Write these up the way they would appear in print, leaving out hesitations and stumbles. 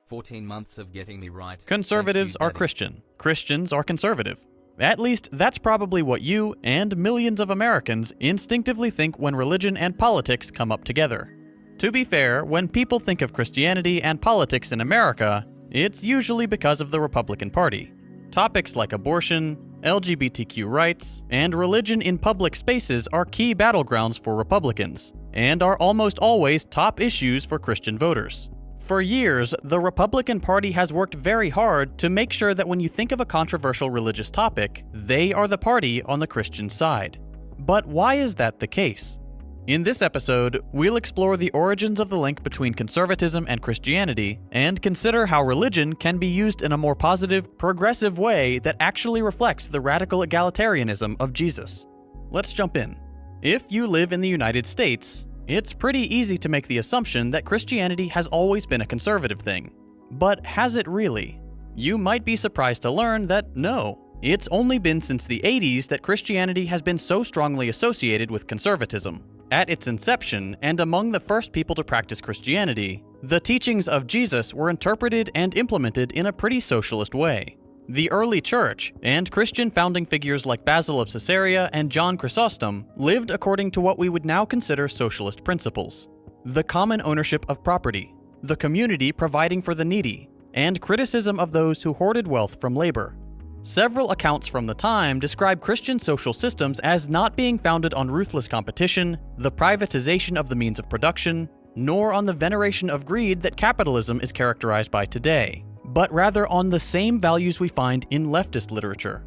14 months of getting me right. Conservatives are Christian. Christians are conservative. At least, that's probably what you and millions of Americans instinctively think when religion and politics come up together. To be fair, when people think of Christianity and politics in America, it's usually because of the Republican Party. Topics like abortion, LGBTQ rights, and religion in public spaces are key battlegrounds for Republicans, and are almost always top issues for Christian voters. For years, the Republican Party has worked very hard to make sure that when you think of a controversial religious topic, they are the party on the Christian side. But why is that the case? In this episode, we'll explore the origins of the link between conservatism and Christianity, and consider how religion can be used in a more positive, progressive way that actually reflects the radical egalitarianism of Jesus. Let's jump in. If you live in the United States, it's pretty easy to make the assumption that Christianity has always been a conservative thing. But has it really? You might be surprised to learn that no. It's only been since the 80s that Christianity has been so strongly associated with conservatism. At its inception, and among the first people to practice Christianity, the teachings of Jesus were interpreted and implemented in a pretty socialist way. The early church, and Christian founding figures like Basil of Caesarea and John Chrysostom, lived according to what we would now consider socialist principles. The common ownership of property, the community providing for the needy, and criticism of those who hoarded wealth from labor. Several accounts from the time describe Christian social systems as not being founded on ruthless competition, the privatization of the means of production, nor on the veneration of greed that capitalism is characterized by today, but rather on the same values we find in leftist literature.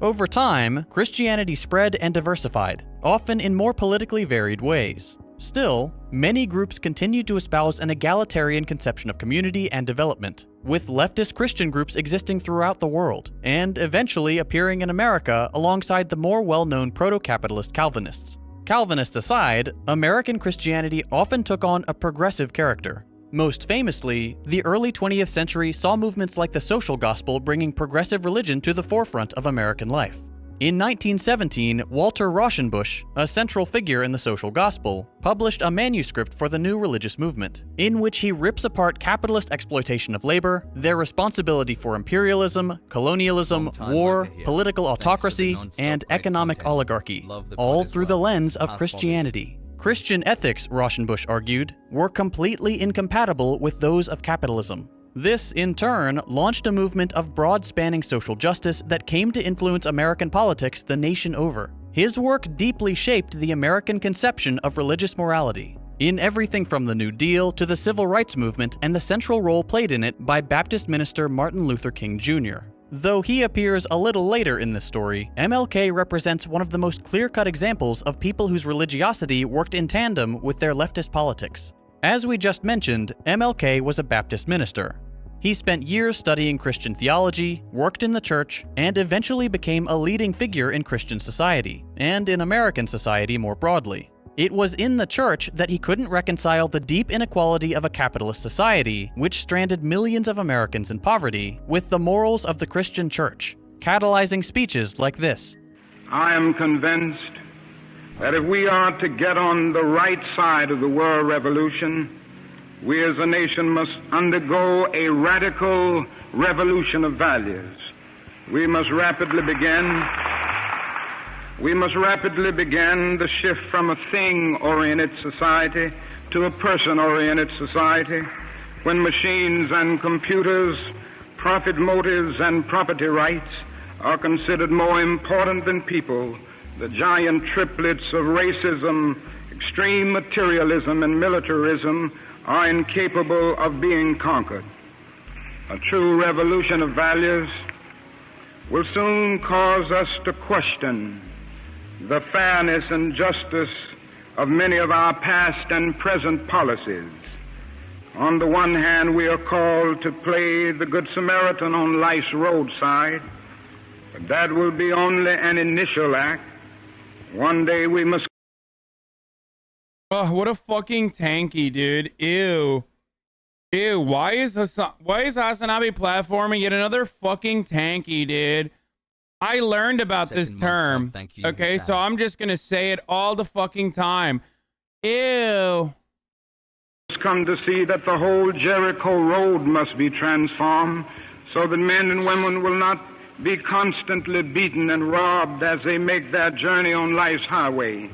Over time, Christianity spread and diversified, often in more politically varied ways. Still, many groups continued to espouse an egalitarian conception of community and development, with leftist Christian groups existing throughout the world, and eventually appearing in America alongside the more well-known proto-capitalist Calvinists. Calvinists aside, American Christianity often took on a progressive character. Most famously, the early 20th century saw movements like the social gospel bringing progressive religion to the forefront of American life. In 1917, Walter Rauschenbusch, a central figure in the social gospel, published a manuscript for the new religious movement, in which he rips apart capitalist exploitation of labor, their responsibility for imperialism, colonialism, war, political autocracy, and economic oligarchy, all through the lens of Christianity. Christian ethics, Rauschenbusch argued, were completely incompatible with those of capitalism. This, in turn, launched a movement of broad-spanning social justice that came to influence American politics the nation over. His work deeply shaped the American conception of religious morality, in everything from the New Deal to the Civil Rights Movement and the central role played in it by Baptist minister Martin Luther King Jr. Though he appears a little later in this story, MLK represents one of the most clear-cut examples of people whose religiosity worked in tandem with their leftist politics. As we just mentioned, MLK was a Baptist minister. He spent years studying Christian theology, worked in the church, and eventually became a leading figure in Christian society, and in American society more broadly. It was in the church that he couldn't reconcile the deep inequality of a capitalist society, which stranded millions of Americans in poverty, with the morals of the Christian church, catalyzing speeches like this. I am convinced that if we are to get on the right side of the world revolution, we as a nation must undergo a radical revolution of values. We must rapidly begin the shift from a thing-oriented society to a person-oriented society, when machines and computers, profit motives and property rights are considered more important than people. The giant triplets of racism, extreme materialism, and militarism are incapable of being conquered. A true revolution of values will soon cause us to question the fairness and justice of many of our past and present policies. On the one hand, we are called to play the Good Samaritan on life's roadside, but that will be only an initial act. One day we must... Oh, what a fucking tanky, dude. Ew. Ew, why is HasanAbi platforming yet another fucking tanky, dude? I learned about this term. Thank you, okay, Hasan. so I'm just gonna say it all the fucking time. Ew. come to see that the whole Jericho road must be transformed so that men and women will not be constantly beaten and robbed as they make their journey on life's highway.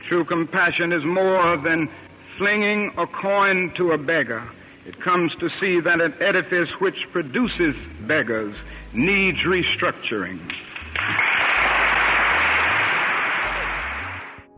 True compassion is more than flinging a coin to a beggar. It comes to see that an edifice which produces beggars needs restructuring.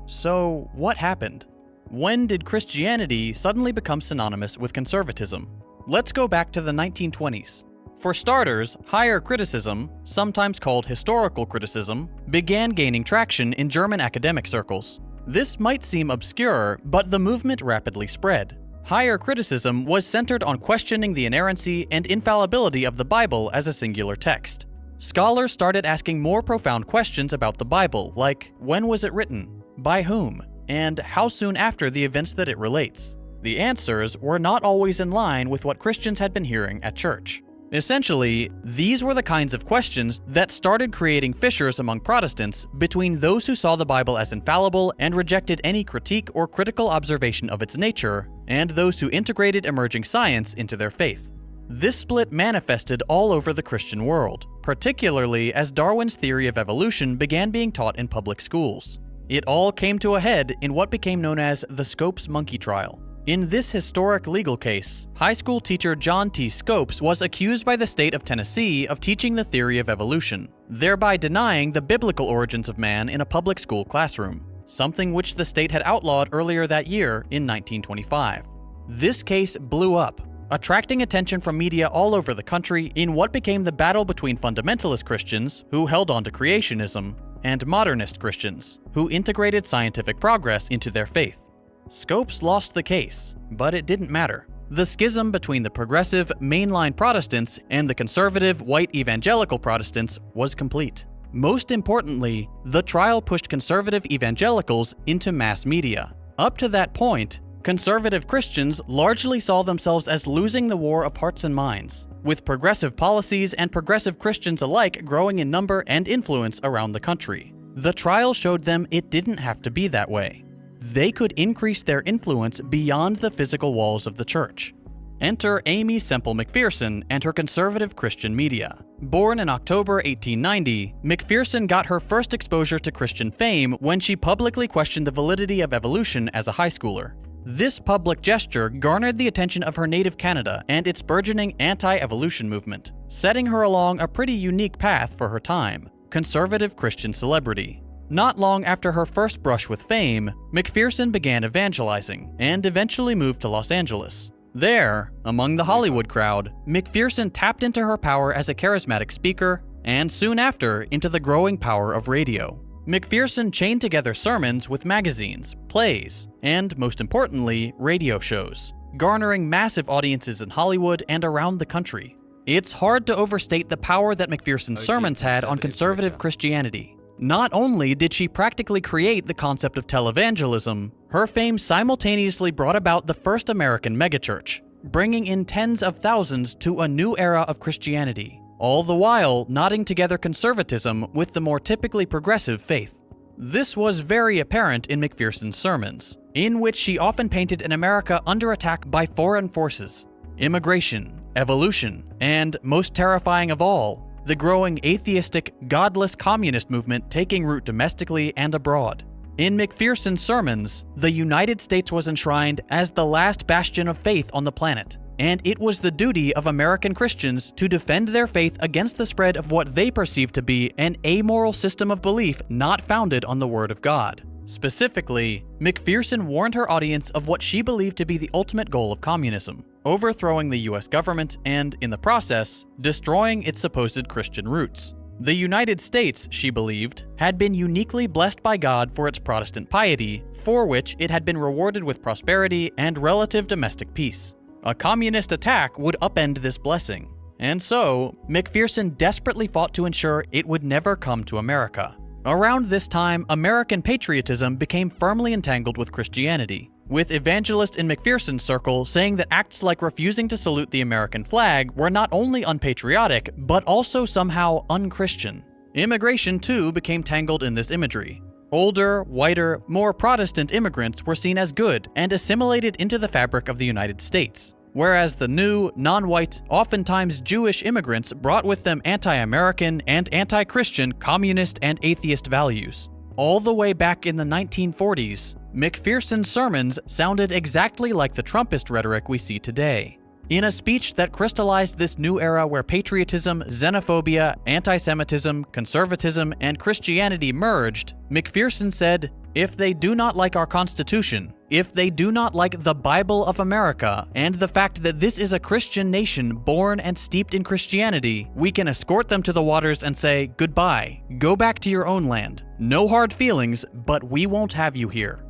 So, what happened? When did Christianity suddenly become synonymous with conservatism? Let's go back to the 1920s. For starters, higher criticism, sometimes called historical criticism, began gaining traction in German academic circles. This might seem obscure, but the movement rapidly spread. Higher criticism was centered on questioning the inerrancy and infallibility of the Bible as a singular text. Scholars started asking more profound questions about the Bible, like when was it written, by whom, and how soon after the events that it relates. The answers were not always in line with what Christians had been hearing at church. Essentially, these were the kinds of questions that started creating fissures among Protestants between those who saw the Bible as infallible and rejected any critique or critical observation of its nature, and those who integrated emerging science into their faith. This split manifested all over the Christian world, particularly as Darwin's theory of evolution began being taught in public schools. It all came to a head in what became known as the Scopes monkey trial. In this historic legal case, high school teacher John T. Scopes was accused by the state of Tennessee of teaching the theory of evolution, thereby denying the biblical origins of man in a public school classroom, something which the state had outlawed earlier that year in 1925. This case blew up, attracting attention from media all over the country in what became the battle between fundamentalist Christians, who held on to creationism, and modernist Christians, who integrated scientific progress into their faith. Scopes lost the case, but it didn't matter. The schism between the progressive, mainline Protestants and the conservative, white evangelical Protestants was complete. Most importantly, the trial pushed conservative evangelicals into mass media. Up to that point, conservative Christians largely saw themselves as losing the war of hearts and minds, with progressive policies and progressive Christians alike growing in number and influence around the country. The trial showed them it didn't have to be that way. They could increase their influence beyond the physical walls of the church. Enter Amy Semple McPherson and her conservative Christian media. Born in October 1890, McPherson got her first exposure to Christian fame when she publicly questioned the validity of evolution as a high schooler. This public gesture garnered the attention of her native Canada and its burgeoning anti-evolution movement, setting her along a pretty unique path for her time: conservative Christian celebrity. Not long after her first brush with fame, McPherson began evangelizing and eventually moved to Los Angeles. There, among the Hollywood crowd, McPherson tapped into her power as a charismatic speaker and soon after into the growing power of radio. McPherson chained together sermons with magazines, plays, and most importantly, radio shows, garnering massive audiences in Hollywood and around the country. It's hard to overstate the power that McPherson's sermons had on conservative Christianity. Not only did she practically create the concept of televangelism, her fame simultaneously brought about the first American megachurch, bringing in tens of thousands to a new era of Christianity, all the while knotting together conservatism with the more typically progressive faith. This was very apparent in McPherson's sermons, in which she often painted an America under attack by foreign forces, immigration, evolution, and, most terrifying of all, the growing atheistic, godless communist movement taking root domestically and abroad. In McPherson's sermons, the United States was enshrined as the last bastion of faith on the planet, and it was the duty of American Christians to defend their faith against the spread of what they perceived to be an amoral system of belief not founded on the Word of God. Specifically, McPherson warned her audience of what she believed to be the ultimate goal of communism: overthrowing the US government and, in the process, destroying its supposed Christian roots. The United States, she believed, had been uniquely blessed by God for its Protestant piety, for which it had been rewarded with prosperity and relative domestic peace. A communist attack would upend this blessing, and so McPherson desperately fought to ensure it would never come to America. Around this time, American patriotism became firmly entangled with Christianity, with evangelists in McPherson's circle saying that acts like refusing to salute the American flag were not only unpatriotic, but also somehow unchristian. Immigration, too, became tangled in this imagery. Older, whiter, more Protestant immigrants were seen as good and assimilated into the fabric of the United States, whereas the new, non-white, oftentimes Jewish immigrants brought with them anti-American and anti-Christian communist and atheist values. All the way back in the 1940s, McPherson's sermons sounded exactly like the Trumpist rhetoric we see today. In a speech that crystallized this new era where patriotism, xenophobia, anti-Semitism, conservatism, and Christianity merged, McPherson said, "If they do not like our Constitution, if they do not like the Bible of America, and the fact that this is a Christian nation born and steeped in Christianity, we can escort them to the waters and say, goodbye, go back to your own land. No hard feelings, but we won't have you here."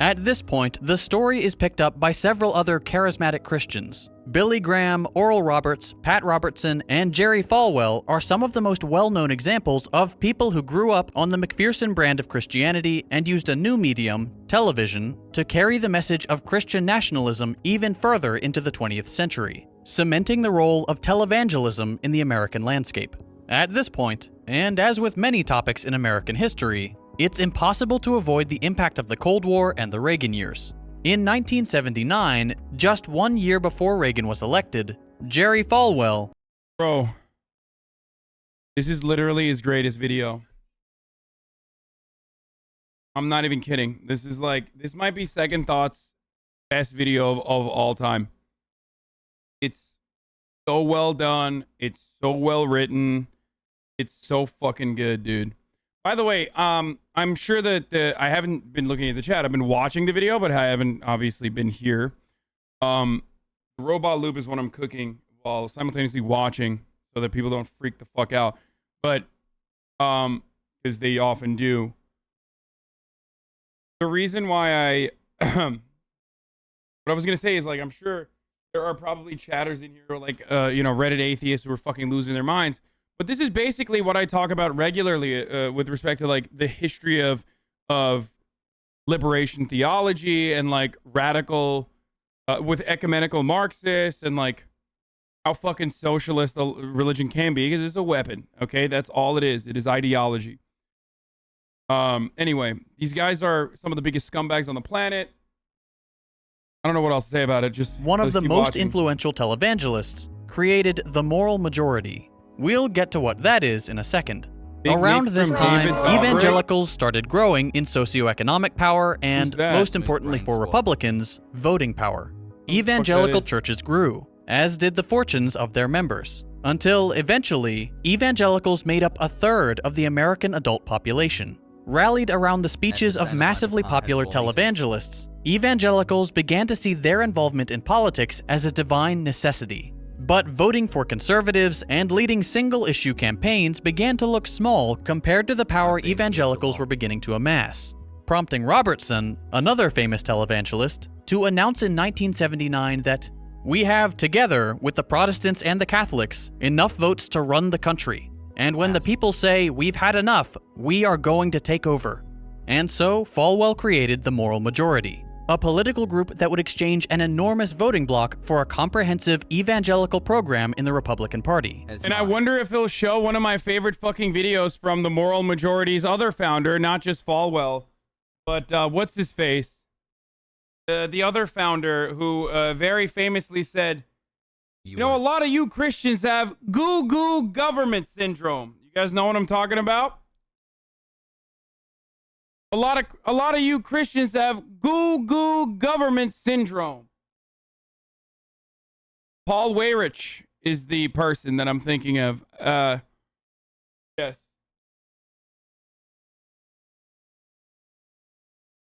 At this point, the story is picked up by several other charismatic Christians. Billy Graham, Oral Roberts, Pat Robertson, and Jerry Falwell are some of the most well-known examples of people who grew up on the McPherson brand of Christianity and used a new medium, television, to carry the message of Christian nationalism even further into the 20th century, cementing the role of televangelism in the American landscape. At this point, and as with many topics in American history, it's impossible to avoid the impact of the Cold War and the Reagan years. In 1979, just 1 year before Reagan was elected, Jerry Falwell... Bro, this is literally his greatest video. I'm not even kidding. This might be Second Thought's best video of all time. It's so well done. It's so well written. It's so fucking good, dude. By the way, I'm sure that I haven't been looking at the chat. I've been watching the video, but I haven't obviously been here. The robot loop is what I'm cooking while simultaneously watching so that people don't freak the fuck out. But, because they often do. The reason why what I was going to say is, like, I'm sure there are probably chatters in here, like, Reddit atheists who are fucking losing their minds. But this is basically what I talk about regularly with respect to, like, the history of liberation theology and, like, radical with ecumenical Marxists and, like, how fucking socialist the religion can be, because it's a weapon. Okay, that's all it is. It is ideology. Anyway, these guys are some of the biggest scumbags on the planet. I don't know what else to say about it. Just one of the most influential televangelists created the moral majority. We'll get to what that is in a second. Around this time, evangelicals started growing in socioeconomic power and, most importantly for Republicans, voting power. Evangelical churches grew, as did the fortunes of their members, until eventually, evangelicals made up a third of the American adult population. Rallied around the speeches of massively popular televangelists, evangelicals began to see their involvement in politics as a divine necessity. But voting for conservatives and leading single-issue campaigns began to look small compared to the power evangelicals were beginning to amass, prompting Robertson, another famous televangelist, to announce in 1979 that, "We have, together with the Protestants and the Catholics, enough votes to run the country. And when the people say, we've had enough, we are going to take over." And so, Falwell created the Moral Majority, a political group that would exchange an enormous voting bloc for a comprehensive evangelical program in the Republican Party. And I wonder if he'll show one of my favorite fucking videos from the Moral Majority's other founder, not just Falwell, but what's his face? The other founder who very famously said, you know, a lot of you Christians have goo-goo government syndrome. You guys know what I'm talking about? A lot of you Christians have goo-goo government syndrome. Paul Weyrich is the person that I'm thinking of. Yes.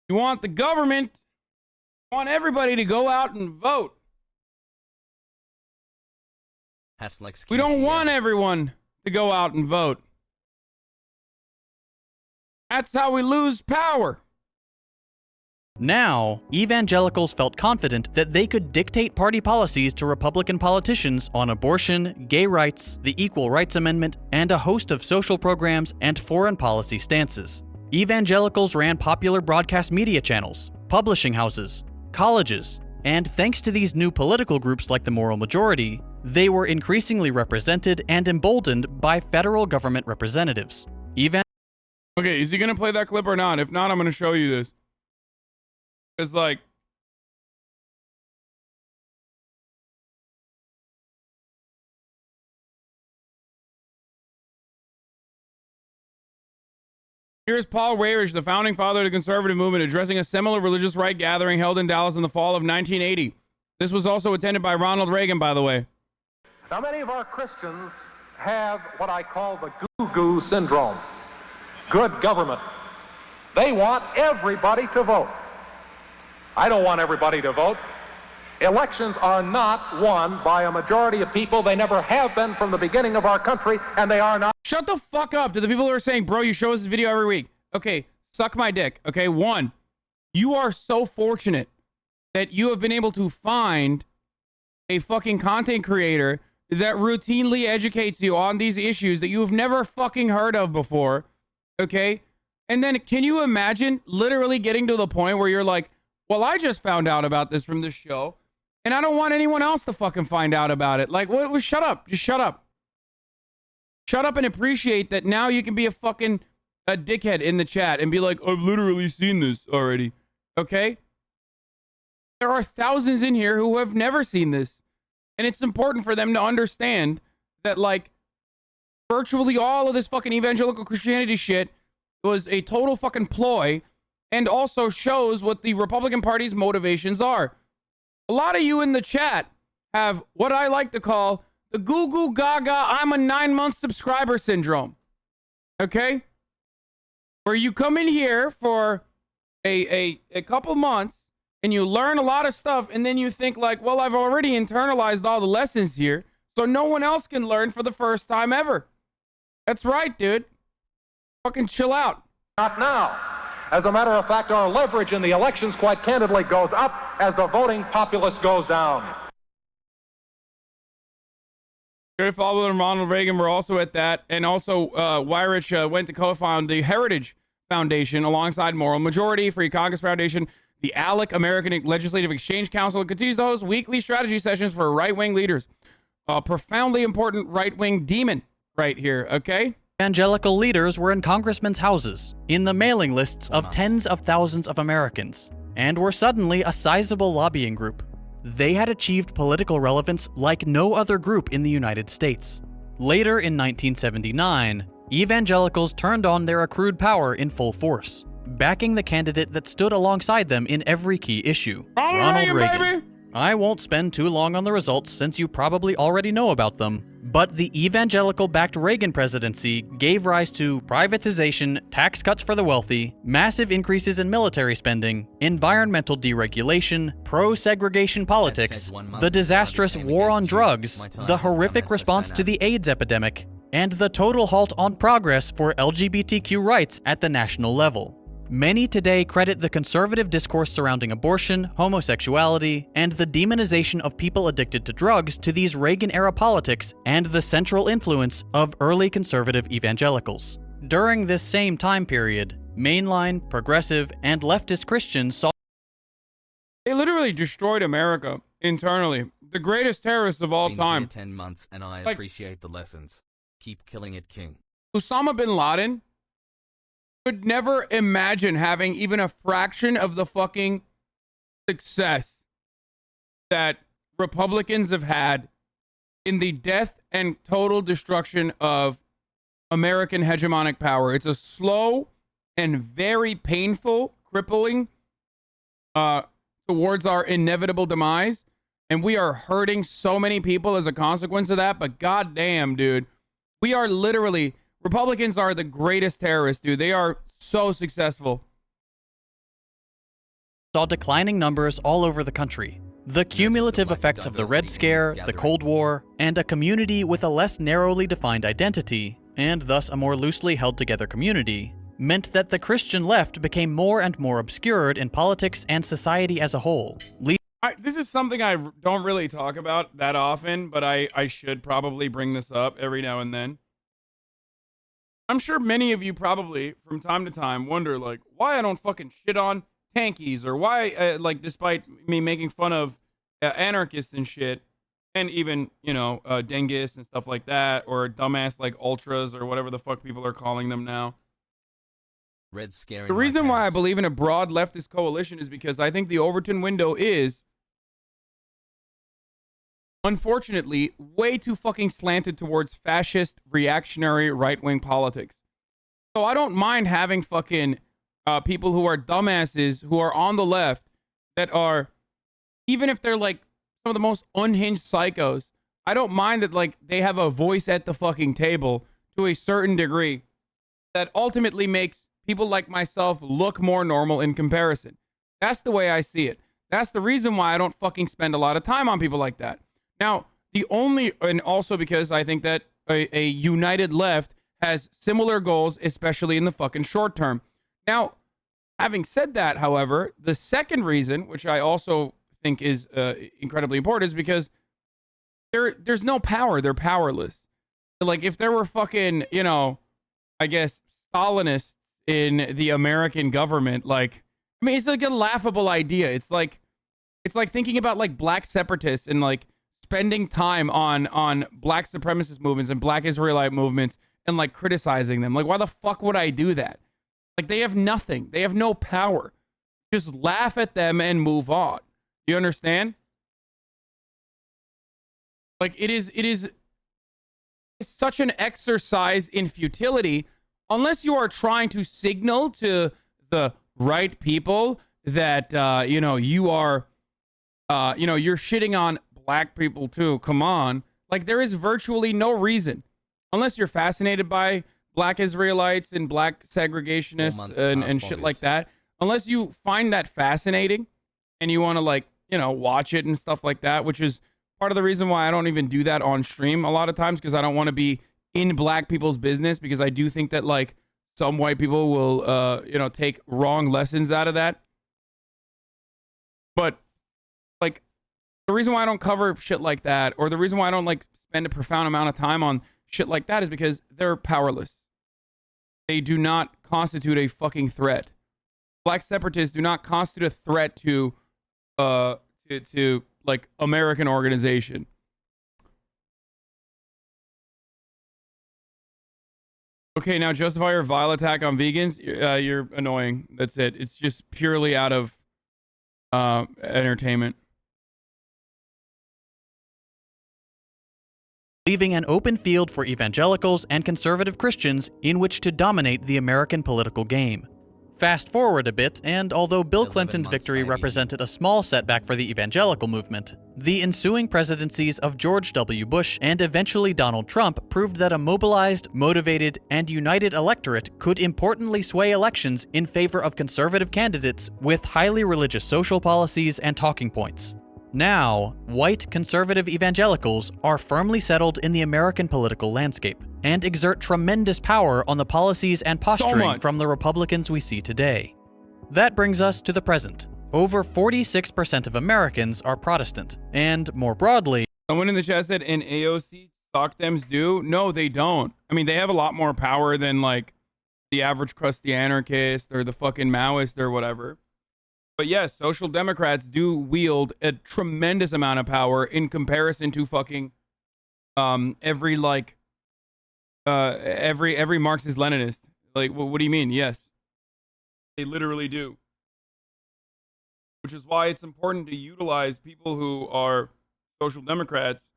You want the government, you want everybody to go out and vote. We don't want everyone to go out and vote. That's how we lose power. Now, evangelicals felt confident that they could dictate party policies to Republican politicians on abortion, gay rights, the Equal Rights Amendment, and a host of social programs and foreign policy stances. Evangelicals ran popular broadcast media channels, publishing houses, colleges, and thanks to these new political groups like the Moral Majority, they were increasingly represented and emboldened by federal government representatives. Okay, is he gonna play that clip or not? If not, I'm gonna show you this. It's like, here's Paul Weyrich, the founding father of the conservative movement, addressing a similar religious right gathering held in Dallas in the fall of 1980. This was also attended by Ronald Reagan, by the way. Now, many of our Christians have what I call the goo-goo syndrome. Good government. They want everybody to vote. I don't want everybody to vote. Elections are not won by a majority of people. They never have been from the beginning of our country, and they are not. Shut the fuck up to the people who are saying, bro, you show us this video every week. Okay, suck my dick. Okay, one, you are so fortunate that you have been able to find a fucking content creator that routinely educates you on these issues that you have never fucking heard of before. Okay? And then can you imagine literally getting to the point where you're like, well, I just found out about this from this show, and I don't want anyone else to fucking find out about it. Like, what? Shut up. Just shut up. Shut up and appreciate that now you can be a fucking dickhead in the chat and be like, I've literally seen this already. Okay? There are thousands in here who have never seen this. And it's important for them to understand that, like, virtually all of this fucking evangelical Christianity shit was a total fucking ploy, and also shows what the Republican Party's motivations are. A lot of you in the chat have what I like to call the goo goo gaga, I'm a 9-month subscriber syndrome. Okay? Where you come in here for a couple months and you learn a lot of stuff, and then you think like, well, I've already internalized all the lessons here, so no one else can learn for the first time ever. That's right, dude. Fucking chill out. Not now. As a matter of fact, our leverage in the elections, quite candidly, goes up as the voting populace goes down. Jerry Falwell and Ronald Reagan were also at that, and also Weyrich went to co-found the Heritage Foundation alongside Moral Majority, Free Congress Foundation, the ALEC, American Legislative Exchange Council, and continues to host weekly strategy sessions for right-wing leaders. A profoundly important right-wing demon right here, okay? Evangelical leaders were in congressmen's houses, in the mailing lists of tens of thousands of Americans, and were suddenly a sizable lobbying group. They had achieved political relevance like no other group in the United States. Later in 1979, evangelicals turned on their accrued power in full force, backing the candidate that stood alongside them in every key issue, Ronald Reagan. Baby. I won't spend too long on the results since you probably already know about them, but the evangelical-backed Reagan presidency gave rise to privatization, tax cuts for the wealthy, massive increases in military spending, environmental deregulation, pro-segregation politics, the disastrous war on drugs, the horrific response to the AIDS epidemic, and the total halt on progress for LGBTQ rights at the national level. Many today credit the conservative discourse surrounding abortion, homosexuality, and the demonization of people addicted to drugs to these Reagan-era politics and the central influence of early conservative evangelicals. During this same time period, mainline, progressive, and leftist Christians saw They literally destroyed America internally. The greatest terrorists of all Been time. here 10 months and I Like- appreciate the lessons. Keep killing it, King. Osama bin Laden could never imagine having even a fraction of the fucking success that Republicans have had in the death and total destruction of American hegemonic power. It's a slow and very painful crippling towards our inevitable demise, and we are hurting so many people as a consequence of that. But goddamn, dude, we are literally, Republicans are the greatest terrorists, dude. They are so successful. saw declining numbers all over the country. The cumulative effects of the Red Scare, the Cold War, and a community with a less narrowly defined identity, and thus a more loosely held together community, meant that the Christian left became more and more obscured in politics and society as a whole. This is something I don't really talk about that often, but I should probably bring this up every now and then. I'm sure many of you probably, from time to time, wonder, like, why I don't fucking shit on tankies, or why, like, despite me making fun of anarchists and shit, and even, you know, Dengists and stuff like that, or dumbass, like, ultras, or whatever the fuck people are calling them now. Red scaring The my reason why I parents. believe in a broad leftist coalition is because I think the Overton window is, unfortunately, way too fucking slanted towards fascist, reactionary, right-wing politics. So I don't mind having fucking people who are dumbasses who are on the left that are, even if they're like some of the most unhinged psychos, I don't mind that like they have a voice at the fucking table to a certain degree that ultimately makes people like myself look more normal in comparison. That's the way I see it. That's the reason why I don't fucking spend a lot of time on people like that. Now, and also because I think that a united left has similar goals, especially in the fucking short term. Now, having said that, however, the second reason, which I also think is incredibly important, is because there's no power. They're powerless. Like, if there were fucking, you know, I guess, Stalinists in the American government, like, I mean, it's like a laughable idea. It's like thinking about, like, black separatists and, like, spending time on black supremacist movements and black Israelite movements and, like, criticizing them. Like, why the fuck would I do that? Like, they have nothing. They have no power. Just laugh at them and move on. You understand? Like, it's such an exercise in futility unless you are trying to signal to the right people that, you know, you are, you know, you're shitting on black people too. Come on. Like, there is virtually no reason, unless you're fascinated by black Israelites and black segregationists and shit like that. Unless you find that fascinating and you want to, like, you know, watch it and stuff like that, which is part of the reason why I don't even do that on stream a lot of times, because I don't want to be in black people's business, because I do think that, like, some white people will, you know, take wrong lessons out of that. But, like, the reason why I don't cover shit like that, or the reason why I don't, like, spend a profound amount of time on shit like that, is because they're powerless. They do not constitute a fucking threat. Black separatists do not constitute a threat to like, American organization. Okay, now justify your vile attack on vegans. You're annoying. That's it. It's just purely out of entertainment. Leaving an open field for evangelicals and conservative Christians in which to dominate the American political game. Fast forward a bit, and although Bill Clinton's victory represented a small setback for the evangelical movement, the ensuing presidencies of George W. Bush and eventually Donald Trump proved that a mobilized, motivated, and united electorate could importantly sway elections in favor of conservative candidates with highly religious social policies and talking points. Now, white conservative evangelicals are firmly settled in the American political landscape and exert tremendous power on the policies and posturing from the Republicans we see today. That brings us to the present. Over 46% of Americans are Protestant, and more broadly, someone in the chat said, "And AOC stock Dems do?" No, they don't. I mean, they have a lot more power than, like, the average crusty anarchist or the fucking Maoist or whatever. But yes, social democrats do wield a tremendous amount of power in comparison to fucking every Marxist Leninist. Like, what do you mean? Yes, they literally do. Which is why it's important to utilize people who are social democrats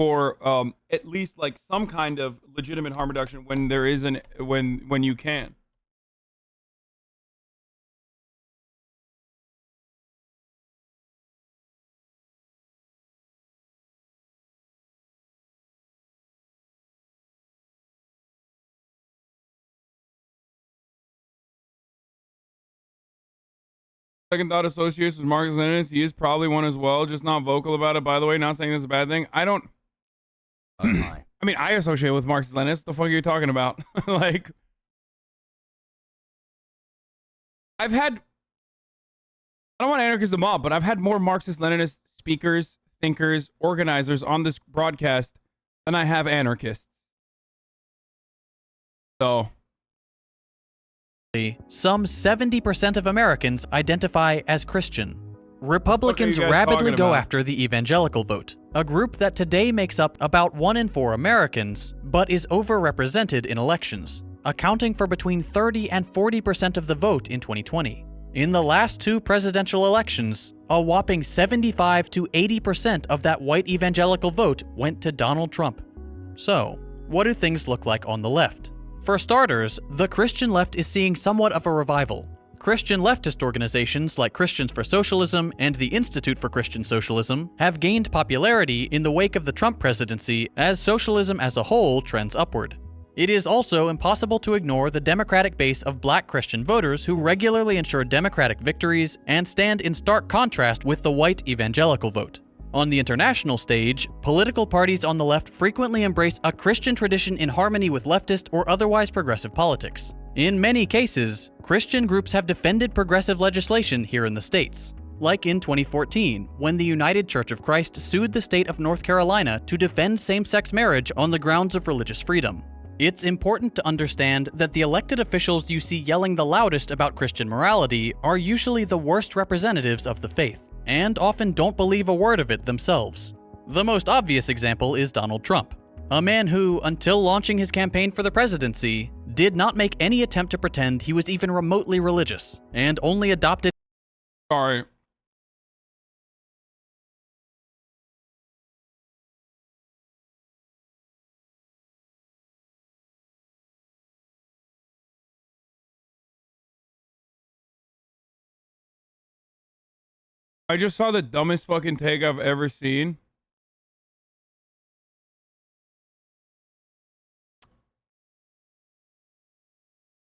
for at least, like, some kind of legitimate harm reduction when there is when you can. Second thought, associates with Marcus Leninist. He is probably one as well, just not vocal about it. By the way, not saying this is a bad thing. I don't. I mean, I associate with Marcus Leninist. The fuck are you talking about? Like, I've had. I don't want to anarchist them all, but I've had more Marxist Leninist speakers, thinkers, organizers on this broadcast than I have anarchists. So. Some 70% of Americans identify as Christian. Republicans rapidly go after the evangelical vote, a group that today makes up about 1 in 4 Americans, but is overrepresented in elections. accounting for between 30 and 40% of the vote in 2020. In the last 2 presidential elections, a whopping 75 to 80% of that white evangelical vote went to Donald Trump. So, what do things look like on the left? For starters, the Christian left is seeing somewhat of a revival. Christian leftist organizations like Christians for Socialism and the Institute for Christian Socialism have gained popularity in the wake of the Trump presidency as socialism as a whole trends upward. It is also impossible to ignore the Democratic base of Black Christian voters who regularly ensure Democratic victories and stand in stark contrast with the white evangelical vote. On the international stage, political parties on the left frequently embrace a Christian tradition in harmony with leftist or otherwise progressive politics. In many cases, Christian groups have defended progressive legislation here in the States, like in 2014, when the United Church of Christ sued the state of North Carolina to defend same-sex marriage on the grounds of religious freedom. It's important to understand that the elected officials you see yelling the loudest about Christian morality are usually the worst representatives of the faith, and often don't believe a word of it themselves. The most obvious example is Donald Trump, a man who, until launching his campaign for the presidency, did not make any attempt to pretend he was even remotely religious, and only adopted. Sorry. I just saw the dumbest fucking take I've ever seen.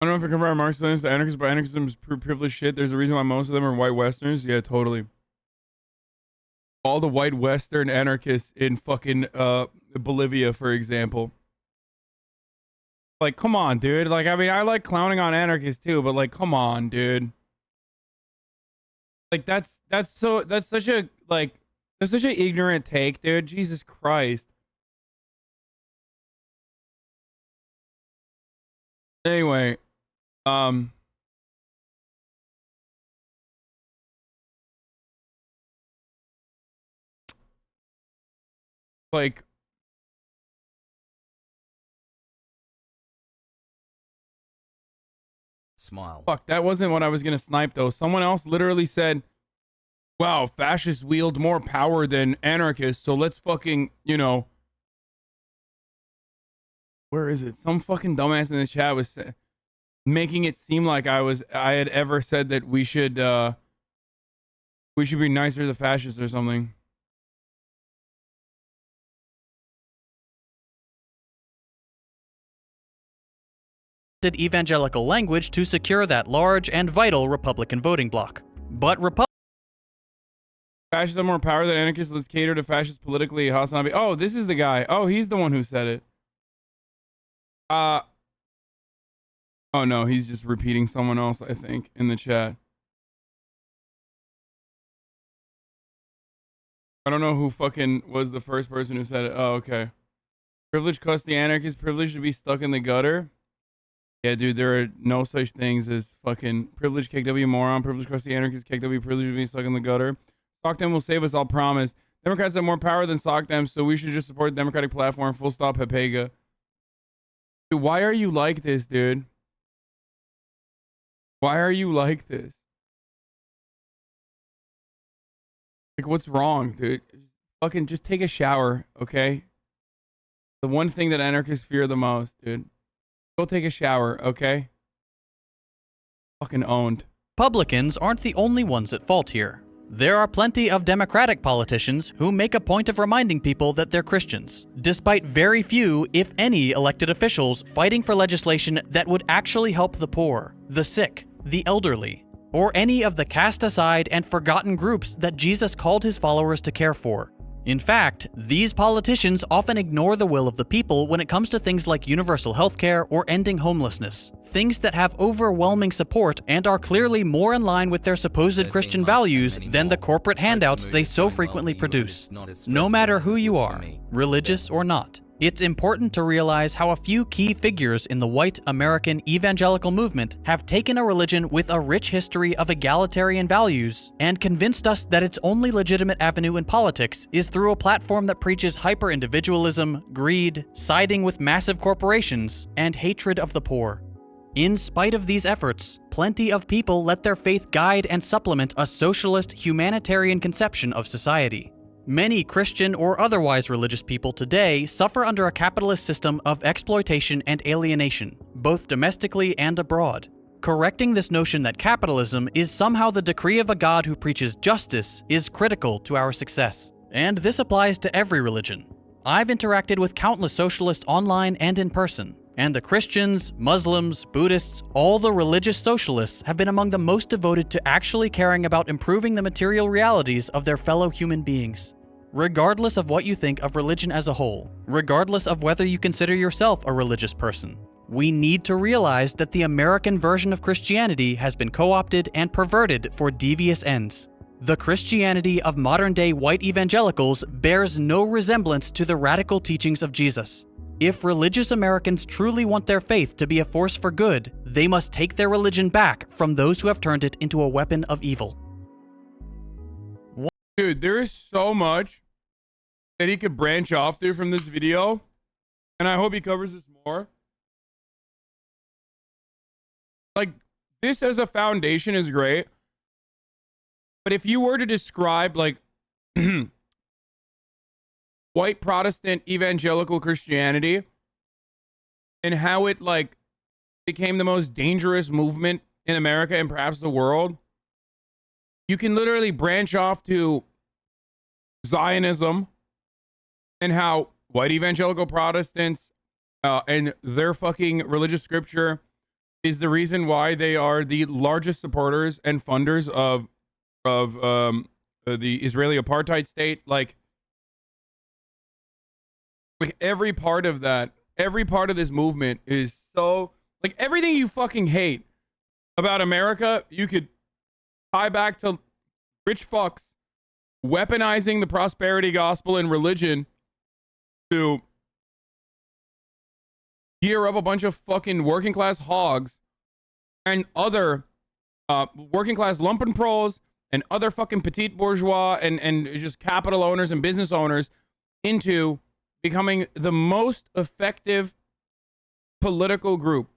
I don't know if you compare Marxists to anarchists, but anarchism is privileged shit. There's a reason why most of them are white Westerners. Yeah, totally. All the white Western anarchists in fucking Bolivia, for example. Like, come on, dude. Like, I mean, I like clowning on anarchists too, but like, come on, dude. Like, that's such an ignorant take, dude. Jesus Christ. Anyway, like, Smile. fuck, that wasn't what I was gonna snipe though. Someone else literally said, wow, fascists wield more power than anarchists, so let's fucking, you know, where is it? Some fucking dumbass in the chat was making it seem like I had ever said that we should be nicer to the fascists or something. Evangelical language to secure that large and vital Republican voting bloc. But Fascists have more power than anarchists. Let's cater to fascists politically. HasanAbi. Oh, this is the guy. Oh, he's the one who said it. Oh no, he's just repeating someone else, I think, in the chat. I don't know who fucking was the first person who said it. Oh, okay. Privilege costs the anarchists privilege to be stuck in the gutter. Yeah, dude, there are no such things as fucking privilege, KEKW, moron, privilege costs the anarchists, KEKW, privilege to be stuck in the gutter. Sock them will save us, I'll promise. Democrats have more power than sock them, so we should just support the Democratic platform, full stop, Hepega. Dude, why are you like this, dude? Why are you like this? Like, what's wrong, dude? Fucking just take a shower, okay? The one thing that anarchists fear the most, dude. Go take a shower, okay? Fucking owned. Republicans aren't the only ones at fault here. There are plenty of Democratic politicians who make a point of reminding people that they're Christians, despite very few, if any, elected officials fighting for legislation that would actually help the poor, the sick, the elderly, or any of the cast aside and forgotten groups that Jesus called his followers to care for. In fact, these politicians often ignore the will of the people when it comes to things like universal healthcare or ending homelessness, things that have overwhelming support and are clearly more in line with their supposed Christian values than the corporate handouts they so frequently produce. No matter who you are, religious or not, it's important to realize how a few key figures in the white American evangelical movement have taken a religion with a rich history of egalitarian values and convinced us that its only legitimate avenue in politics is through a platform that preaches hyper-individualism, greed, siding with massive corporations, and hatred of the poor. In spite of these efforts, plenty of people let their faith guide and supplement a socialist, humanitarian conception of society. Many Christian or otherwise religious people today suffer under a capitalist system of exploitation and alienation, both domestically and abroad. Correcting this notion that capitalism is somehow the decree of a God who preaches justice is critical to our success. And this applies to every religion. I've interacted with countless socialists online and in person, and the Christians, Muslims, Buddhists, all the religious socialists have been among the most devoted to actually caring about improving the material realities of their fellow human beings. Regardless of what you think of religion as a whole, regardless of whether you consider yourself a religious person, we need to realize that the American version of Christianity has been co-opted and perverted for devious ends. The Christianity of modern-day white evangelicals bears no resemblance to the radical teachings of Jesus. If religious Americans truly want their faith to be a force for good, they must take their religion back from those who have turned it into a weapon of evil. Dude, there is so much that he could branch off to from this video, and I hope he covers this more. Like, this as a foundation is great, but if you were to describe, like, white Protestant evangelical Christianity and how it, like, became the most dangerous movement in America and perhaps the world, you can literally branch off to Zionism and how white evangelical Protestants and their fucking religious scripture is the reason why they are the largest supporters and funders of the Israeli apartheid state. Like every part of that, every part of this movement is so, like, everything you fucking hate about America, you could tie back to rich fucks weaponizing the prosperity gospel and religion to gear up a bunch of fucking working class hogs and other working class lumpen pros and other fucking petite bourgeois and just capital owners and business owners into becoming the most effective political group.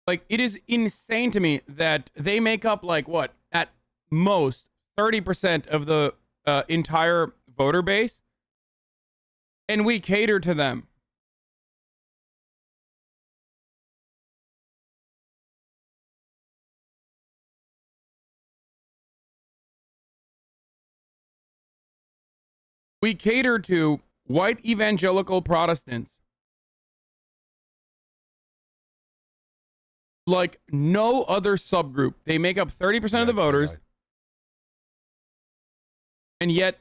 Like, it is insane to me that they make up, like, what, at most 30% of the entire voter base, and we cater to them. We cater to white evangelical Protestants like no other subgroup. They make up 30% of the voters. Right. And yet,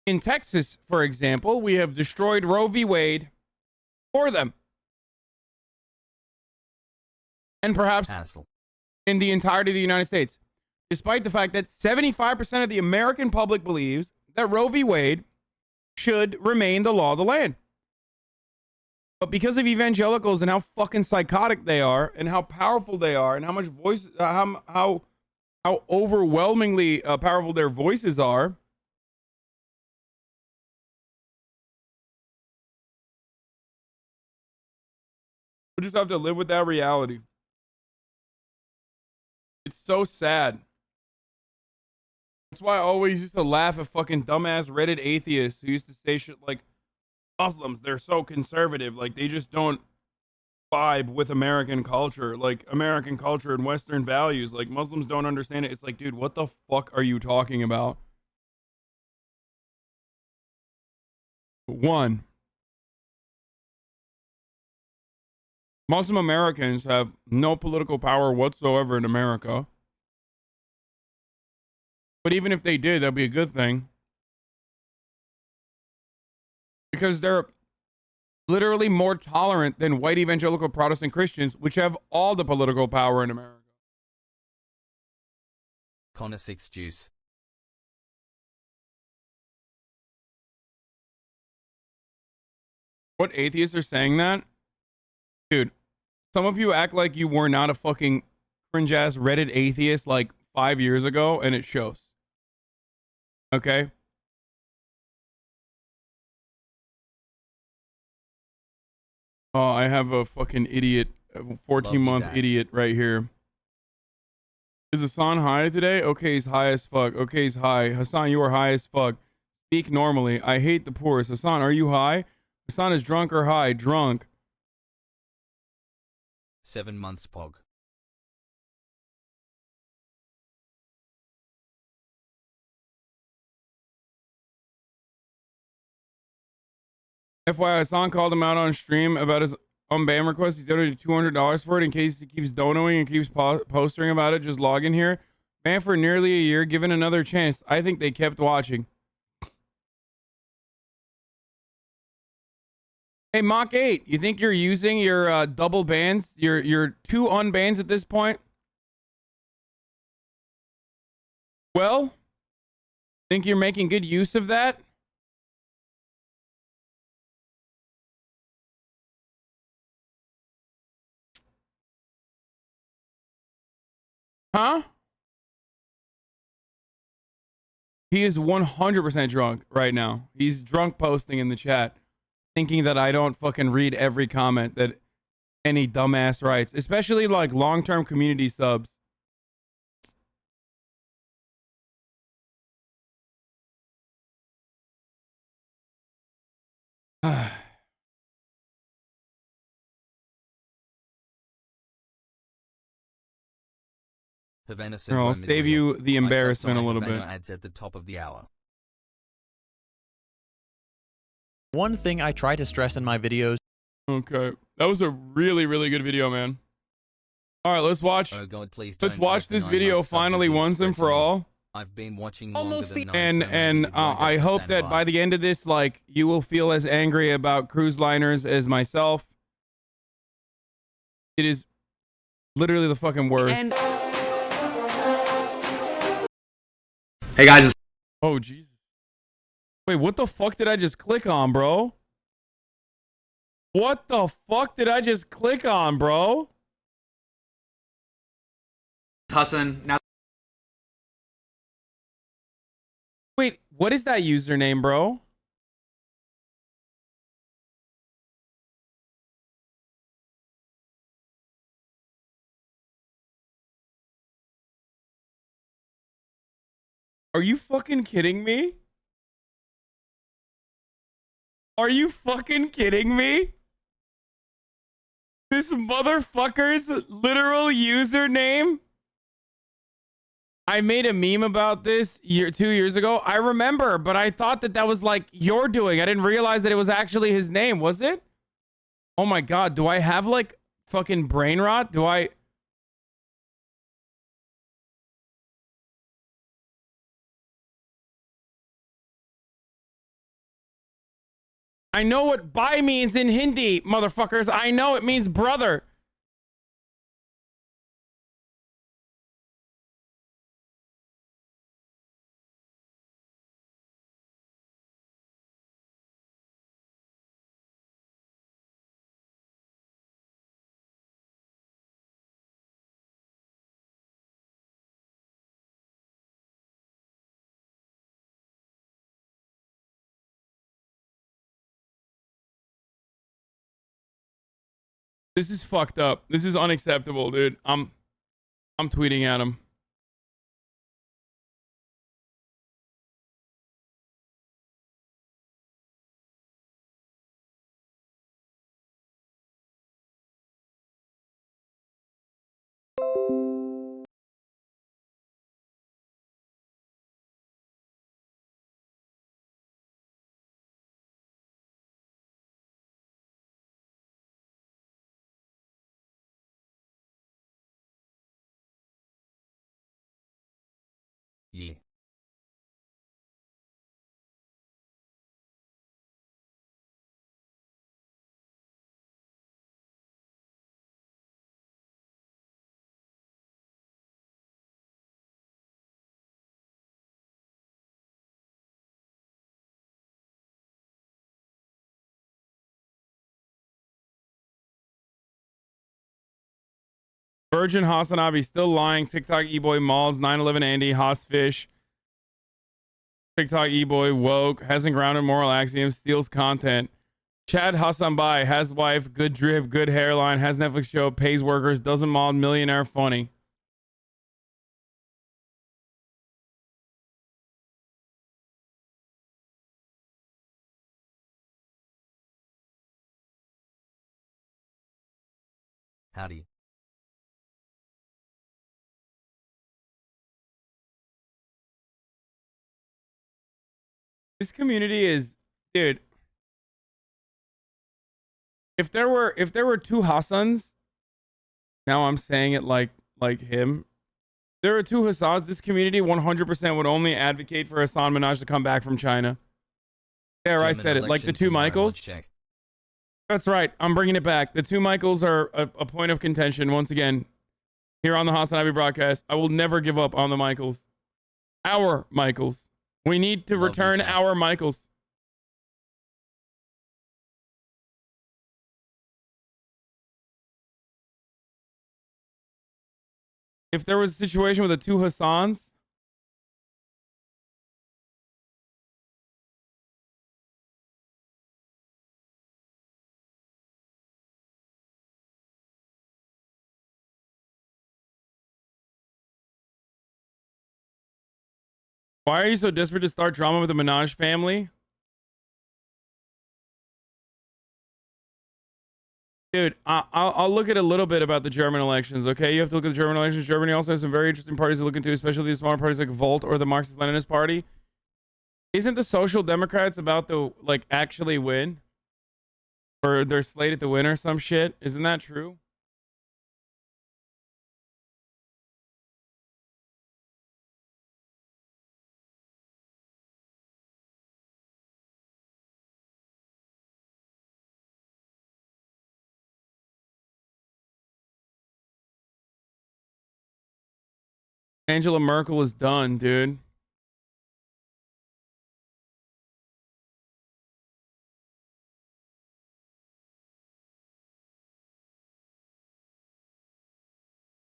in Texas, for example, we have destroyed Roe v. Wade for them. And perhaps in the entirety of the United States, despite the fact that 75% of the American public believes that Roe v. Wade should remain the law of the land. But because of evangelicals and how fucking psychotic they are and how powerful they are and how much voice, how overwhelmingly powerful their voices are, we just have to live with that reality. It's so sad. That's why I always used to laugh at fucking dumbass Reddit atheists who used to say shit like, Muslims, they're so conservative. Like, they just don't vibe with American culture. Like, American culture and Western values. Like, Muslims don't understand it. It's like, dude, what the fuck are you talking about? One, Muslim Americans have no political power whatsoever in America. But even if they did, that'd be a good thing. Because they're literally more tolerant than white evangelical Protestant Christians, which have all the political power in America. Connor 6 juice. What atheists are saying that? Dude, some of you act like you were not a fucking cringe-ass Reddit atheist like 5 years ago, and it shows. Okay? Oh, I have a fucking idiot, a 14-month idiot right here. Is Hasan high today? Okay, he's high as fuck. Okay, he's high. Hasan, you are high as fuck. Speak normally. I hate the poorest. Hasan, are you high? Hasan is drunk or high? Drunk. 7 months Pog. FYI, Hasan called him out on stream about his ban request. He donated $200 for it in case he keeps donating and keeps posting about it. Just log in here. Banned for nearly a year, given another chance. I think they kept watching. Hey, Mach 8, you think you're using your double bans, your 2 unbans at this point? Well, think you're making good use of that? Huh? He is 100% drunk right now. He's drunk posting in the chat, thinking that I don't fucking read every comment that any dumbass writes, especially like long-term community subs. Havana Here, I'll save you the embarrassment a little bit. Ads at the top of the hour. One thing I try to stress in my videos. Okay, that was a really, really good video, man. All right, let's watch. Oh God, please let's watch this video finally once and for all. I've been watching Almost the and I hope that by the end of this, like, you will feel as angry about cruise liners as myself. It is literally the fucking worst. And hey guys, oh Jesus! Wait, what the fuck did I just click on, bro? What the fuck did I just click on, bro? Hasan. Now, wait, what is that username, bro? Are you fucking kidding me? Are you fucking kidding me? This motherfucker's literal username? I made a meme about this 2 years ago. I remember, but I thought that that was like your doing. I didn't realize that it was actually his name, was it? Oh my God, do I have like fucking brain rot? Do I... I know what bhai means in Hindi, motherfuckers. I know it means brother. This is fucked up. This is unacceptable, dude. I'm tweeting at him. Yeah. Virgin HasanAbi still lying. TikTok E-Boy Malls, 9/11 Andy, Hosfish. TikTok E-Boy woke, hasn't grounded moral axioms, steals content. Chad HasanAbi has wife, good drip, good hairline, has Netflix show, pays workers, doesn't mod, millionaire, funny. Howdy. This community is, dude. If there were two Hasans, now I'm saying it like him. There are two Hassans. This community 100% would only advocate for Hasan Minhaj to come back from China. There, I said it. Like the two Michaels. Check. That's right. I'm bringing it back. The two Michaels are a point of contention once again here on the HasanAbi broadcast. I will never give up on the Michaels. Our Michaels. We need to return our Michaels. If there was a situation with the two Hassans, why are you so desperate to start drama with the Minhaj family? Dude, I'll look at a little bit about the German elections, okay? You have to look at the German elections. Germany also has some very interesting parties to look into, especially these smaller parties like Volt or the Marxist-Leninist Party. Isn't the Social Democrats about to, like, actually win? Or they're slated to win or some shit? Isn't that true? Angela Merkel is done, dude.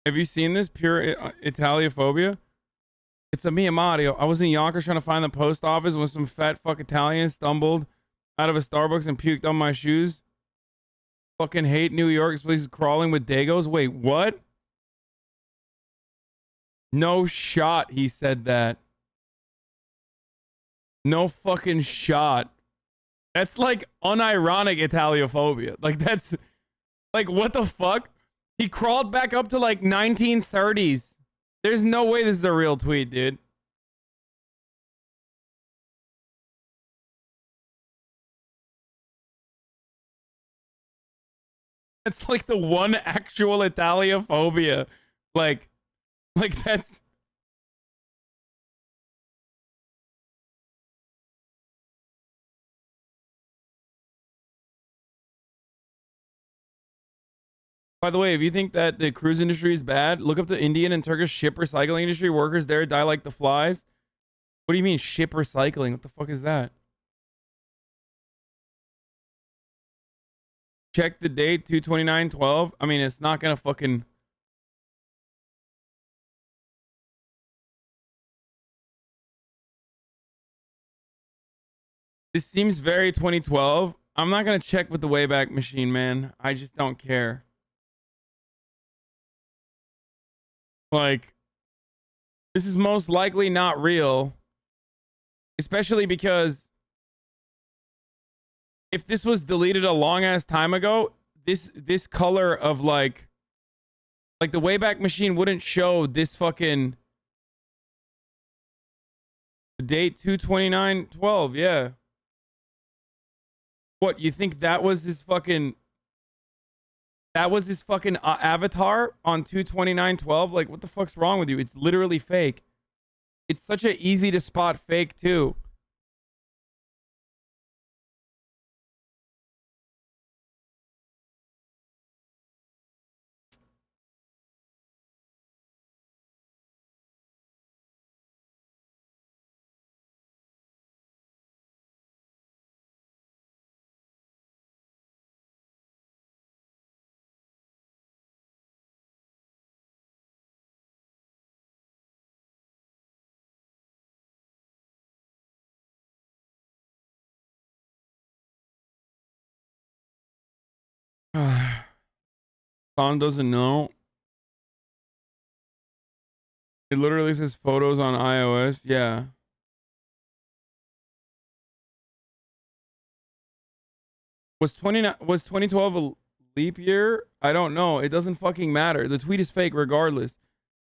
Have you seen this? Pure Italiophobia? It's a Mia Mario. I was in Yonkers trying to find the post office when some fat fuck Italian stumbled out of a Starbucks and puked on my shoes. Fucking hate New York. This place is crawling with Dagos. Wait, what? No shot he said that. No fucking shot. That's like unironic Italiophobia. Like that's like what the fuck? He crawled back up to like 1930s. There's no way this is a real tweet, dude. That's like the one actual Italiophobia. Like that's... By the way, if you think that the cruise industry is bad, look up the Indian and Turkish ship recycling industry. Workers there die like the flies. What do you mean ship recycling? What the fuck is that? Check the date, 2/29/12. I mean, it's not gonna fucking... This seems very 2012. I'm not gonna check with the Wayback Machine, man. I just don't care. Like, this is most likely not real. Especially because if this was deleted a long ass time ago, this color of like the Wayback Machine wouldn't show this fucking date 2/29/12. Yeah. What, you think that was his fucking avatar on 2/29/12? Like, what the fuck's wrong with you? It's literally fake. It's such a easy to spot fake too. Hasan doesn't know. It literally says photos on iOS. Yeah. Was 2012 a leap year? I don't know. It doesn't fucking matter. The tweet is fake regardless.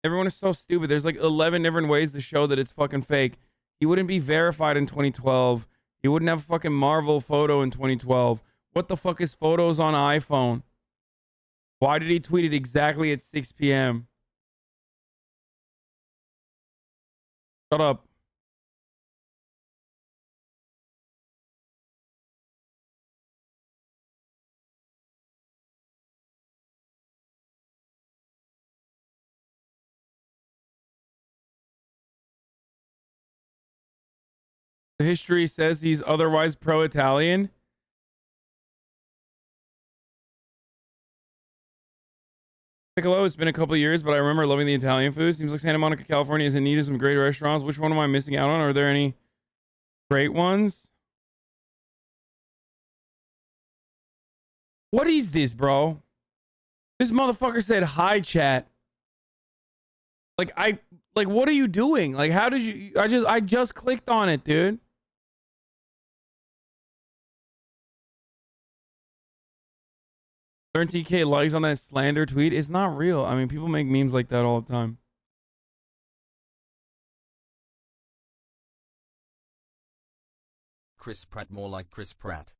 Everyone is so stupid. There's like 11 different ways to show that it's fucking fake. He wouldn't be verified in 2012. He wouldn't have a fucking Marvel photo in 2012. What the fuck is photos on iPhone? Why did he tweet it exactly at 6 p.m.? Shut up. The history says he's otherwise pro-Italian. Piccolo, it's been a couple of years, but I remember loving the Italian food. Seems like Santa Monica, California is in need of some great restaurants. Which one am I missing out on? Are there any great ones? What is this, bro? This motherfucker said hi, chat. Like, what are you doing? Like, how did you... I just clicked on it, dude. TK likes on that slander tweet. It's not real. I mean, people make memes like that all the time. Chris Pratt, more like Chris Pratt.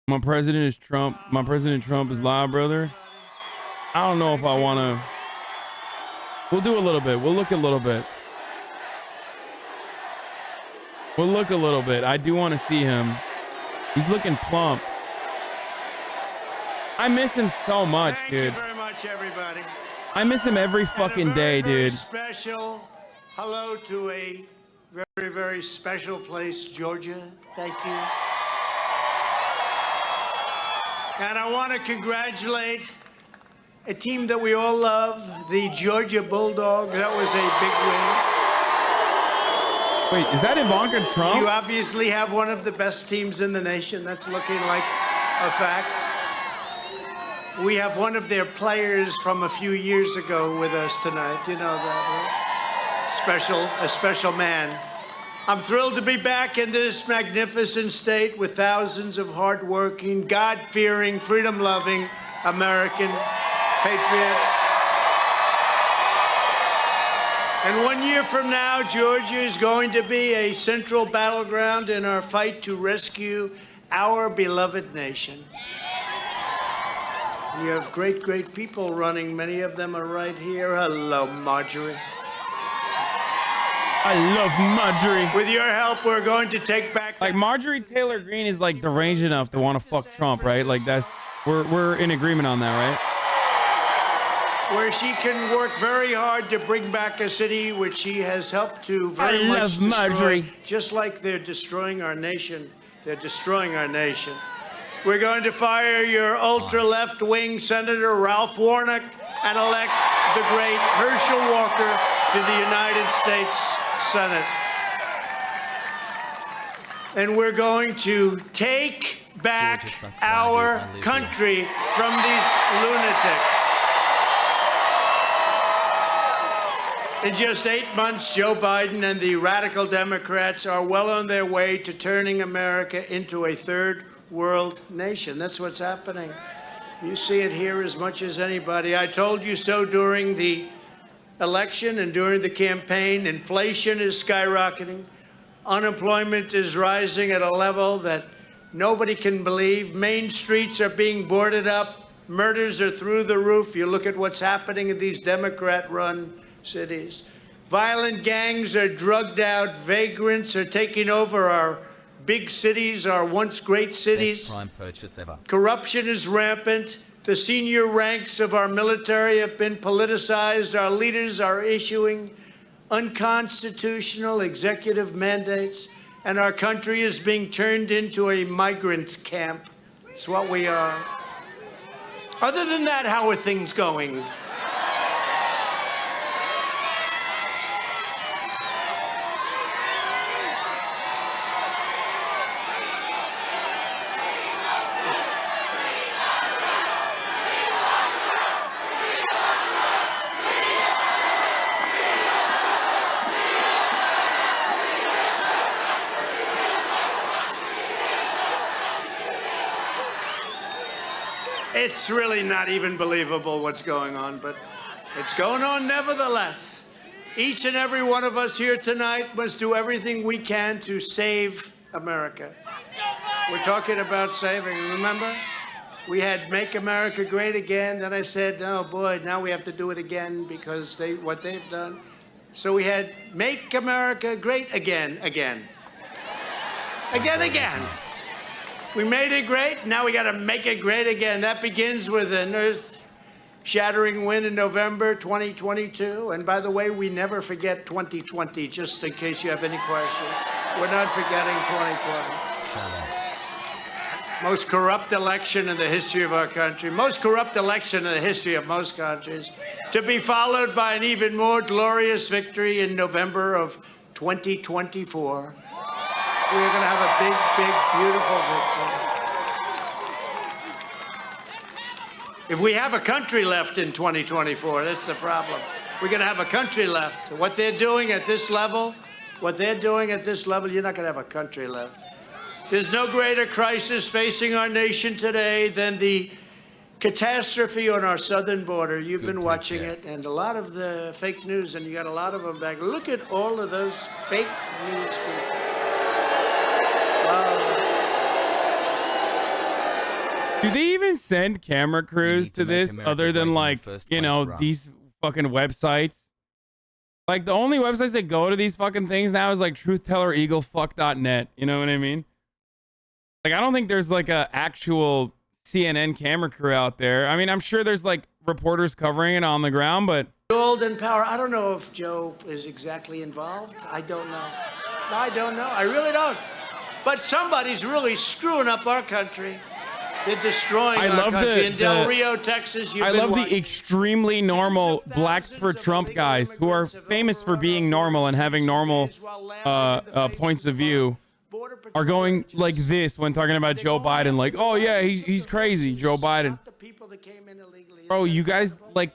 My president is Trump. My president Trump is live, brother. I don't know if I want to. We'll do a little bit. We'll look a little bit. We'll look a little bit. I do want to see him. He's looking plump. I miss him so much, dude. Thank you very much, everybody. I miss him every fucking day, dude. Special hello to a very, very special place, Georgia. Thank you. And I want to congratulate a team that we all love, the Georgia Bulldogs. That was a big win. Wait, is that Ivanka Trump? You obviously have one of the best teams in the nation. That's looking like a fact. We have one of their players from a few years ago with us tonight. You know that, right? A special man. I'm thrilled to be back in this magnificent state with thousands of hardworking, God-fearing, freedom-loving American patriots. And 1 year from now, Georgia is going to be a central battleground in our fight to rescue our beloved nation. You have great, great people running. Many of them are right here. Hello, Marjorie. I love Marjorie. With your help, we're going to take back... Like, Marjorie Taylor Greene is, like, deranged enough to want to fuck Trump, right? Like, that's... We're in agreement on that, right? Where she can work very hard to bring back a city which she has helped to very much destroy. Marjorie. Just like they're destroying our nation. They're destroying our nation. We're going to fire your ultra-left-wing Senator Ralph Warnock and elect the great Herschel Walker to the United States Senate. And we're going to take back our country from these lunatics. In just 8 months, Joe Biden and the radical Democrats are well on their way to turning America into a third world nation. That's what's happening. You see it here as much as anybody. I told you so during the election and during the campaign. Inflation is skyrocketing. Unemployment is rising at a level that nobody can believe. Main streets are being boarded up. Murders are through the roof. You look at what's happening in these Democrat-run cities. Violent gangs are drugged out. Vagrants are taking over our big cities, our once great cities. Best prime purchase ever. Corruption is rampant. The senior ranks of our military have been politicized. Our leaders are issuing unconstitutional executive mandates, and our country is being turned into a migrant camp. It's what we are. Other than that, how are things going? It's really not even believable what's going on, but it's going on nevertheless. Each and every one of us here tonight must do everything we can to save America. We're talking about saving, remember? We had Make America Great Again. Then I said, oh boy, now we have to do it again because what they've done. So we had Make America Great Again. We made it great, now we gotta make it great again. That begins with an earth-shattering win in November 2022. And by the way, we never forget 2020, just in case you have any questions. We're not forgetting 2020. Most corrupt election in the history of our country. Most corrupt election in the history of most countries. To be followed by an even more glorious victory in November of 2024. We're going to have a big, beautiful victory. If we have a country left in 2024, that's the problem. We're going to have a country left. What they're doing at this level, you're not going to have a country left. There's no greater crisis facing our nation today than the catastrophe on our southern border. You've been watching it, and a lot of the fake news, and you got a lot of them back. Look at all of those fake news people. Wow. Do they even send camera crews to this other than like, you know, these fucking websites? Like the only websites that go to these fucking things now is like truthteller.eaglefuck.net. You know what I mean? Like, I don't think there's like a actual CNN camera crew out there. I mean, I'm sure there's like reporters covering it on the ground, but Golden power. I don't know if Joe is exactly involved. I don't know. I don't know. I really don't. But somebody's really screwing up our country. They're destroying our country. In Del Rio, Texas, I love the extremely normal Blacks for Trump guys who are famous for being normal and having normal points of view. Are going like this when talking about Joe Biden, like, oh yeah, he's crazy, Joe Biden. Bro, you guys, like,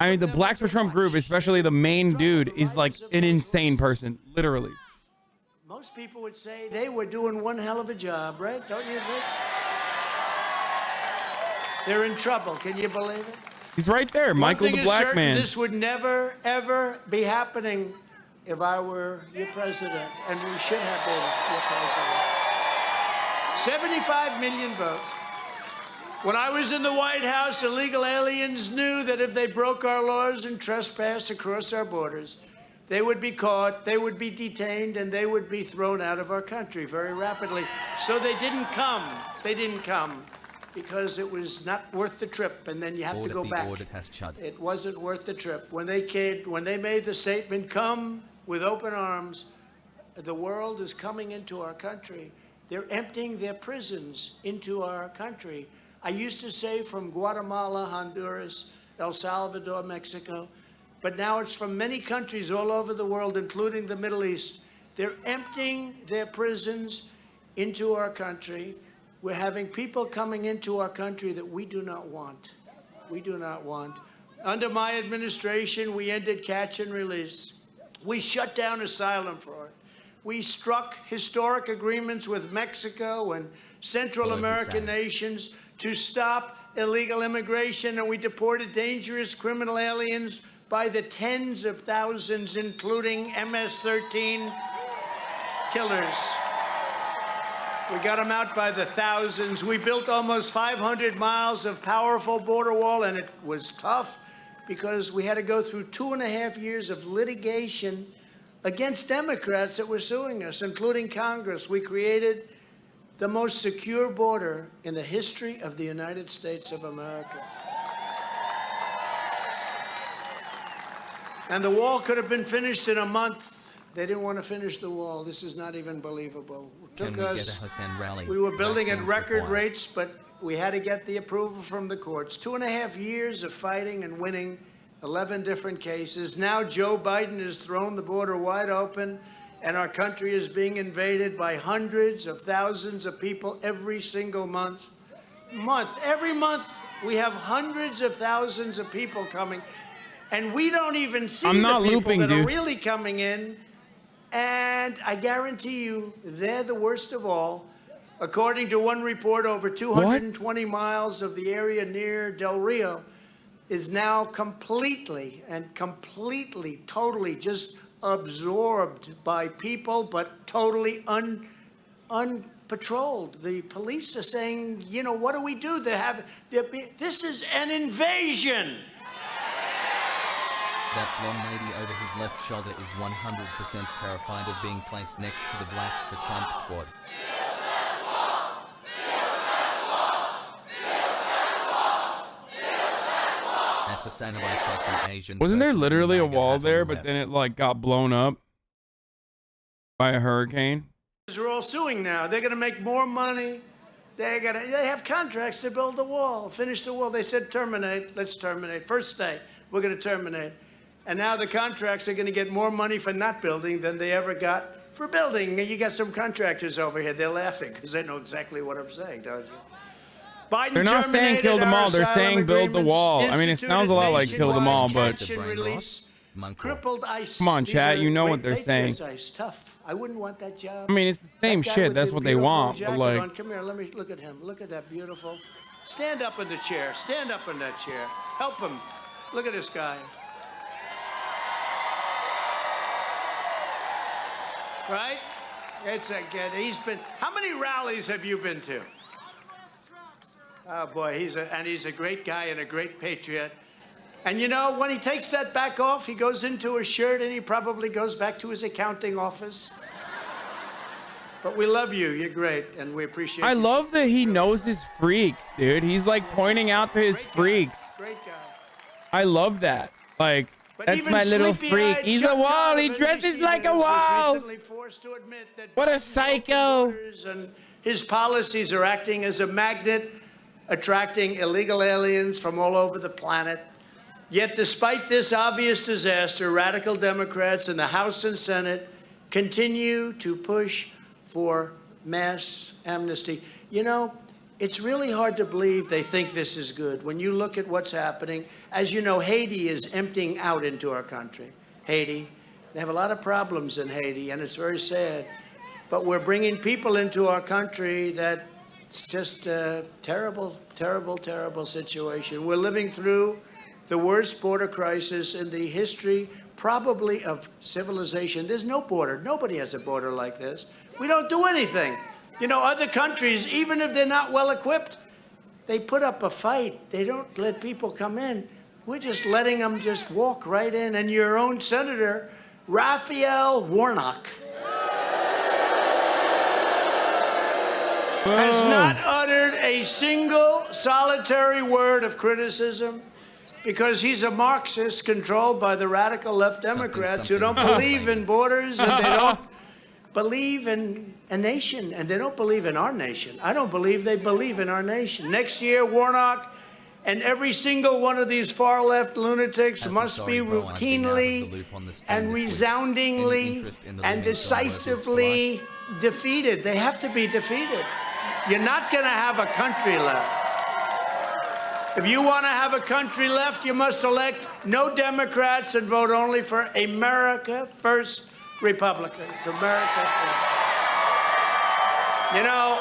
I mean, the Blacks for Trump group, especially the main dude, is like an insane person, literally. Most people would say they were doing one hell of a job, right? Don't you think? They're in trouble. Can you believe it? He's right there, Michael the Black Man. This would never, ever be happening if I were your president, and we should have been your president. 75 million votes. When I was in the White House, illegal aliens knew that if they broke our laws and trespassed across our borders, they would be caught, they would be detained, and they would be thrown out of our country very rapidly. So they didn't come. They didn't come because it was not worth the trip, and then you have to go back. It wasn't worth the trip. When they made the statement, come with open arms, the world is coming into our country. They're emptying their prisons into our country. I used to say from Guatemala, Honduras, El Salvador, Mexico, but now it's from many countries all over the world, including the Middle East. They're emptying their prisons into our country. We're having people coming into our country that we do not want. We do not want. Under my administration, we ended catch and release. We shut down asylum fraud. We struck historic agreements with Mexico and Central American nations to stop illegal immigration, and we deported dangerous criminal aliens by the tens of thousands, including MS-13 killers. We got them out by the thousands. We built almost 500 miles of powerful border wall, and it was tough because we had to go through 2.5 years of litigation against Democrats that were suing us, including Congress. We created the most secure border in the history of the United States of America. And the wall could have been finished in a month. They didn't want to finish the wall. This is not even believable. It took us, we were building at record rates, but we had to get the approval from the courts. 2.5 years of fighting and winning 11 different cases. Now Joe Biden has thrown the border wide open, and our country is being invaded by hundreds of thousands of people every single month. Every month, we have hundreds of thousands of people coming, and we don't even see the people that are really coming in. And I guarantee you, they're the worst of all. According to one report, over 220 miles of the area near Del Rio is now completely, totally just absorbed by people, but totally unpatrolled. The police are saying, you know, what do we do? This is an invasion. That blonde lady over his left shoulder is 100% terrified of being placed next to the Blacks for Trump squad. At HasanAbi checked an Asian Wasn't there person in literally a MAGA wall hat on there, the but left. then it like got blown up by a hurricane? They're all suing now. They're going to make more money. They have contracts to build the wall, finish the wall. They said terminate. Let's terminate. First day, we're going to terminate. And now the contracts are going to get more money for not building than they ever got for building. You got some contractors over here. They're laughing because they know exactly what I'm saying, don't you? Biden They're not saying kill them all. They're saying build the wall. I mean, it sounds a lot like kill them all, but crippled ice. come on, chat. You know what they're saying. Ice. Tough. I wouldn't want that job. I mean, it's the same shit. That's what they want. But like, come here. Let me look at him. Look at that beautiful. Stand up in the chair. Stand up in that chair. Help him. Look at this guy. Right? It's a good. He's been. How many rallies have you been to? Oh boy, he's a great guy and a great patriot. And you know, when he takes that back off, he goes into his shirt and he probably goes back to his accounting office. But we love you. You're great, and we appreciate. I love that he knows his freaks, dude. He's like pointing out to his freaks. Great guy. I love that. Like, But that's even my little sleepy-eyed freak. He's a Chuck wall. He Donovan, dresses DC like a was wall. recently forced to admit that What a Biden's psycho. open borders and his policies are acting as a magnet, attracting illegal aliens from all over the planet. Yet despite this obvious disaster, radical Democrats in the House and Senate continue to push for mass amnesty. You know, it's really hard to believe they think this is good. When you look at what's happening, as you know, Haiti is emptying out into our country. Haiti, they have a lot of problems in Haiti, and it's very sad. But we're bringing people into our country that it's just a terrible, terrible, terrible situation. We're living through the worst border crisis in the history, probably, of civilization. There's no border. Nobody has a border like this. We don't do anything. You know, other countries, even if they're not well equipped, they put up a fight. They don't let people come in. We're just letting them just walk right in. And your own Senator, Raphael Warnock, has not uttered a single solitary word of criticism because he's a Marxist controlled by the radical left Democrats who don't believe in borders and they don't believe in a nation, and they don't believe in our nation. I don't believe they believe in our nation. Next year, Warnock and every single one of these far-left lunatics must be routinely and resoundingly and decisively defeated. They have to be defeated. You're not going to have a country left. If you want to have a country left, you must elect no Democrats and vote only for America First Republicans. America First. You know,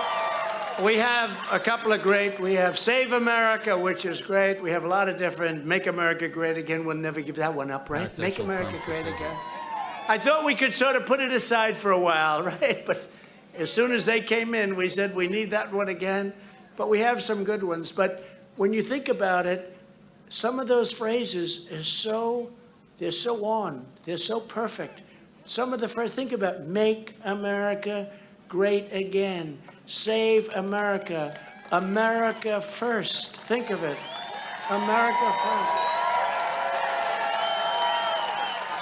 we have a couple of we have Save America, which is great. We have a lot of different Make America Great Again. We'll never give that one up, right? Make America Great Again. I thought we could sort of put it aside for a while, right? But as soon as they came in, we said we need that one again. But we have some good ones. But when you think about it, some of those phrases they're so on. They're so perfect. Some of the phrases, think about Make America Great Again. Save America. America First. Think of it. America First.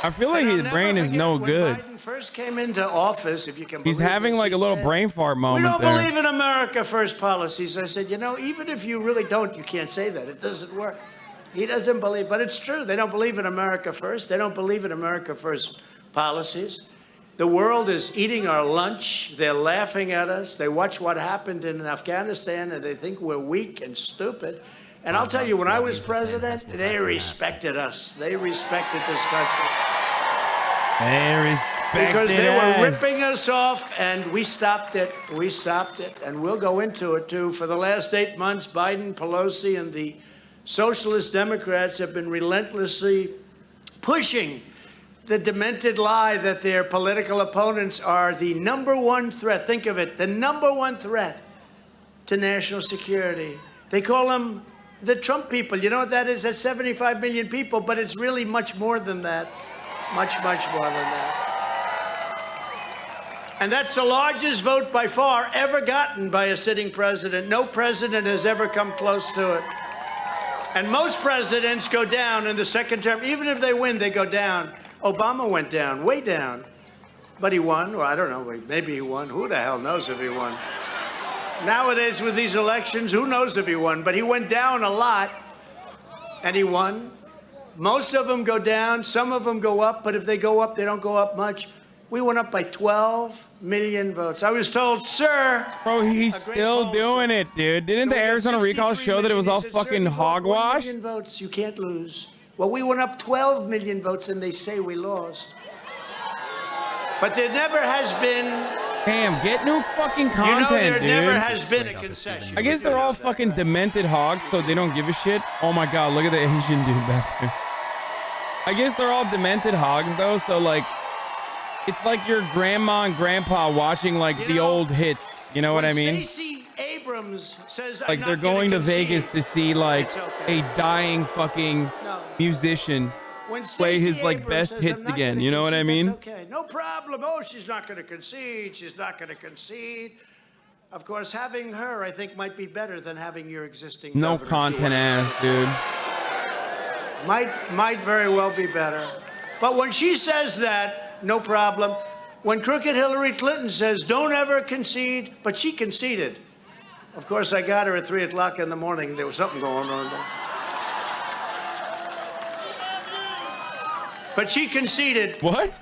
I feel like his brain is no good. When Biden first came into office, if you can believe He's having this, like a little brain fart we moment don't there. believe in America First policies. I said, you know, even if you really don't, you can't say that. It doesn't work. He doesn't believe, but it's true. They don't believe in America First. They don't believe in America First policies. The world is eating our lunch. They're laughing at us. They watch what happened in Afghanistan, and they think we're weak and stupid. And I'll tell you, when I was president, they respected us. They respected this country. because they were ripping us off, and we stopped it. We stopped it, and we'll go into it, too. For the last 8 months, Biden, Pelosi, and the Socialist Democrats have been relentlessly pushing the demented lie that their political opponents are the #1 threat. Think of it, the #1 threat to national security. They call them the Trump people. You know what that is? That's 75 million people, but it's really much more than that. Much, much more than that. And that's the largest vote by far ever gotten by a sitting president. No president has ever come close to it. And most presidents go down in the second term. Even if they win, they go down. Obama went down, way down. But he won. Well, I don't know. Maybe he won. Who the hell knows if he won? Nowadays, with these elections, who knows if he won? But he went down a lot, and he won. Most of them go down. Some of them go up. But if they go up, they don't go up much. We went up by 12 million votes. I was told, sir. Bro, he's still doing it, dude. Didn't the Arizona recall show that it was all fucking hogwash? 1 million votes, you can't lose. Well, we went up 12 million votes, and they say we lost. But there never has been. Damn, get new fucking content, You know, there dude. never has been a concession. I guess they're all fucking demented hogs, so they don't give a shit. Oh my god, look at the Asian dude back there. I guess they're all demented hogs, though, so like, it's like your grandma and grandpa watching like the old hits. You know what I mean? Stacey Abrams says, like they're going to Vegas to see like a dying fucking musician play his like best hits again. You know what I mean? Okay, no problem. Oh, she's not going to concede. She's not going to concede. Of course, having her, I think, might be better than having your existing. No content ass, dude. Might very well be better. But when she says that, no problem. When crooked Hillary Clinton says, don't ever concede, but she conceded. Of course, I got her at 3 o'clock in the morning. There was something going on there. But she conceded. What?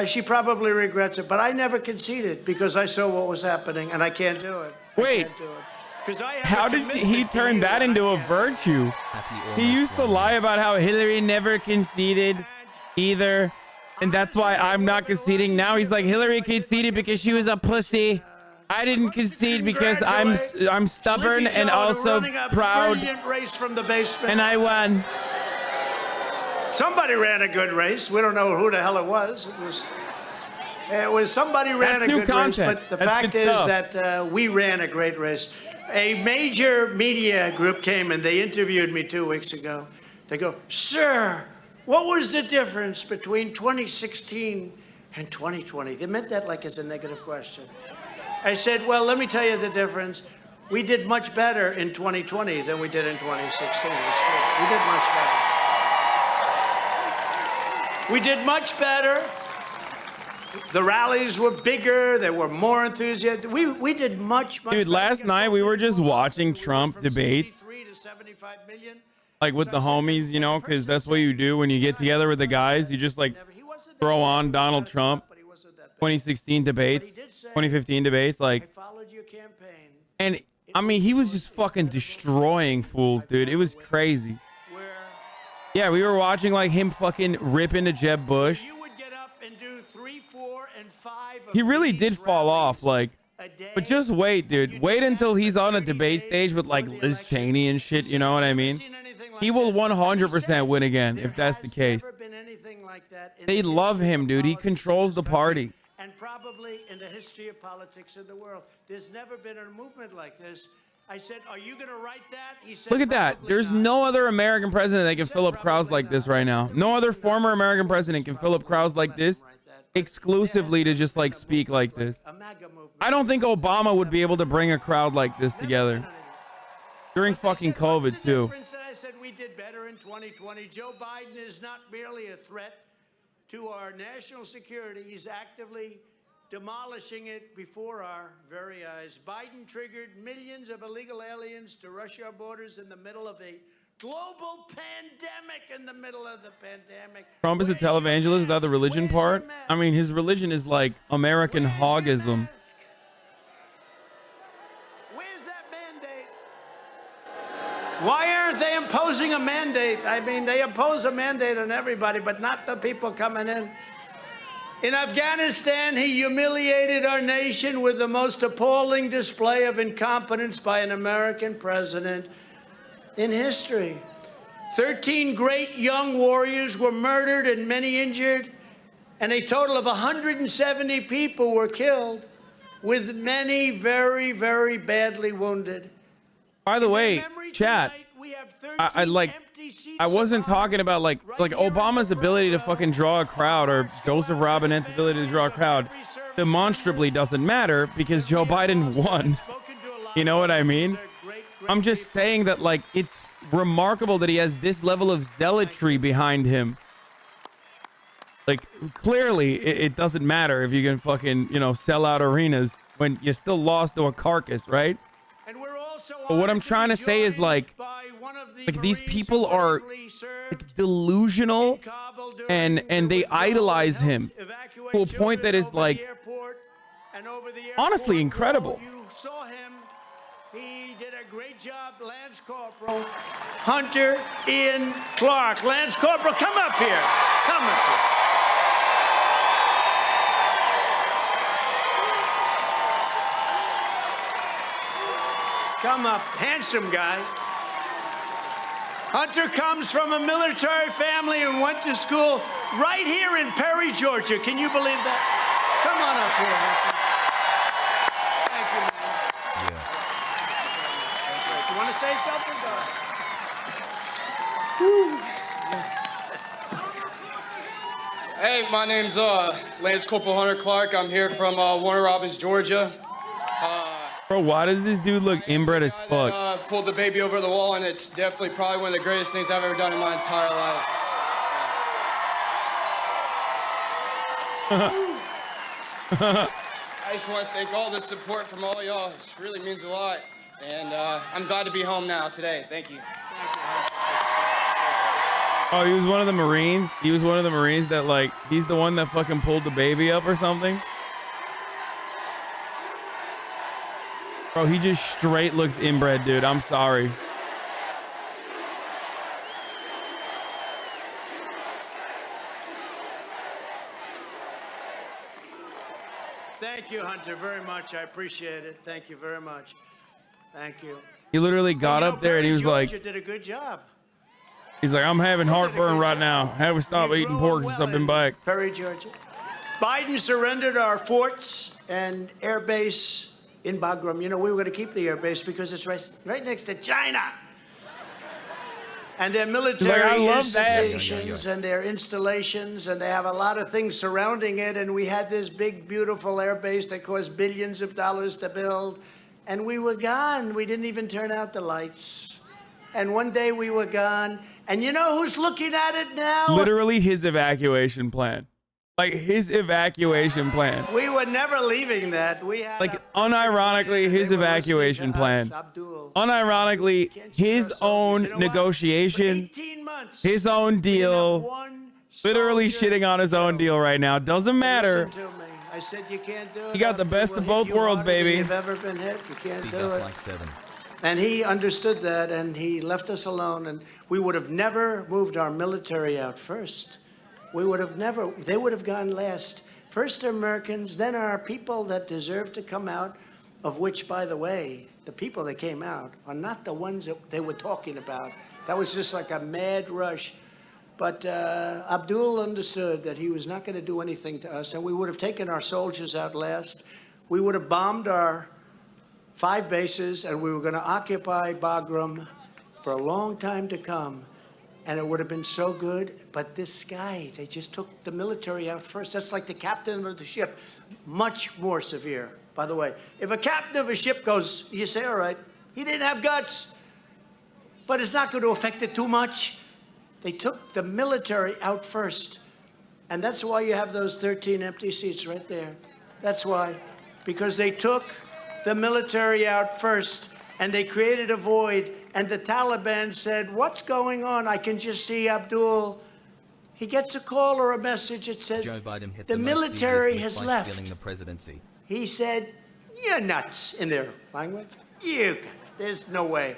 She probably regrets it, but I never conceded because I saw what was happening, and I can't do it. Wait. How did he turn that into a virtue? He used to lie about how Hillary never conceded either, and that's why I'm not conceding. Now he's like, Hillary conceded because she was a pussy. I didn't concede because I'm stubborn and also proud. Race from the basement. And I won. Somebody ran a good race. We don't know who the hell it was. It was somebody ran a good race, but the fact is that we ran a great race. A major media group came and they interviewed me 2 weeks ago. They go, sir, what was the difference between 2016 and 2020? They meant that like as a negative question. I said, well, let me tell you the difference. We did much better in 2020 than we did in 2016. We did much better. We did much better. The rallies were bigger. There were more enthusiastic. We did much better. Dude, last night we were just watching Trump debates. Like with the homies, you know, because that's what you do when you get together with the guys. You just like throw on Donald Trump 2016 debates, 2015 debates. Like, and I mean, he was just fucking destroying fools, dude. It was crazy. Yeah, we were watching like him fucking rip into Jeb Bush. He really did fall off, like, but just wait, dude. Wait until he's on a debate stage with like Liz Cheney and shit, you know what I mean? He will 100% win again if that's the case. They love him, dude. He controls the party. And probably in the history of politics in the world, there's never been a movement like this. I said, are you going to write that? He said, look at that. There's no other American president that can fill up crowds like this right now. No other former American president can fill up crowds like this exclusively to just like speak like this. I don't think Obama would be able to bring a crowd like this together during fucking COVID too. I said we did better in 2020. Joe Biden is not merely a threat to our national security. He's actively demolishing it before our very eyes. Biden triggered millions of illegal aliens to rush our borders in the middle of a global pandemic. In the middle of the pandemic. Trump is a televangelist without the religion part. I mean, his religion is like American hogism. Where's that mandate? Why aren't they imposing a mandate? I mean, they impose a mandate on everybody, but not the people coming in. In Afghanistan, he humiliated our nation with the most appalling display of incompetence by an American president in history. 13 great young warriors were murdered and many injured, and a total of 170 people were killed, with many very, very badly wounded. By the way, chat, I wasn't talking about like Obama's ability to fucking draw a crowd or Joseph Robinette's ability to draw a crowd demonstrably doesn't matter because Joe Biden won. You know what I mean? I'm just saying that, like, it's remarkable that he has this level of zealotry behind him. Like, clearly, it doesn't matter if you can fucking, you know, sell out arenas when you still lost to a carcass, right? But what I'm trying to say is, like these people are like delusional and they idolize him to a point that is like honestly incredible. You saw him. He did a great job, Lance Corporal Hunter Ian Clark. Lance Corporal, come up here. Come up here. Come up, handsome guy. Hunter comes from a military family and went to school right here in Perry, Georgia. Can you believe that? Come on up here, Hunter. Thank you, man. Yeah. You want to say something? Hey, my name's Lance Corporal Hunter Clark. I'm here from Warner Robins, Georgia. Bro, why does this dude look inbred as fuck? Pulled the baby over the wall, and it's definitely probably one of the greatest things I've ever done in my entire life. I just want to thank all the support from all y'all. It really means a lot. And I'm glad to be home now today. Thank you. Oh, he was one of the Marines? He was one of the Marines that, like, he's the one that fucking pulled the baby up or something? Bro, he just straight looks inbred, dude. I'm sorry. Thank you, Hunter, very much. I appreciate it. Thank you very much. Thank you. He literally got up there and he was like, Georgia did a good job. he's like, I'm having heartburn right now. Haven't stopped eating pork since I've been back. Perry, Georgia. Biden surrendered our forts and air base in Bagram. You know, we were going to keep the air base because it's right next to China. And their military institutions and their installations, and they have a lot of things surrounding it. And we had this big, beautiful air base that cost billions of dollars to build. And we were gone. We didn't even turn out the lights. And one day we were gone. And you know who's looking at it now? Literally his evacuation plan. Like his evacuation plan. We were never leaving that. We had like unironically his evacuation plan. Unironically his own negotiation, his own deal. Literally shitting on his own deal right now. Doesn't matter. I said you can't do it. He got the best of both worlds, baby. You've ever been hit. You can't do it. Like 7. And he understood that, and he left us alone. And we would have never moved our military out first. We would have never, they would have gone last. First Americans, then our people that deserve to come out, of which, by the way, the people that came out are not the ones that they were talking about. That was just like a mad rush. But Abdul understood that he was not going to do anything to us, and we would have taken our soldiers out last. We would have bombed our 5 bases, and we were going to occupy Bagram for a long time to come. And it would have been so good, but this guy, they just took the military out first. That's like the captain of the ship, much more severe, by the way. If a captain of a ship goes, you say, all right, he didn't have guts, but it's not going to affect it too much. They took the military out first. And that's why you have those 13 empty seats right there. That's why, because they took the military out first, and they created a void. And the Taliban said, what's going on? I can just see Abdul. He gets a call or a message. It said, Joe Biden hit the military has left. Stealing the presidency. He said, you're nuts, in their language. There's no way.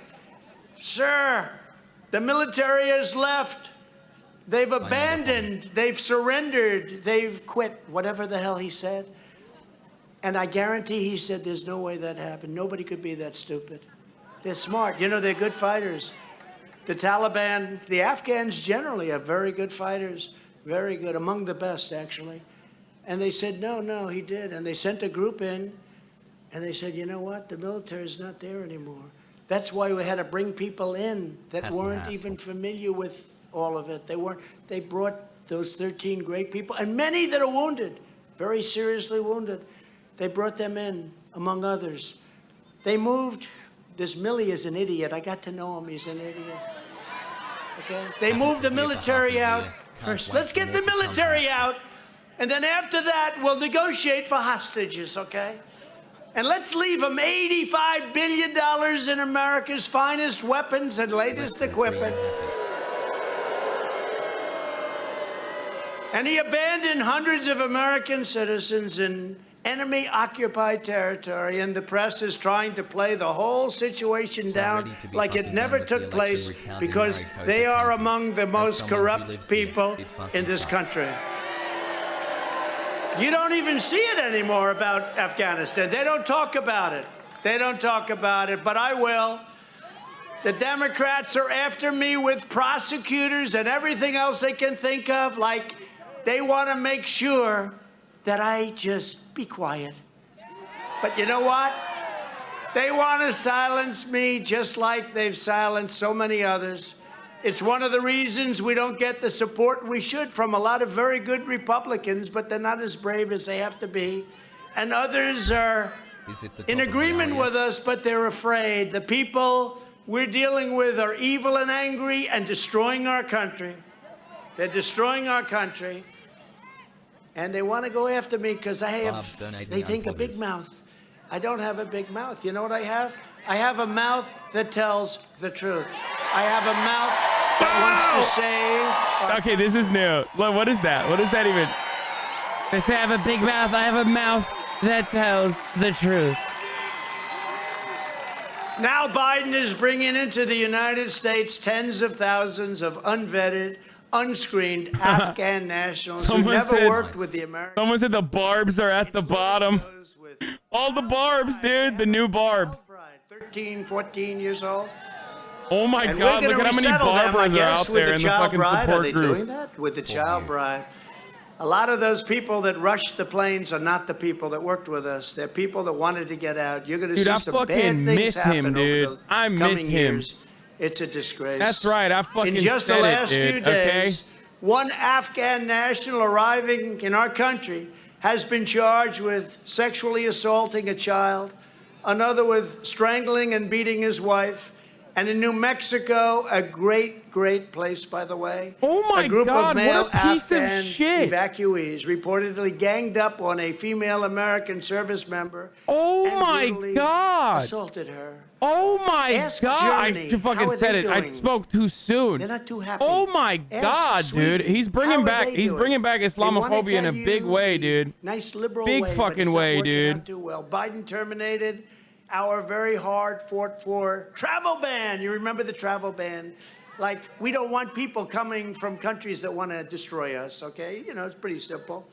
Sir, the military has left. They've abandoned, they've surrendered, they've quit, whatever the hell he said. And I guarantee he said there's no way that happened. Nobody could be that stupid. They're smart. You know, they're good fighters. The Taliban, the Afghans generally are very good fighters, very good, among the best, actually. And they said, no, he did. And they sent a group in, and they said, you know what? The military's not there anymore. That's why we had to bring people in that weren't even familiar with all of it. They brought those 13 great people, and many that are wounded, very seriously wounded. They brought them in, among others. They moved. This Millie is an idiot. I got to know him. He's an idiot. Okay? They moved the military out first. Let's get the military out, and then after that, we'll negotiate for hostages, okay? And let's leave them $85 billion in America's finest weapons and latest equipment. And he abandoned hundreds of American citizens in enemy-occupied territory, and the press is trying to play the whole situation down like it never took place because they are among the most corrupt people in this country. You don't even see it anymore about Afghanistan. They don't talk about it. They don't talk about it, but I will. The Democrats are after me with prosecutors and everything else they can think of, like they want to make sure that I just be quiet. But you know what? They want to silence me just like they've silenced so many others. It's one of the reasons we don't get the support we should from a lot of very good Republicans, but they're not as brave as they have to be. And others are in agreement with us, but they're afraid. The people we're dealing with are evil and angry and destroying our country. They're destroying our country. And they want to go after me because I have, they think, a big mouth. I don't have a big mouth. You know what I have? I have a mouth that tells the truth. I have a mouth that wants to save. Okay, this is new. What is that? What does that even? They say I have a big mouth. I have a mouth that tells the truth. Now Biden is bringing into the United States tens of thousands of unvetted, unscreened Afghan nationals who never worked with the Americans. Someone said the barbs are at the bottom. All the barbs, dude. The new barbs. 13, 14 years old. Oh my God, look at how many barbers are out there in the fucking support group. Are they doing that? With the child bride. A lot of those people that rushed the planes are not the people that worked with us. They're people that wanted to get out. You're going to see some bad things happen over the coming years. It's a disgrace. That's right. I fucking in just the last few days, one Afghan national arriving in our country has been charged with sexually assaulting a child, another with strangling and beating his wife, and in New Mexico, a great, great place, by the way. Oh my God, a group of male what a piece Afghan of shit. Evacuees reportedly ganged up on a female American service member. Oh and my God. Assaulted her. Oh my Ask God! Germany. I fucking said it. I spoke too soon. They're not too happy. Oh my God, dude! He's bringing back. He's bringing back Islamophobia in a big way, dude. Nice liberal big way, fucking way, dude. Too well. Biden terminated our very hard fought for travel ban. You remember the travel ban? Like, we don't want people coming from countries that want to destroy us. Okay, you know, it's pretty simple.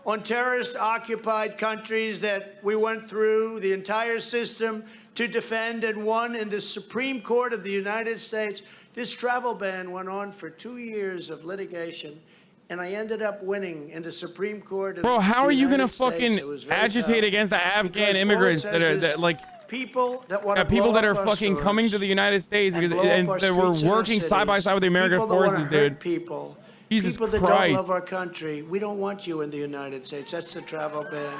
On terrorist-occupied countries that we went through the entire system to defend and won in the Supreme Court of the United States. This travel ban went on for 2 years of litigation, and I ended up winning in the Supreme Court. Bro, how are you gonna fucking agitate against the Afghan immigrants that are like people that want to people that are fucking coming to the United States and they were working side by side with the American forces, dude? People. Jesus People that Christ. don't love our country. We don't want you in the United States. That's the travel ban.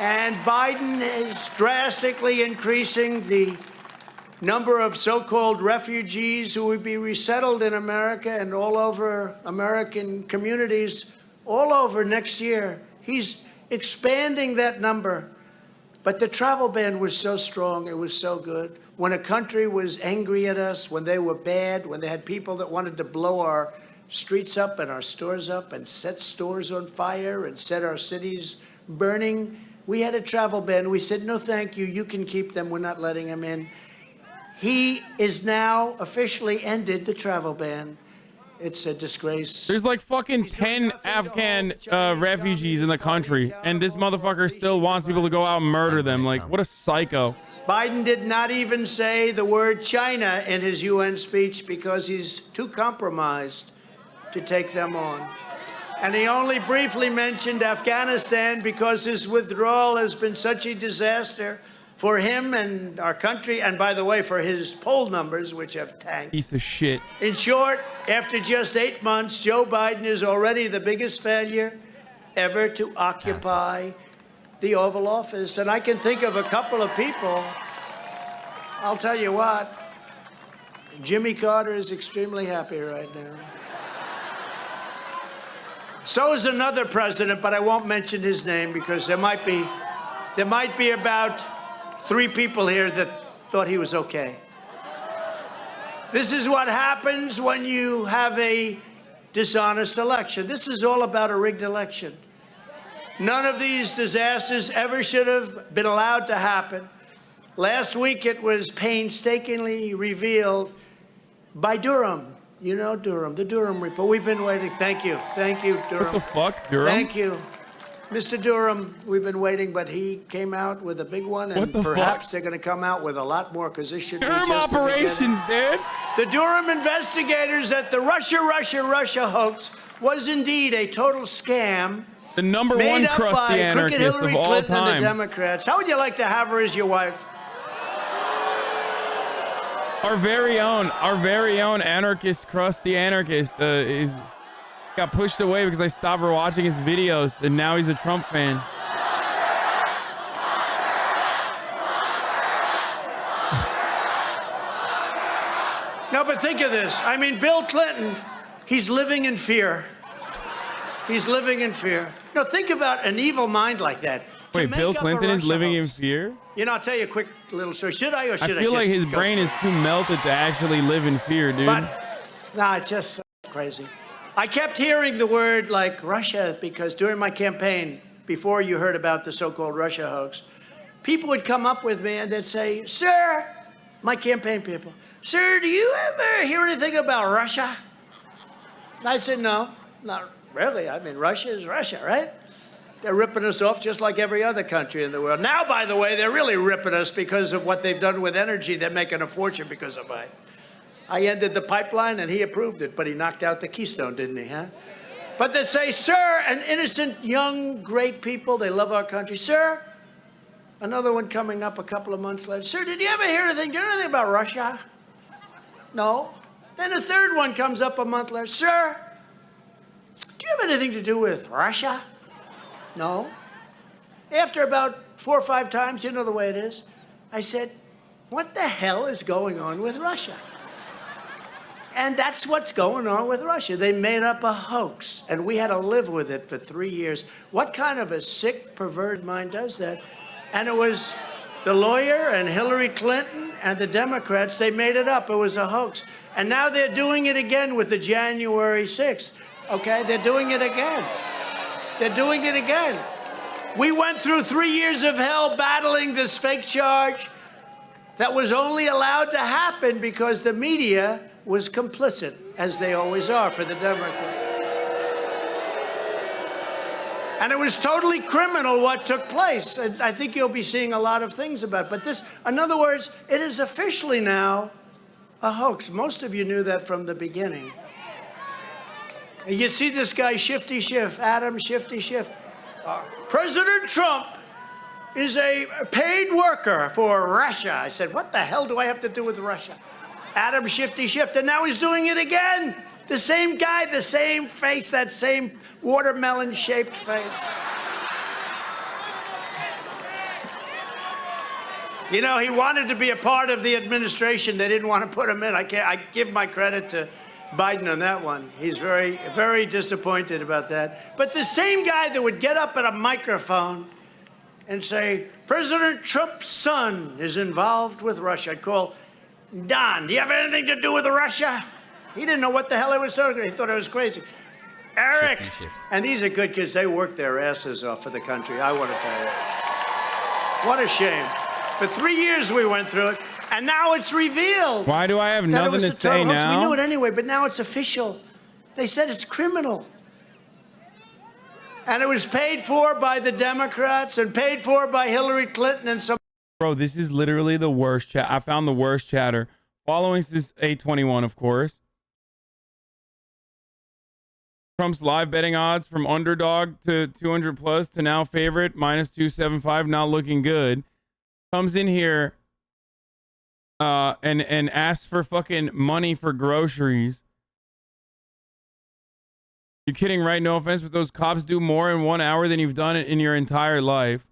And Biden is drastically increasing the number of so-called refugees who would be resettled in America and all over American communities all over next year. He's expanding that number. But the travel ban was so strong, it was so good. When a country was angry at us, when they were bad, when they had people that wanted to blow our streets up and our stores up and set stores on fire and set our cities burning, we had a travel ban. We said, no, thank you. You can keep them. We're not letting them in. he is now officially ended the travel ban. It's a disgrace. There's like fucking 10 Afghan refugees in the country, and this motherfucker still wants people to go out and murder them. Like, what a psycho. Biden did not even say the word China in his UN speech because he's too compromised to take them on. And he only briefly mentioned Afghanistan because his withdrawal has been such a disaster for him and our country, and by the way, for his poll numbers, which have tanked. Piece of shit. In short, after just 8 months, Joe Biden is already the biggest failure ever to occupy the Oval Office. And I can think of a couple of people. I'll tell you what, Jimmy Carter is extremely happy right now. So is another president, but I won't mention his name because there might be about 3 people here that thought he was okay. This is what happens when you have a dishonest election. This is all about a rigged election. None of these disasters ever should have been allowed to happen. Last week it was painstakingly revealed by Durham. You know Durham, the Durham report. We've been waiting. Thank you, Durham. What the fuck, Durham? Thank you. Mr. Durham, we've been waiting, but he came out with a big one, and perhaps they're going to come out with a lot more, because this should be just Durham operations, dude. The Durham investigators that the Russia hoax was indeed a total scam. The number one crusty anarchist of all Clinton time. And the Democrats. How would you like to have her as your wife? Our very own anarchist, crusty anarchist, got pushed away because I stopped watching his videos, and now he's a Trump fan. No, but think of this. I mean, Bill Clinton, he's living in fear. He's living in fear. No, think about an evil mind like that. Wait, Bill Clinton is living in fear? You know, I'll tell you a quick little story. Should I or should I feel like his brain is too melted to actually live in fear, dude. But, no, it's just crazy. I kept hearing the word like Russia because during my campaign, before you heard about the so-called Russia hoax, people would come up with me and they'd say, "Sir," my campaign people, "Sir, do you ever hear anything about Russia?" And I said, "No, not really. I mean, Russia is Russia, right? They're ripping us off just like every other country in the world." Now, by the way, they're really ripping us because of what they've done with energy. They're making a fortune because of mine. I ended the pipeline, and he approved it, but he knocked out the Keystone, didn't he, huh? But they'd say, "Sir," and innocent, young, great people, they love our country. "Sir," another one coming up a couple of months later, "Sir, did you ever hear anything? Do you know anything about Russia?" "No." Then a third one comes up a month later, "Sir, do you have anything to do with Russia?" "No." After about 4 or 5 times, you know the way it is, I said, "What the hell is going on with Russia?" And that's what's going on with Russia. They made up a hoax, and we had to live with it for 3 years. What kind of a sick, perverted mind does that? And it was the lawyer and Hillary Clinton and the Democrats, they made it up. It was a hoax. And now they're doing it again with the January 6th. Okay, they're doing it again. They're doing it again. We went through 3 years of hell battling this fake charge that was only allowed to happen because the media was complicit, as they always are for the Democrats. And it was totally criminal what took place. And I think you'll be seeing a lot of things about it. But this, in other words, it is officially now a hoax. Most of you knew that from the beginning. And you'd see this guy, Shifty Schiff, Adam Shifty Schiff. President Trump is a paid worker for Russia. I said, what the hell do I have to do with Russia? Adam Shifty Schiff, and now he's doing it again. The same guy, the same face, that same watermelon-shaped face. You know, he wanted to be a part of the administration. They didn't want to put him in. I give my credit to Biden on that one. He's very, very disappointed about that. But the same guy that would get up at a microphone and say, President Trump's son is involved with Russia. I'd call, Don, do you have anything to do with Russia? He didn't know what the hell I was talking about. He thought I was crazy. Eric. And these are good kids. They work their asses off for the country, I want to tell you. What a shame. For 3 years we went through it. And now it's revealed. Why do I have that it nothing was to a total say hoax. now? We knew it anyway, but now it's official. They said it's criminal. And it was paid for by the Democrats and paid for by Hillary Clinton and some. Bro, this is literally the worst chat. I found the worst chatter. Following this A21, of course. Trump's live betting odds from underdog to 200 plus to now favorite minus 275, not looking good. Comes in here and asks for fucking money for groceries. You're kidding, right? No offense, but those cops do more in 1 hour than you've done it in your entire life.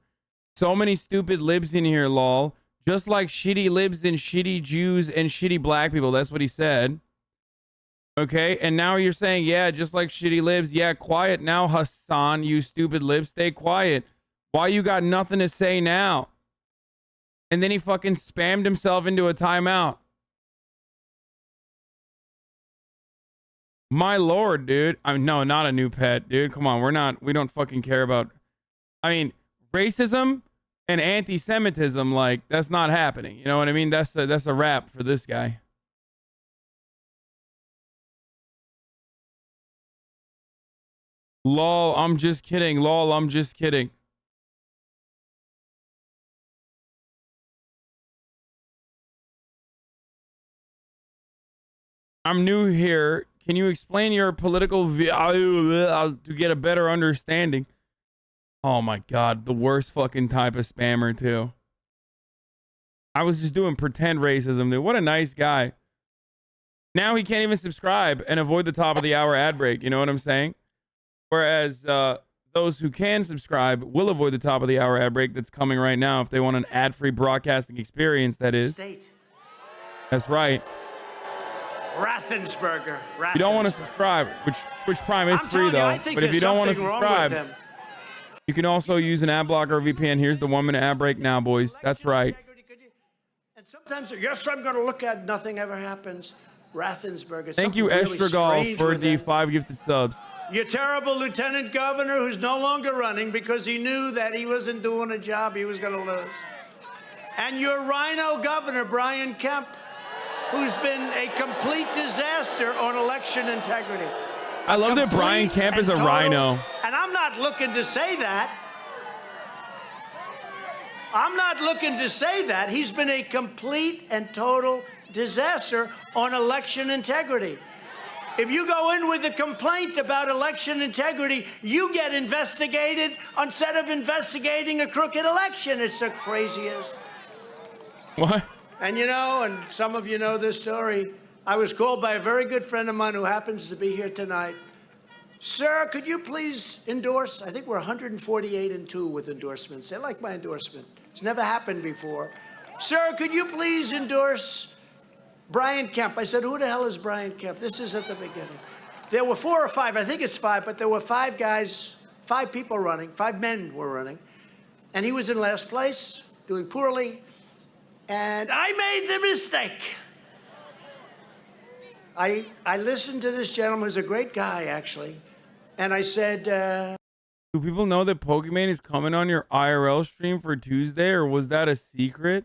So many stupid libs in here, lol. Just like shitty libs and shitty Jews and shitty black people. That's what he said. Okay, and now you're saying, yeah, just like shitty libs. Yeah, quiet now, Hasan, you stupid libs. Stay quiet. Why you got nothing to say now? And then he fucking spammed himself into a timeout. My lord, dude. No, not a new pet, dude. Come on, we don't fucking care about. I mean, racism and anti-Semitism, like, that's not happening. You know what I mean? That's a wrap for this guy. Lol, I'm just kidding. Lol, I'm just kidding. I'm new here. Can you explain your political to get a better understanding? Oh my God, the worst fucking type of spammer too. I was just doing pretend racism, dude. What a nice guy. Now he can't even subscribe and avoid the top of the hour ad break. You know what I'm saying? Whereas those who can subscribe will avoid the top of the hour ad break that's coming right now if they want an ad-free broadcasting experience, that is. State. That's right. Rathensberger. You don't want to subscribe, which Prime is free though. But if you don't want to subscribe, you can also use an ad blocker or VPN. Here's the 1 minute ad break now, boys. That's right. And sometimes, yes, I'm going to look at nothing ever happens. Rathensberger. Thank you, Estragal, for the 5 gifted subs. Your terrible lieutenant governor who's no longer running because he knew that he wasn't doing a job he was going to lose. And your rhino governor, Brian Kemp, who's been a complete disaster on election integrity. I love that Brian Kemp is a rhino. And I'm not looking to say that. I'm not looking to say that. He's been a complete and total disaster on election integrity. If you go in with a complaint about election integrity, you get investigated instead of investigating a crooked election. It's the craziest. What? And you know, and some of you know this story, I was called by a very good friend of mine who happens to be here tonight. Sir, could you please endorse? I think we're 148-2 with endorsements. They like my endorsement. It's never happened before. Sir, could you please endorse Brian Kemp? I said, who the hell is Brian Kemp? This is at the beginning. There were 4 or 5, I think it's 5, but there were 5 guys, 5 people running, 5 men were running. And he was in last place, doing poorly. And I made the mistake. I listened to this gentleman, who's a great guy, actually. And I said, do people know that Pokemon is coming on your IRL stream for Tuesday, or was that a secret?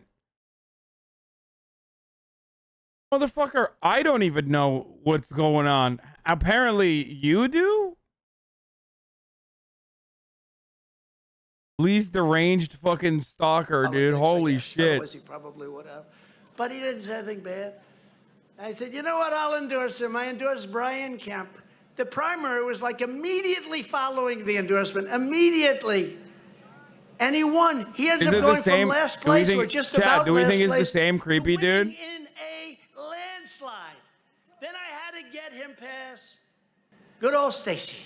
Motherfucker, I don't even know what's going on. Apparently, you do? Least deranged fucking stalker, dude. Holy shit. He probably would have. But he didn't say anything bad. I said, you know what? I'll endorse him. I endorsed Brian Kemp. The primary was like immediately following the endorsement. Immediately. And he won. He ends up going from last place or just about last place. Do we think it's the same creepy dude? In a landslide. Then I had to get him past good old Stacy.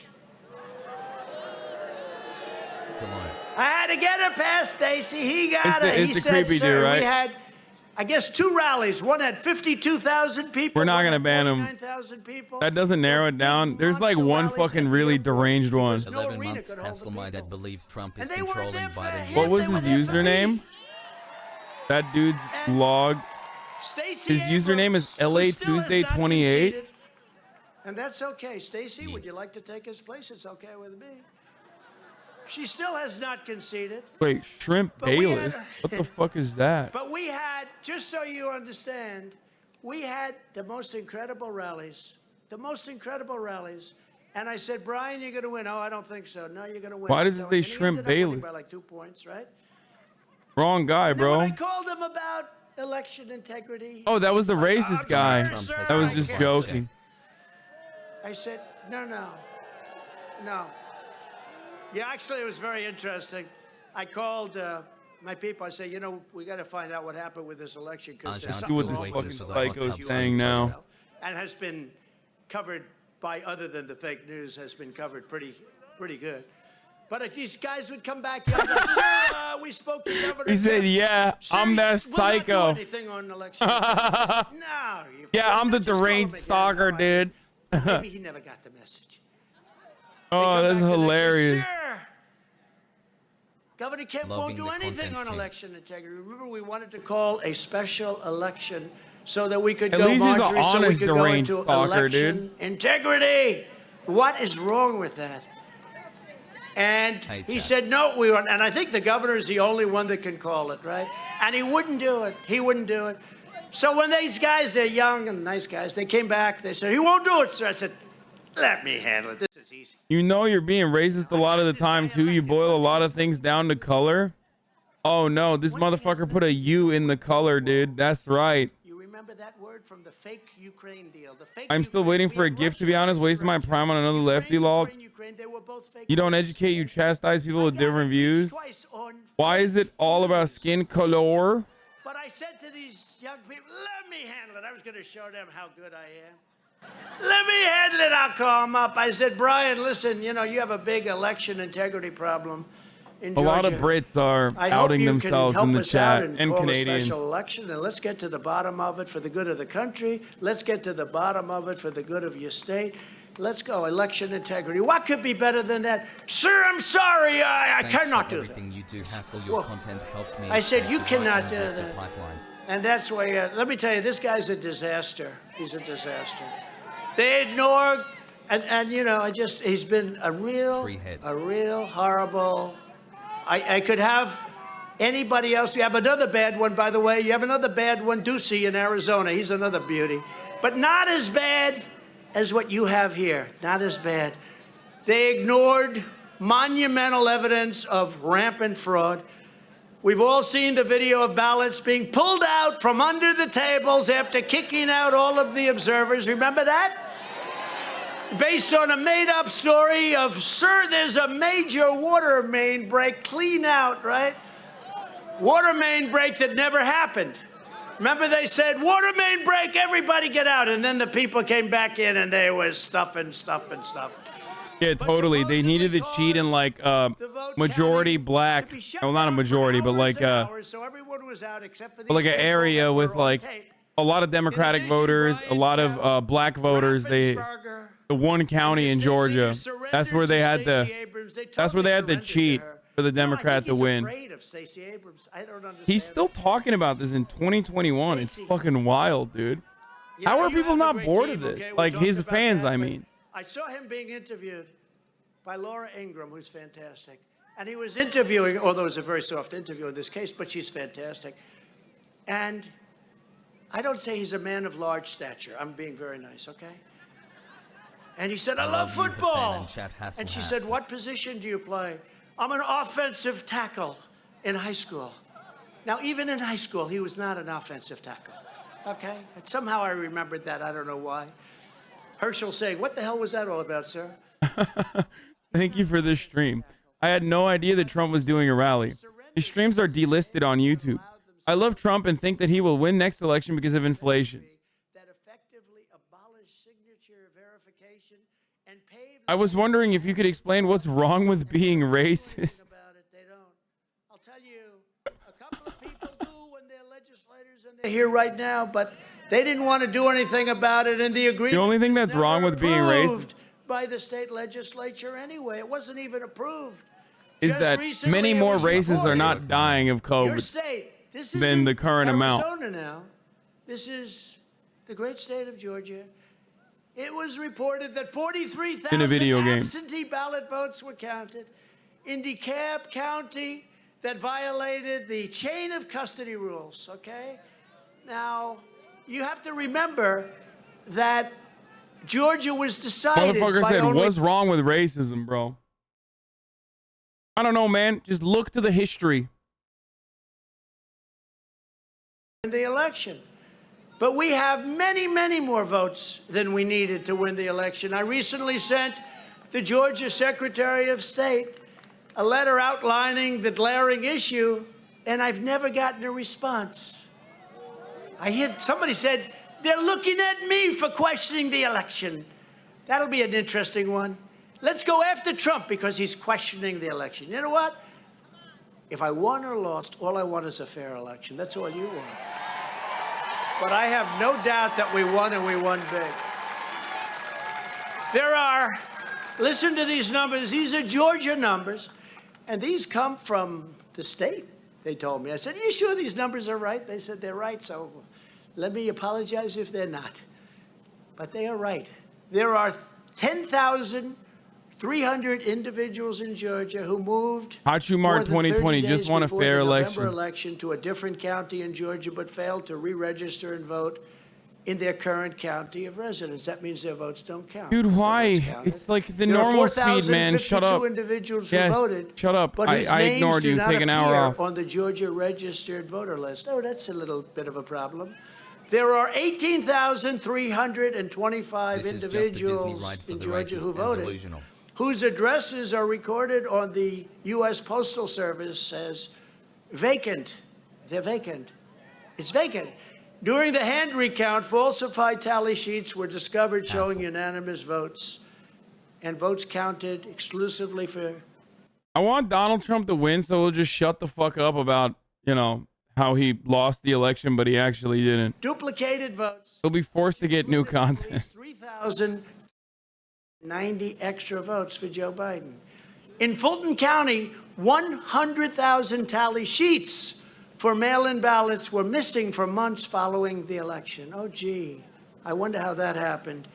I had to get her past Stacy. He got it. He said, sir, right? We had, I guess, 2 rallies. One had 52,000 people. We're not going to ban him. That doesn't narrow it down. There's like one fucking really deranged one. 11 months, Hasselmaidad believes Trump is controlling Biden. What was his username? That dude's log. His username is LA Tuesday 28. And that's okay. Stacy, would you like to take his place? It's okay with me. She still has not conceded. Wait, Shrimp But we Bayless? had- What the fuck is that? But we had, just so you understand, we had the most incredible rallies. The most incredible rallies. And I said, Brian, you're going to win. Oh, I don't think so. No, you're going to win. Why does it So- say and he Shrimp ended up winning Bayless? by like 2 points, right? Wrong guy, And then when bro. I called him about election integrity. Oh, that was the he's like, racist "I'm guy. sorry, sir, That was I just can't." joking. I said, no. Yeah, actually, it was very interesting. I called my people. I said, we got to find out what happened with this election because there's See something what this wrong fucking with this psycho election. is saying now. And has been covered by, other than the fake news, has been covered pretty good. But if these guys would come back, sir, we spoke to Governor. He said, Kemp. yeah, Sir, I'm that we'll not do psycho. anything on election. No. Yeah, I'm the Just call him deranged again. stalker, No, dude. Maybe he never got the message. Oh, that's hilarious. Sir, Governor Kemp Loving won't do the anything content, on Jim. election integrity. Remember, we wanted to call a special election so that we could At go, least he's an Marjorie, so we honest could go deranged into stalker, election dude. integrity. What is wrong with that? And Hey, he Jack. said, no, we won't. And I think the governor is the only one that can call it, right? And he wouldn't do it. He wouldn't do it. So when these guys, they're young and nice guys, they came back, they said, he won't do it, sir. I said, let me handle it. This is easy. You know you're being racist a lot of the time, too. You boil a lot of things down to color. Oh, no, this motherfucker put a U in the color, dude. That's right. You remember that word from the fake Ukraine deal? The fake I'm still Ukraine- waiting we for a had gift, to be Russia honest. Wasting my insurrection. prime on another lefty Ukraine, log. Ukraine, they were both fake You don't news. educate, you chastise people with I got different impeached views. twice on Why fake is it all about news. skin color? But I said to these young people, let me handle it. I was going to show them how good I am. Let me handle it. I'll call them up. I said, Brian, listen, you have a big election integrity problem in A Georgia. lot of Brits are I hope outing you themselves can help in the us out chat, and and call Canadians. a special election, and let's get to the bottom of it for the good of the country. Let's get to the bottom of it for the good of your state. Let's go, election integrity. What could be better than that? Sir, I'm sorry, I Thanks cannot for do that. everything you do, Hassel. Your Whoa. content helped me. I said, stay you right cannot on do the that. pipeline. And that's why, let me tell you, this guy's a disaster. He's a disaster. They ignore, and he's been a real horrible, I could have anybody else. You have another bad one, by the way. You have another bad one, Ducey in Arizona. He's another beauty. But not as bad as what you have here. Not as bad. They ignored monumental evidence of rampant fraud. We've all seen the video of ballots being pulled out from under the tables after kicking out all of the observers. Remember that? Based on a made-up story of, sir, there's a major water main break, clean out, right? Water main break that never happened. Remember they said, water main break, everybody get out. And then the people came back in and they was stuff. Yeah, totally. They needed to cheat in like majority black. Well, not a majority, but like so everyone was out except for these like an people area that with were on like tape. a lot of Democratic addition, voters, a Brian lot Kemp, of black voters. The one county in Georgia. That's where they had to. That's where they had to cheat for the Democrat to win. He's still talking about this in 2021. It's fucking wild, dude. How are people not bored of this? Like his fans, I mean. I saw him being interviewed by Laura Ingraham, who's fantastic. And he was interviewing, although it was a very soft interview in this case, but she's fantastic. And I don't say he's a man of large stature. I'm being very nice, okay? And he said, I love you, Hasan, football. and chat Hassel, And she Hassel. said, what position do you play? I'm an offensive tackle in high school. Now, even in high school, he was not an offensive tackle, okay? And somehow I remembered that. I don't know why. Herschel saying, what the hell was that all about, sir? Thank you for this stream. I had no idea that Trump was doing a rally. His streams are delisted on YouTube. I love Trump and think that he will win next election because of inflation. I was wondering if you could explain what's wrong with being racist. I'll tell you, a couple of people do when they're legislators and they're here right now, but they didn't want to do anything about it, and the agreement. The only thing was that's wrong never with being racist approved by the state legislature anyway. It wasn't even approved. is Just that recently many it more was racists are reported. not dying of Your COVID state. This than isn't the current amount. Arizona now. This is the great state of Georgia. It was reported that 43,000 In a video game. absentee ballot votes were counted. in DeKalb County that violated the chain of custody rules, okay? Now, you have to remember that Georgia was decided Motherfucker by said, only... what's wrong with racism, bro? I don't know, man. Just look to the history. in the election. But we have many, many more votes than we needed to win the election. I recently sent the Georgia Secretary of State a letter outlining the glaring issue, and I've never gotten a response. I hear somebody said, they're looking at me for questioning the election. That'll be an interesting one. Let's go after Trump because he's questioning the election. You know what? If I won or lost, all I want is a fair election. That's all you want. But I have no doubt that we won, and we won big. There are, listen to these numbers. These are Georgia numbers, and these come from the state, they told me. I said, are you sure these numbers are right? They said they're right, so let me apologize if they're not. But they are right. There are 10,300 individuals in Georgia who moved Hachumar 2020 just won a fair election. Election to a different county in Georgia, but failed to re-register and vote in their current county of residence. That means their votes don't count. Dude, why? It's like the normal speed, man. Shut up. Individuals yes, who voted, shut up. but I ignored you. Take an hour off. On the Georgia registered voter list. Oh, that's a little bit of a problem. There are 18,325 individuals in Georgia who voted, whose addresses are recorded on the U.S. Postal Service as vacant. They're vacant. It's vacant. During the hand recount, falsified tally sheets were discovered showing unanimous votes and votes counted exclusively for... I want Donald Trump to win, so we'll just shut the fuck up about, you know, how he lost the election, but he actually didn't. Duplicated votes. He'll be forced to get new content. 3,090 extra votes for Joe Biden. In Fulton County, 100,000 tally sheets for mail-in ballots were missing for months following the election. Oh, gee, I wonder how that happened.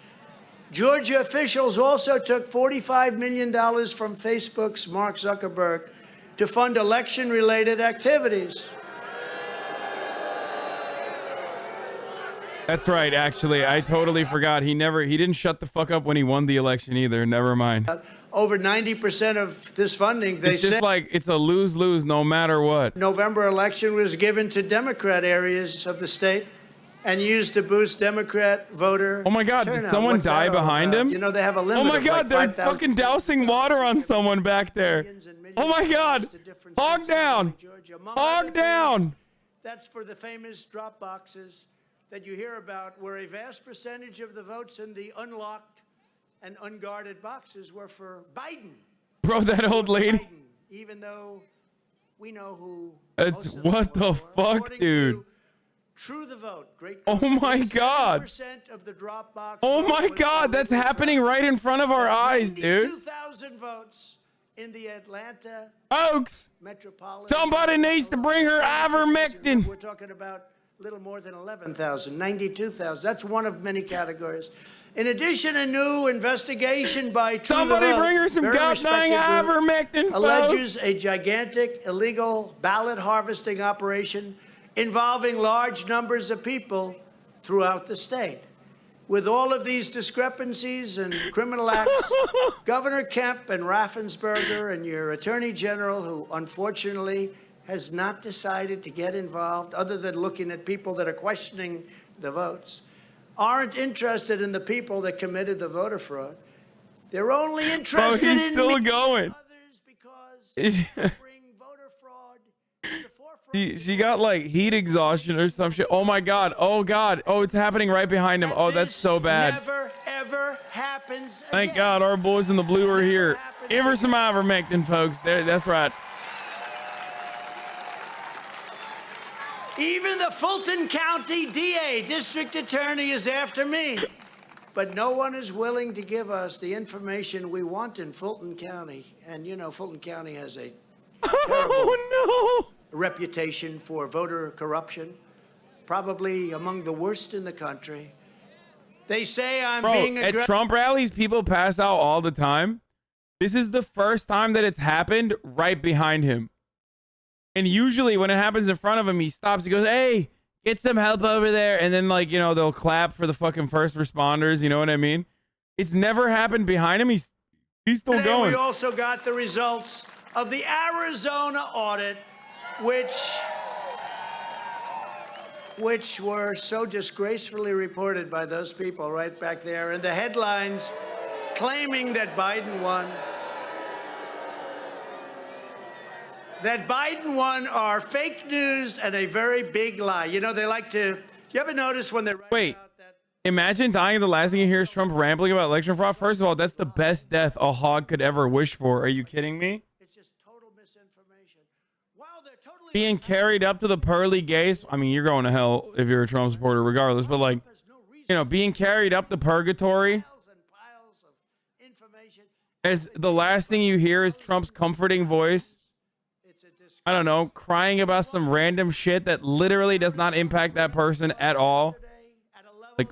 Georgia officials also took $45 million from Facebook's Mark Zuckerberg to fund election-related activities. That's right, actually. I totally forgot. He didn't shut the fuck up when he won the election either. Never mind. Over 90% of this funding, they it's just said, like it's a lose-lose no matter what. November election was given to Democrat areas of the state and used to boost Democrat voter Oh my God, turnout. did someone What's die that all behind about? him? You know, they have a limit Oh my of God, like they're fucking dousing water on someone back there. Oh my God, hog down, hog down. That's for the famous drop boxes that you hear about, where a vast percentage of the votes in the unlocked and unguarded boxes were for Biden. Bro, that old lady. Biden, even though we know who. That's what the fuck, dude. True the Vote. Great. Oh my God. Of the drop box Oh my God, that's happening right in front of our eyes, dude. 2,000 votes in the Atlanta Folks, metropolitan. somebody needs to bring her ivermectin. We're talking about a little more than 11,000, 92,000. That's one of many categories. In addition, a new investigation by True Somebody the Vote, bring her some very goddamn respected group, ivermectin, folks. alleges a gigantic illegal ballot harvesting operation involving large numbers of people throughout the state. With all of these discrepancies and criminal acts, Governor Kemp and Raffensperger and your Attorney General, who unfortunately has not decided to get involved other than looking at people that are questioning the votes, aren't interested in the people that committed the voter fraud. They're only interested he's in still going. others because they bring voter fraud to the forefront. She got like heat exhaustion or some shit. Oh my God. Oh God. Oh, it's happening right behind him. Oh, that's so bad. Never, ever happens Thank again. God our boys in the blue are here. Give her some ivermectin, folks. There, that's right. Even the Fulton County DA, district attorney, is after me. But no one is willing to give us the information we want in Fulton County. And you know, Fulton County has a terrible reputation for voter corruption, probably among the worst in the country. They say I'm being At Trump rallies, people pass out all the time. This is the first time that it's happened right behind him. And usually when it happens in front of him, he stops. He goes, hey, get some help over there. And then, like, you know, they'll clap for the fucking first responders. You know what I mean? It's never happened behind him. He's still Today going. We also got the results of the Arizona audit, which were so disgracefully reported by those people right back there. And the headlines claiming that Biden won. That Biden won are fake news and a very big lie. You know, they like to, you ever notice when they write about that? Imagine dying and the last thing you hear is Trump rambling about election fraud. First of all, that's the best death a hog could ever wish for. Are you kidding me? It's just total misinformation. Wow, they're totally Being carried up to the pearly gates. I mean, you're going to hell if you're a Trump supporter regardless. But, like, you know, being carried up to purgatory. As the last thing you hear is Trump's comforting voice. I don't know, crying about some random shit that literally does not impact that person at all. Like,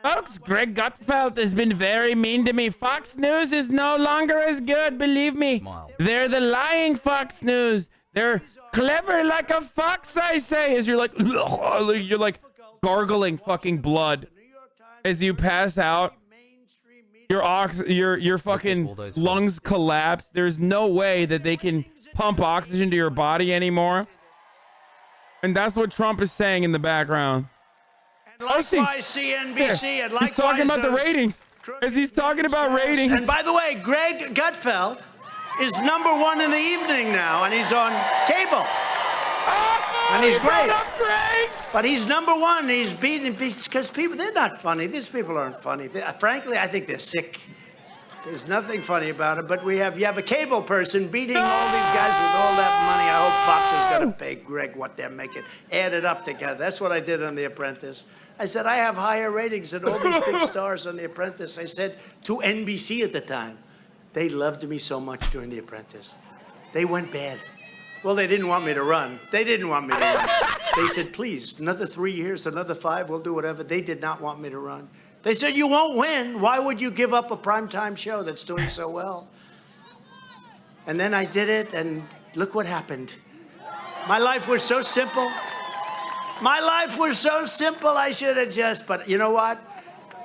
Folks, Greg Gutfeld has been very mean to me. Fox News is no longer as good, believe me. Smile. They're the lying Fox News. They're clever like a fox, I say. as you're like gargling fucking blood as you pass out. Your fucking lungs collapse. There's no way that they can pump oxygen to your body anymore. And that's what Trump is saying in the background. And likewise, CNBC, and likewise, he's talking about the ratings. As he's talking about ratings. And by the way, Greg Gutfeld is #1 in the evening now, and he's on cable. And he's great. But he's #1. He's beaten because people, they're not funny. These people aren't funny. Frankly, I think they're sick. There's nothing funny about it. But you have a cable person beating all these guys with all that money. I hope Fox is going to pay Greg what they're making. Add it up together. That's what I did on The Apprentice. I said, I have higher ratings than all these big stars on The Apprentice. I said to NBC at the time, they loved me so much during The Apprentice. They went bad. Well, they didn't want me to run. They didn't want me to run. They said, please, another 3 years, another 5, we'll do whatever. They did not want me to run. They said, you won't win. Why would you give up a primetime show that's doing so well? And then I did it, and look what happened. My life was so simple. My life was so simple, I should have just, but you know what?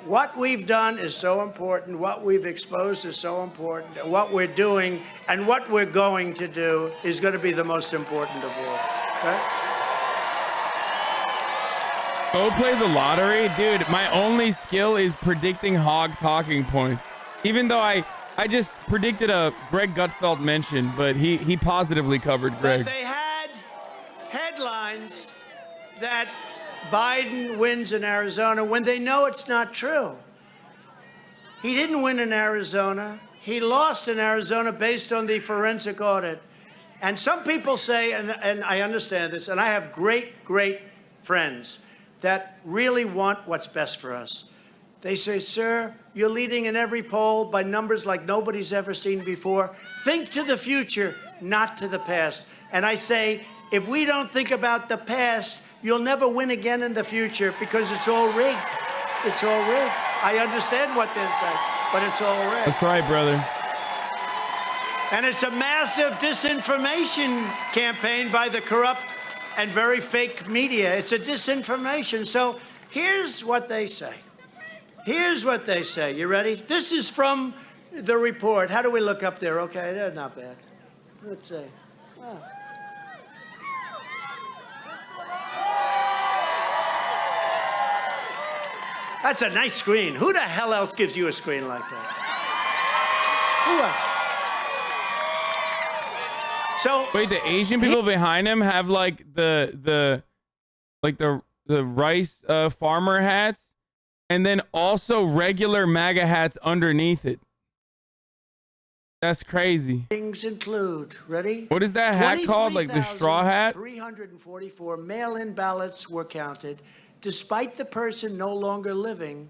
What we've done is so important. What we've exposed is so important. What we're doing and what we're going to do is going to be the most important of all. Okay? Go play the lottery? Dude, my only skill is predicting hog talking points. Even though I just predicted a Greg Gutfeld mention, but he positively covered Greg. But they had headlines that Biden wins in Arizona when they know it's not true. He didn't win in Arizona. He lost in Arizona based on the forensic audit. And some people say, and I understand this, and I have great, great friends that really want what's best for us. They say, sir, you're leading in every poll by numbers like nobody's ever seen before. Think to the future, not to the past. And I say, if we don't think about the past, you'll never win again in the future because it's all rigged. It's all rigged. I understand what they're saying, but it's all rigged. That's right, brother. And it's a massive disinformation campaign by the corrupt and very fake media. It's a disinformation. So here's what they say. Here's what they say. You ready? This is from the report. How do we look up there? Okay, they're not bad. Let's see. Oh. That's a nice screen. Who the hell else gives you a screen like that? Who else? So wait, the Asian people behind him have like the rice farmer hats, and then also regular MAGA hats underneath it. That's crazy. Things include, ready? What is that hat called? Like the straw hat? 344 mail-in ballots were counted, despite the person no longer living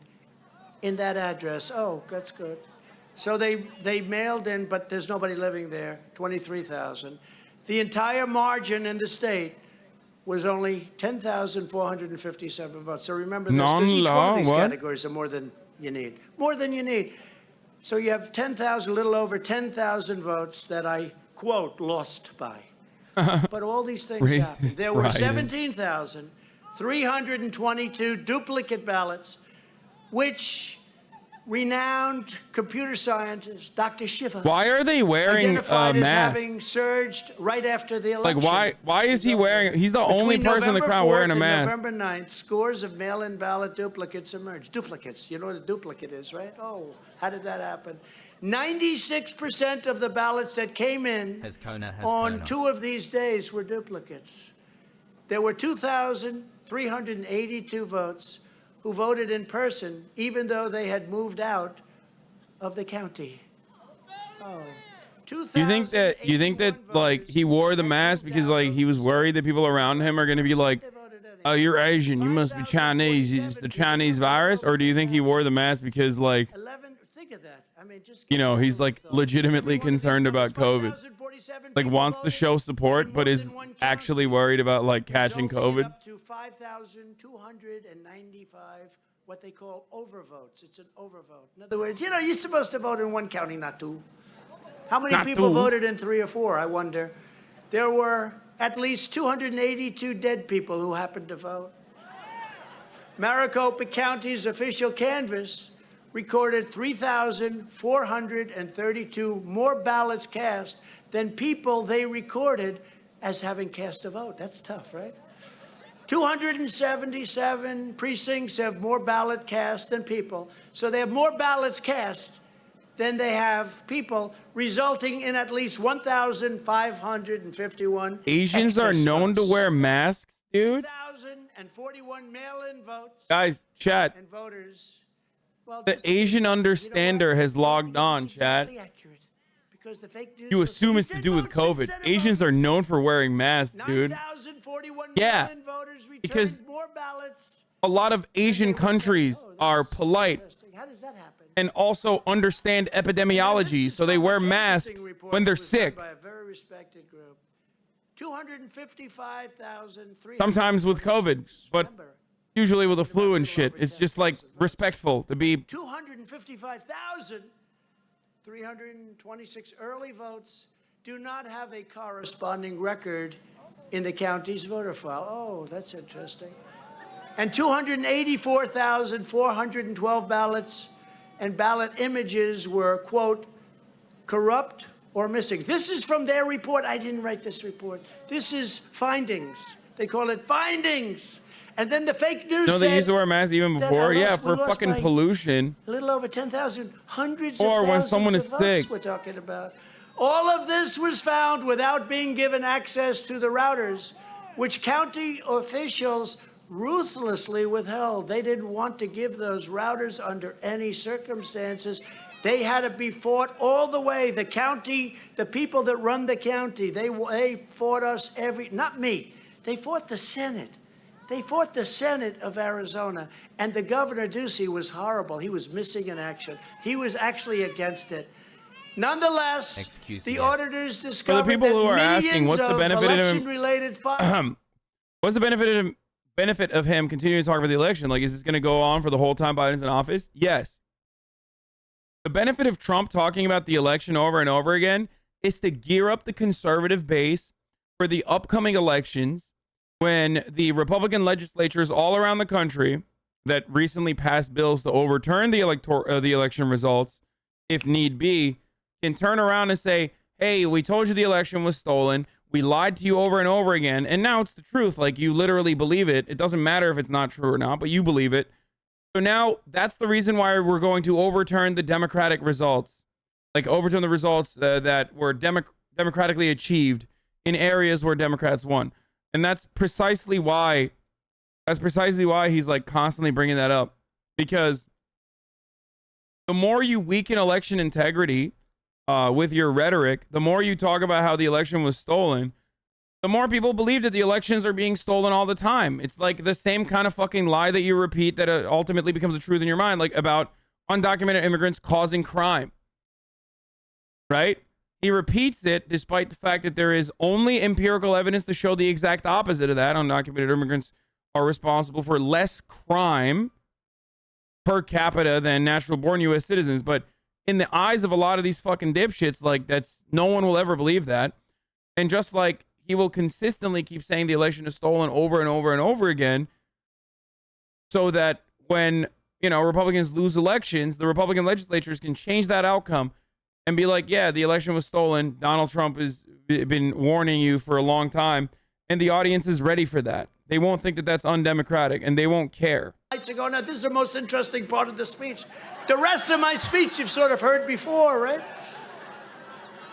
in that address. Oh, that's good. So they mailed in, but there's nobody living there, 23,000. The entire margin in the state was only 10,457 votes. So remember this, because each one of these categories are more than you need. More than you need. So you have 10,000, a little over 10,000 votes that I, quote, lost by. But all these things happened. There were 17,322 duplicate ballots, which renowned computer scientist Dr. Shiva Why are they wearing identified as masks? having surged right after the election. Like, why is he wearing? He's the only Between person in the November crowd wearing a 4th mask. and November 9th, scores of mail-in ballot duplicates emerged. Duplicates. You know what a duplicate is, right? Oh, how did that happen? 96% of the ballots that came in on 2 of these days were duplicates. There were 2,382 votes who voted in person, even though they had moved out of the county. Oh. You think that like he wore the mask because like he was worried that people around him are going to be like, "Oh, you're Asian, you must be Chinese. It's the Chinese virus," or do you think he wore the mask because like, you know, he's like legitimately concerned about COVID, like wants to show support, but is actually worried about like catching COVID? Up to 5,295 what they call overvotes. It's an overvote. In other words, you know, you're supposed to vote in one county, not 2. How many people voted in 3 or 4, I wonder? There were at least 282 dead people who happened to vote. Maricopa County's official canvass recorded 3,432 more ballots cast than people they recorded as having cast a vote. That's tough, right? 277 precincts have more ballot cast than people. So they have more ballots cast than they have people, resulting in at least 1,551 Asians are known to wear masks, dude. 1,041 mail-in votes. Guys, chat. And voters. Well, the Asian understander has logged on, chat. You assume it's to do with COVID. Asians are known for wearing masks, dude. Yeah, because a lot of Asian countries are polite and also understand epidemiology, so they wear masks when they're sick. Sometimes with COVID, but usually with the flu and shit. It's just like respectful to be. 255,326 early votes do not have a corresponding record in the county's voter file. Oh, that's interesting. And 284,412 ballots and ballot images were, quote, corrupt or missing. This is from their report. I didn't write this report. This is findings. They call it findings. And then the fake news No, they used to wear masks even before. Yeah, for fucking pollution. A little over 10,000, hundreds of or thousands when someone is of votes sick. we're talking about. All of this was found without being given access to the routers, which county officials ruthlessly withheld. They didn't want to give those routers under any circumstances. They had to be fought all the way. The county, the people that run the county, they fought us not me. They fought the Senate. They fought the Senate of Arizona. And the governor, Ducey, was horrible. He was missing in action. He was actually against it. Nonetheless, the auditors discovered For the people who are that asking, what's the benefit of election-related what's the benefit of him continuing to talk about the election? Like, is this going to go on for the whole time Biden's in office? Yes. The benefit of Trump talking about the election over and over again is to gear up the conservative base for the upcoming elections when the Republican legislatures all around the country that recently passed bills to overturn the election results, if need be, can turn around and say, hey, we told you the election was stolen. We lied to you over and over again. And now it's the truth. Like, you literally believe it. It doesn't matter if it's not true or not, but you believe it. So now that's the reason why we're going to overturn the Democratic results. Like, overturn the results that were democratically achieved in areas where Democrats won. And that's precisely why he's like constantly bringing that up. Because the more you weaken election integrity with your rhetoric, the more you talk about how the election was stolen, the more people believe that the elections are being stolen all the time. It's like the same kind of fucking lie that you repeat that ultimately becomes a truth in your mind, like about undocumented immigrants causing crime. Right? He repeats it despite the fact that there is only empirical evidence to show the exact opposite of that. Undocumented immigrants are responsible for less crime per capita than natural born U.S. citizens. But in the eyes of a lot of these fucking dipshits, like that's no one will ever believe that. And just like he will consistently keep saying the election is stolen over and over and over again, so that when, you know, Republicans lose elections, the Republican legislatures can change that outcome and be like, yeah, the election was stolen. Donald Trump has been warning you for a long time. And the audience is ready for that. They won't think that that's undemocratic, and they won't care. Ago. Now, this is the most interesting part of the speech. The rest of my speech you've sort of heard before, right?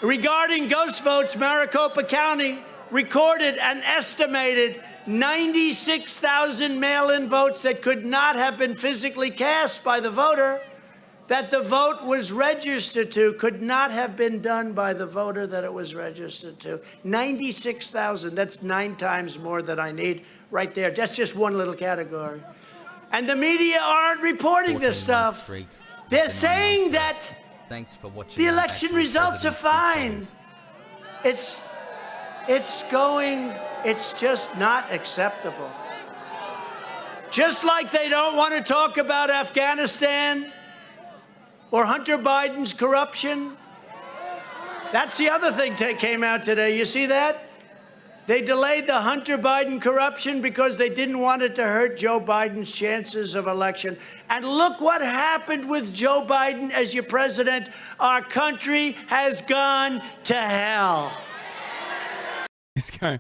Regarding ghost votes, Maricopa County recorded an estimated 96,000 mail-in votes that could not have been physically cast by the voter, that the vote was registered to, could not have been done by the voter that it was registered to. 96,000, that's 9 times more than I need right there. That's just one little category. And the media aren't reporting this stuff. They're saying that the election results are fine. It's just not acceptable. Just like they don't want to talk about Afghanistan or Hunter Biden's corruption. That's the other thing that came out today. You see that? They delayed the Hunter Biden corruption because they didn't want it to hurt Joe Biden's chances of election. And look what happened with Joe Biden as your president. Our country has gone to hell. This guy,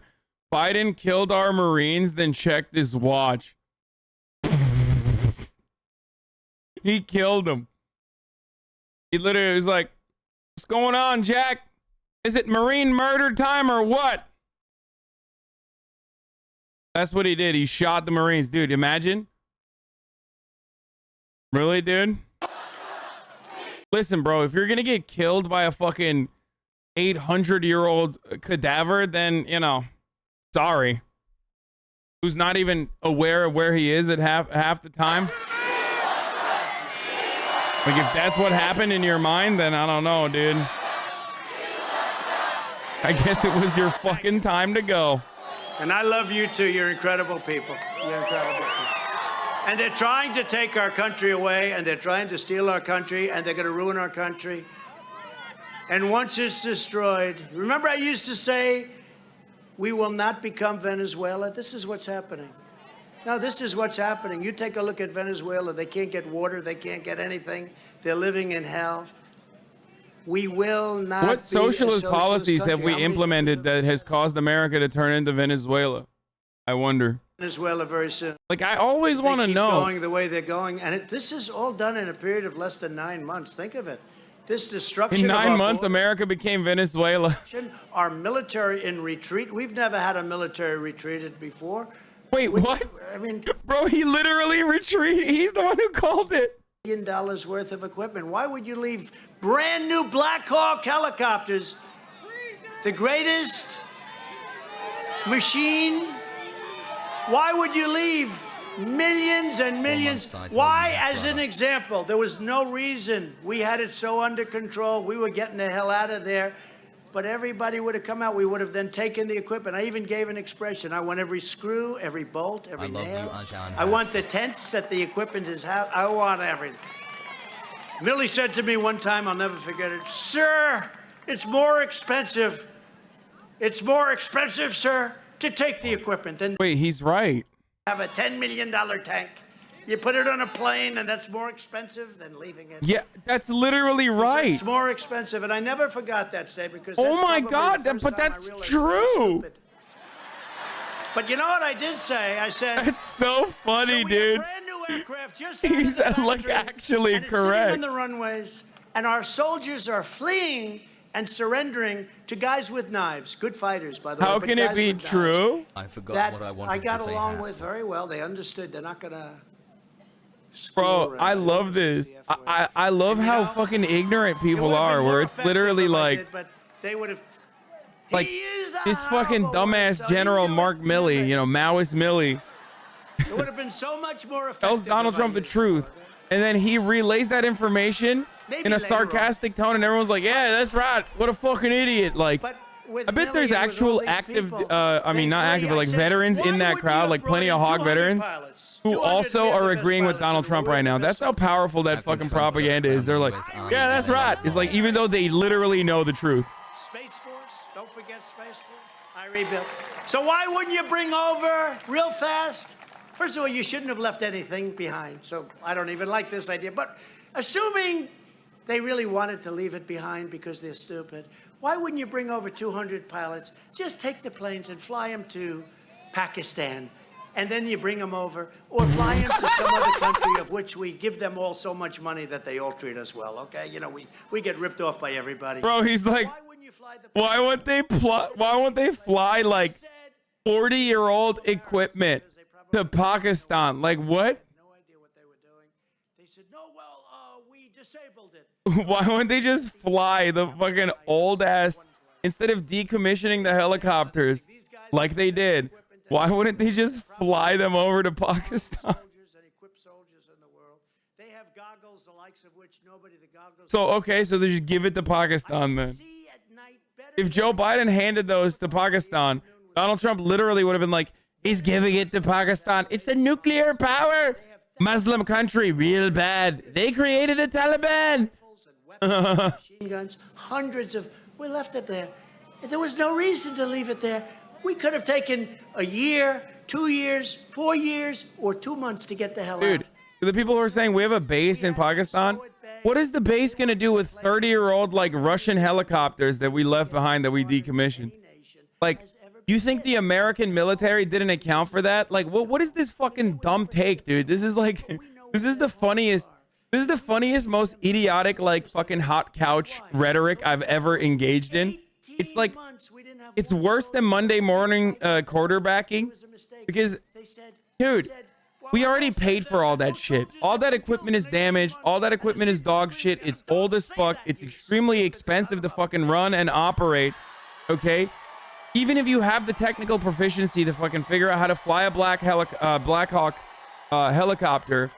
Biden killed our Marines, then checked his watch. He killed them. He literally was like, what's going on, Jack? Is it Marine murder time or what? That's what he did. He shot the Marines. Dude, imagine. Really, dude? Listen, bro, if you're going to get killed by a fucking 800-year-old cadaver, then, you know, sorry. Who's not even aware of where he is at half the time. Like, if that's what happened in your mind, then I don't know, dude. I guess it was your fucking time to go. And I love you too. You're incredible people. You're incredible people. And they're trying to take our country away, and they're trying to steal our country, and they're going to ruin our country. And once it's destroyed, remember I used to say, we will not become Venezuela. This is what's happening. No, this is what's happening. You take a look at Venezuela. They can't get water. They can't get anything. They're living in hell. We will not. What socialist policies have we implemented that has caused America to turn into Venezuela? I wonder. Venezuela very soon. Like, I always want to know. Going the way they're going, and this is all done in a period of less than 9 months. Think of it. This destruction. In 9 months, America became Venezuela. Our military in retreat. We've never had a military retreated before. Wait, what? I mean, bro, he literally retreated. He's the one who called it. $1 billion worth of equipment. Why would you leave brand new Black Hawk helicopters, the greatest machine? Why would you leave millions and millions? Why, as an example, there was no reason. We had it so under control. We were getting the hell out of there. But everybody would have come out. We would have then taken the equipment. I even gave an expression. I want every screw, every bolt, every nail. I want the tents that the equipment is. I want everything. Millie said to me one time, I'll never forget it, "Sir, it's more expensive. It's more expensive, sir, to take the equipment than..." Wait, he's right. Have a $10 million tank. You put it on a plane, and that's more expensive than leaving it. Yeah, that's literally right. It's more expensive, and I never forgot that statement because. Oh my God, but that's true. But you know what I did say? I said. That's so funny, so dude. Brand new aircraft just He's like actually and correct. It's on the runways, and our soldiers are fleeing and surrendering to guys with knives. Good fighters, by the way. How can it be true? I forgot what I wanted to say. I got along with very well. They understood. They're not gonna. Bro, I love this. I love how fucking ignorant people are, where it's literally like, they would have, like this fucking dumbass General Mark Milley, you know, Maoist Milley, it would have been so much more effective. Tells Donald Trump the truth, and then he relays that information in a sarcastic tone, and everyone's like, "Yeah, that's right. What a fucking idiot!" Like, but with I bet there's Milligan, with all actual these active, people, I mean, they not flee. active, but I like said, veterans why in that wouldn't you crowd, have like brought plenty in of Hawk 200 veterans pilots? who 200 also we had are the best agreeing with pilots in Donald the Trump world. right We're now. the That's best how soldiers. powerful that How can fucking Trump propaganda is. They're like, US Army yeah, that's and right. Navy It's like, like even though they literally know the truth. Space Force, don't forget Space Force. I rebuilt. So why wouldn't you bring over real fast? First of all, you shouldn't have left anything behind. So I don't even like this idea. But assuming they really wanted to leave it behind because they're stupid, why wouldn't you bring over 200 pilots? Just take the planes and fly them to Pakistan, and then you bring them over, or fly them to some other country of which we give them all so much money that they all treat us well, okay? You know, we get ripped off by everybody. Bro, he's like, Why wouldn't you fly the why won't they fly like 40-year-old equipment to Pakistan? Like, what? No idea what they were doing. They said, no, well, we disabled it. Why wouldn't they just fly the fucking old ass instead of decommissioning the helicopters like they did? Why wouldn't they just fly them over to Pakistan? Soldiers and equipped soldiers in the world. They have goggles, the likes of which nobody, the goggles. So, okay, so they just give it to Pakistan then. See at night better If Joe Biden handed those to Pakistan, Donald Trump literally would have been like, he's giving it to Pakistan. It's a nuclear power Muslim country, real bad. They created the Taliban. and weapons, machine guns, hundreds of. We left it there. There was no reason to leave it there. We could have taken a year, 2 years, 4 years, or 2 months to get the hell Dude, out. the people who are saying we have a base in Pakistan, what is the base going to do with 30-year-old like Russian helicopters that we left behind that we decommissioned? Like, you think the American military didn't account for that? Like, what is this fucking dumb take, dude? This is like, this is the funniest, most idiotic, like, fucking hot couch rhetoric I've ever engaged in. It's like, it's worse than Monday morning quarterbacking because, dude, we already paid for all that shit. All that equipment is damaged. All that equipment is dog shit. It's old as fuck. It's extremely expensive to fucking run and operate, okay? Even if you have the technical proficiency to fucking figure out how to fly a Black Hawk helicopter,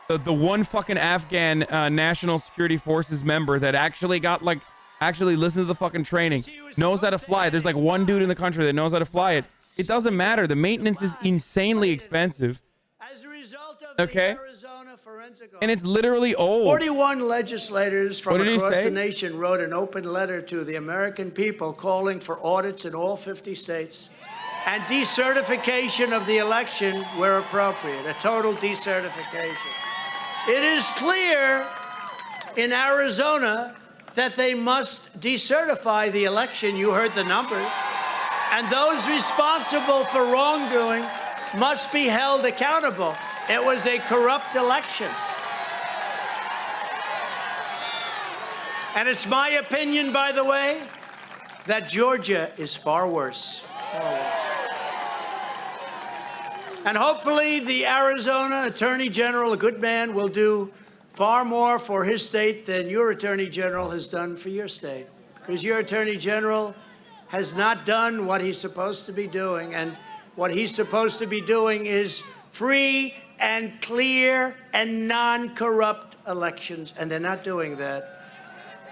the one fucking Afghan National Security Forces member that actually got like actually listened to the fucking training, knows how to fly. There's like one dude in the country that knows how to fly it. It doesn't matter. The maintenance is insanely expensive. As a result of the Arizona forensic audit, And it's literally old. 41 legislators from What did he across say? the nation wrote an open letter to the American people calling for audits in all 50 states and decertification of the election where appropriate, a total decertification. It is clear in Arizona that they must decertify the election. You heard the numbers. And those responsible for wrongdoing must be held accountable. It was a corrupt election. And it's my opinion, by the way, that Georgia is far worse. Far worse. And hopefully the Arizona Attorney General, a good man, will do far more for his state than your Attorney General has done for your state. Because your Attorney General has not done what he's supposed to be doing. And what he's supposed to be doing is free and clear and non-corrupt elections. And they're not doing that.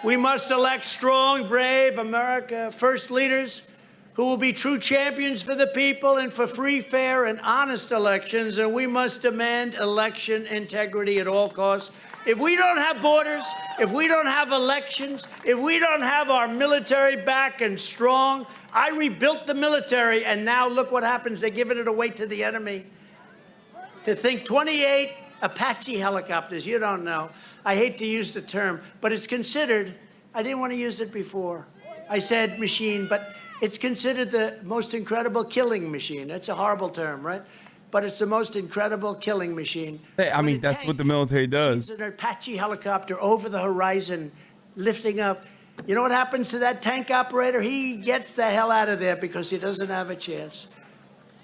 We must elect strong, brave America first leaders who will be true champions for the people and for free, fair, and honest elections. And we must demand election integrity at all costs. If we don't have borders, if we don't have elections, if we don't have our military back and strong, I rebuilt the military, and now look what happens. They're giving it away to the enemy. To think 28 Apache helicopters, you don't know. I hate to use the term, but it's considered, I didn't want to use it before. I said machine, but it's considered the most incredible killing machine. That's a horrible term, right? But it's the most incredible killing machine. Hey, I mean, that's what the military does. An Apache helicopter over the horizon, lifting up. You know what happens to that tank operator? He gets the hell out of there because he doesn't have a chance.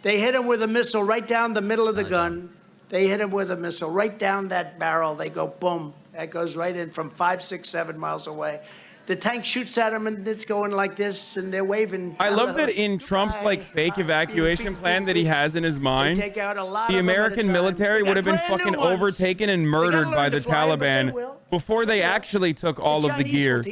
They hit him with a missile right down the middle of the gun. They hit him with a missile right down that barrel. They go boom. That goes right in from 5, 6, 7 miles away. the tank shoots at them and it's going like this and they're waving. I love that in Trump's like fake evacuation plan that he has in his mind, the American military would have been fucking overtaken and murdered by the Taliban before they actually took all of the gear.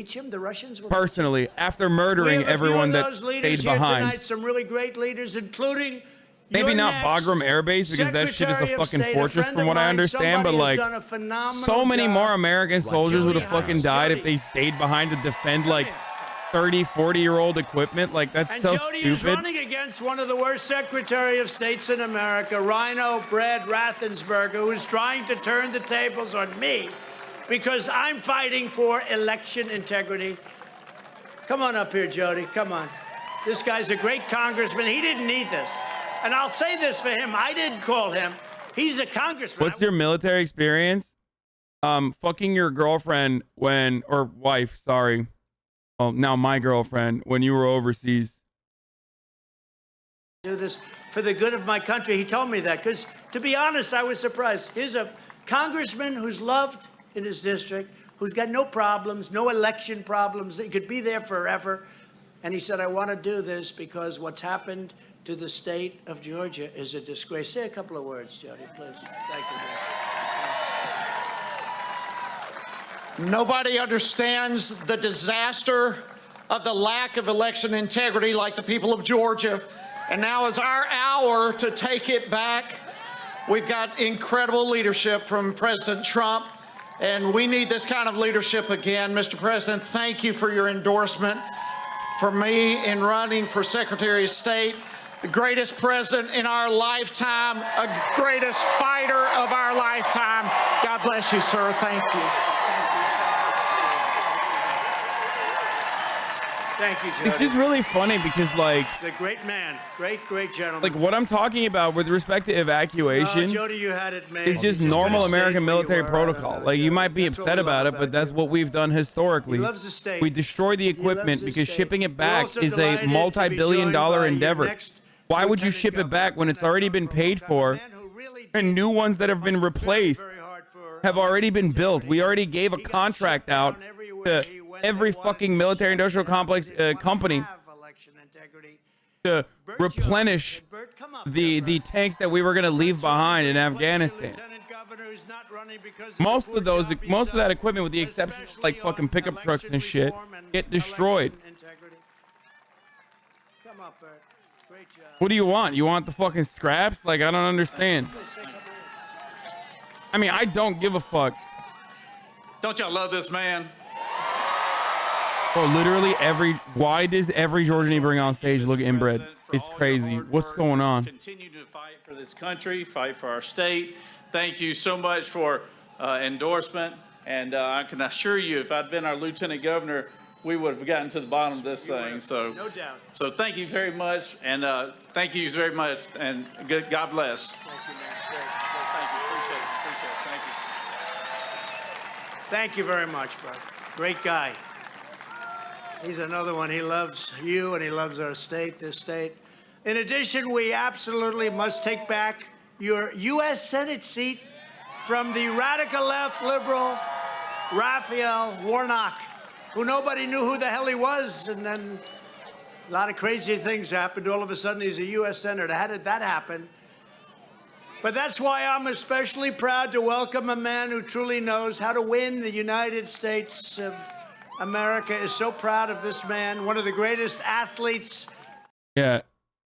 Personally, after murdering everyone that stayed behind. Some really great leaders, including maybe not Bagram Air Base, because that shit is a fucking fortress from what I understand, but like so many more American soldiers would have fucking died if they stayed behind to defend like 30, 40-year-old equipment. Like, that's so Jody is stupid. running against one of the worst Secretary of States in America, Rhino Brad Raffensperger, who is trying to turn the tables on me because I'm fighting for election integrity. Come on up here, Jody. Come on. This guy's a great congressman. He didn't need this. And I'll say this for him. I didn't call him. He's a congressman. What's your military experience? Fucking your girlfriend or wife, sorry. Well, now my girlfriend, when you were overseas. Do this for the good of my country. He told me that because, to be honest, I was surprised. Here's a congressman who's loved in his district, who's got no problems, no election problems. He could be there forever. And he said, I want to do this because what's happened to the state of Georgia is a disgrace. Say a couple of words, Jody, please. Thank you. Nobody understands the disaster of the lack of election integrity like the people of Georgia. And now is our hour to take it back. We've got incredible leadership from President Trump, and we need this kind of leadership again. Mr. President, thank you for your endorsement for me in running for Secretary of State. The greatest president in our lifetime, a greatest fighter of our lifetime. God bless you, sir. Thank you. Thank you, Jody. It's just really funny because, like, The great man, great gentleman. like what I'm talking about with respect to evacuation Jody, you had it made. is just normal American military protocol. Like, you might be upset about it, but that's what we've done historically. He loves the state. We destroy the equipment his because state. shipping it We're back also is a delighted to be multi-billion-dollar joined by your endeavor. next Why would you Lieutenant ship it Governor, back when it's already been paid for and new ones that have been replaced have already been built? We already gave a contract out to every fucking military industrial complex company to replenish the tanks that we were going to leave behind in Afghanistan. Most of that equipment, with the exception of like fucking pickup trucks and shit, get destroyed. What do you want? You want the fucking scraps? Like, I don't understand. I mean, I don't give a fuck. Don't y'all love this man? Bro, literally why does every Georgian bring on stage look inbred? It's crazy. What's going on? Continue to fight for this country, fight for our state. Thank you so much for endorsement. And I can assure you, if I'd been our lieutenant governor, we would have gotten to the bottom of this thing. So, no doubt. So thank you very much, and thank you very much, and God bless. Thank you, man. Great. Thank you. Appreciate it. Thank you. Thank you very much, bro. Great guy. He's another one. He loves you, and he loves our state, this state. In addition, we absolutely must take back your U.S. Senate seat from the radical left liberal Raphael Warnock, who nobody knew who the hell he was, and then a lot of crazy things happened. All of a sudden, he's a U.S. Senator. How did that happen? But that's why I'm especially proud to welcome a man who truly knows how to win. The United States of America is so proud of this man, one of the greatest athletes. Yeah,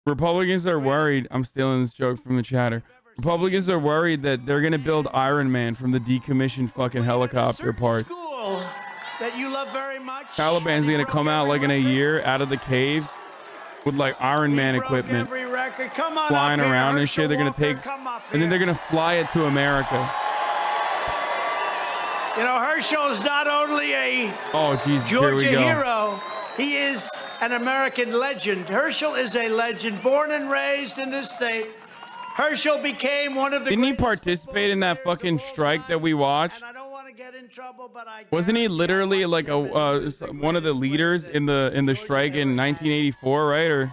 Republicans are worried. I'm stealing this joke from the chatter. Republicans are worried that they're going to build Iron Man from the decommissioned fucking helicopter parts. School that you love very much. Taliban's going to come out like in a year out of the caves with like Iron Man equipment flying around and shit. They're going to take, and then they're going to fly it to America. You know, Herschel is not only a Georgia hero, he is an American legend. Herschel is a legend, born and raised in this state. Herschel became one of the Didn't he participate in that fucking strike that we watched? Wasn't he literally like one of the leaders in the strike in 1984, right?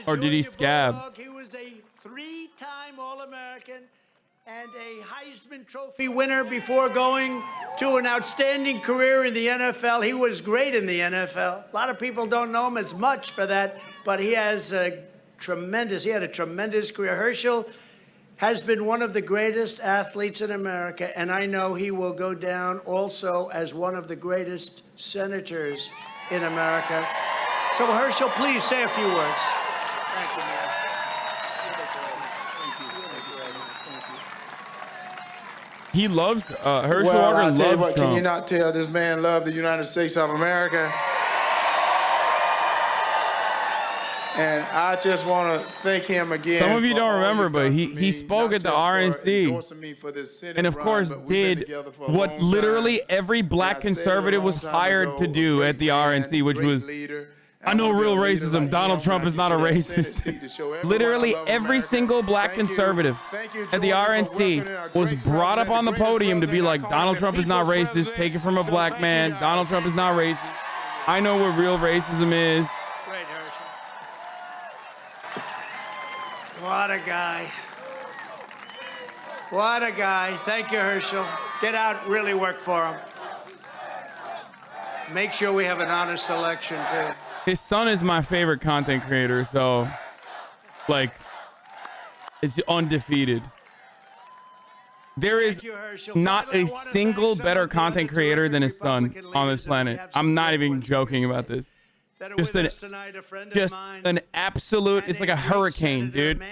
Or did he scab? He was a 3-time All-American. and a Heisman Trophy winner before going to an outstanding career in the NFL. He was great in the NFL. A lot of people don't know him as much for that, but he has he had a tremendous career. Herschel has been one of the greatest athletes in America, and I know he will go down also as one of the greatest senators in America. So Herschel, please say a few words. Thank you, man. He loves Herschel Well, Walker I'll tell you loves what, Trump. can you not tell this man loved the United States of America? And I just want to thank him again. Some of you for don't all remember, you've but done he for me, spoke not at the just for RNC, endorsing me for this Senate and of run, course but we've been did together for a what long literally time. every black And I said it a conservative was long time hired ago, to a do great at the man, RNC, which great was, leader. I know I'm real gonna be a leader racism. like Donald him Trump when I is not a get to that Senate racist. seat to show everyone Literally I love every America. single black Thank you. conservative Thank you, at the Georgia, for RNC welcoming our was great brought up president, on the the greatest podium to be president, I like, call Donald him Trump the is not people's racist. president. Take it from a So black thank man. you, guys. Donald Trump is not racist. I know what real racism is. Great, Herschel. What a guy. What a guy. Thank you, Herschel. Get out, really work for him. Make sure we have an honest election, too. His son is my favorite content creator, so, like, it's undefeated. There is not a single better content creator than his son on this planet. I'm not even joking about this. Just an absolute, it's like a hurricane, dude.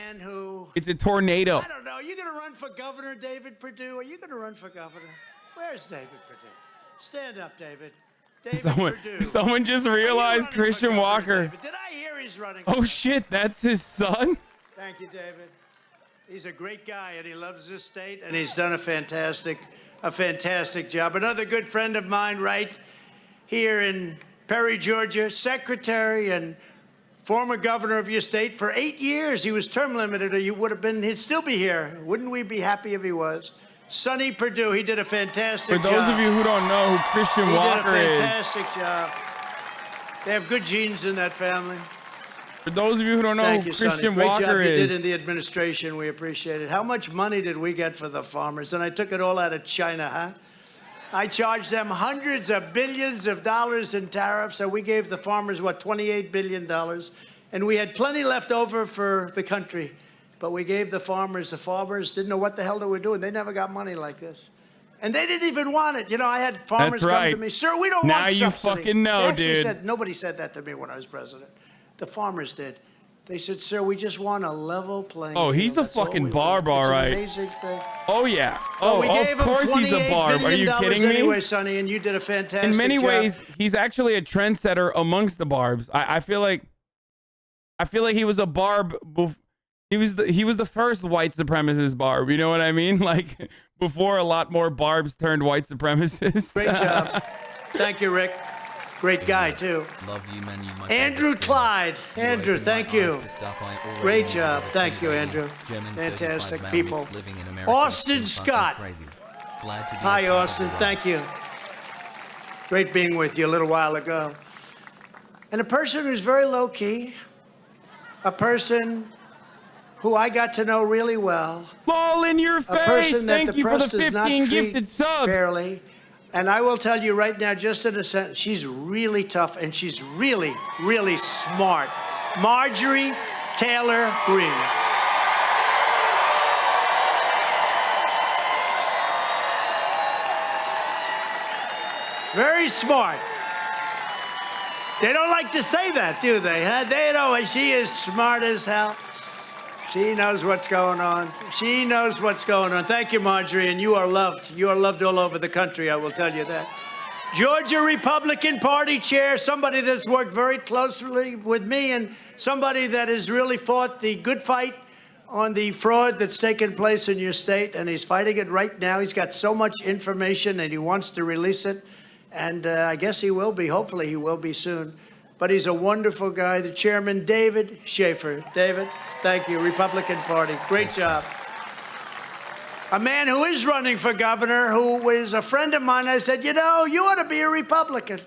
It's a tornado. I don't know. Are you going to run for governor, David Perdue? Are you going to run for governor? Where's David Perdue? Stand up, David. David Perdue. Someone just realized Christian Walker. Did I hear he's running? Oh shit, that's his son? Thank you, David. He's a great guy, and he loves this state, and he's done a fantastic job. Another good friend of mine right here in Perry, Georgia, secretary and former governor of your state for 8 years. He was term limited, or he'd still be here. Wouldn't we be happy if he was? Sonny Perdue, he did a fantastic job. For those of you who don't know who Christian Walker is. He did a fantastic job. They have good genes in that family. For those of you who don't know who Christian Walker Great job you is. did in the administration. We appreciate it. How much money did we get for the farmers? And I took it all out of China, huh? I charged them hundreds of billions of dollars in tariffs, so we gave the farmers, what, $28 billion? And we had plenty left over for the country. But we gave the farmers didn't know what the hell they were doing. They never got money like this. And they didn't even want it. You know, I had farmers come to me, sir, we don't want subsidy. Now you fucking know, dude. Nobody said that to me when I was president. The farmers did. They said, sir, we just want a level playing field. Oh, he's a fucking barb, all right. It's an amazing thing. Oh, yeah. Well, Of course he's a barb. Are you kidding me? Anyway, Sonny, and you did a fantastic job. In many ways, he's actually a trendsetter amongst the barbs. I feel like he was a barb. He was the first white supremacist barb. You know what I mean? Like, before a lot more barbs turned white supremacists. Great job. Thank you, Rick. Great guy, too. Love you, man. You my Andrew favorite Clyde. friend. You Andrew, opened thank my you. eyes to stuff I already Great knew job. about Thank you, Australia. Andrew. German Fantastic 35 people. Maoris living in America. Austin It's something Scott. crazy. Glad to be a Hi, part of Austin. the ride. Thank you. Great being with you a little while ago. And a person who's very low-key, a person who I got to know really well. Ball in your A face. person that Thank the you for press the does not 15 treat gifted subs. fairly. And I will tell you right now, just in a sentence, she's really tough and she's really, really smart. Marjorie Taylor Greene. Very smart. They don't like to say that, do they? Huh? They know she is smart as hell. She knows what's going on. She knows what's going on. Thank you, Marjorie, and you are loved. You are loved all over the country, I will tell you that. Georgia Republican Party chair, somebody that's worked very closely with me and somebody that has really fought the good fight on the fraud that's taken place in your state, and he's fighting it right now. He's got so much information, and he wants to release it, and I guess he will be. Hopefully he will be soon. But he's a wonderful guy, the chairman, David Schaefer. David, thank you, Republican Party. Great job. A man who is running for governor, who is a friend of mine. I said, you know, you ought to be a Republican.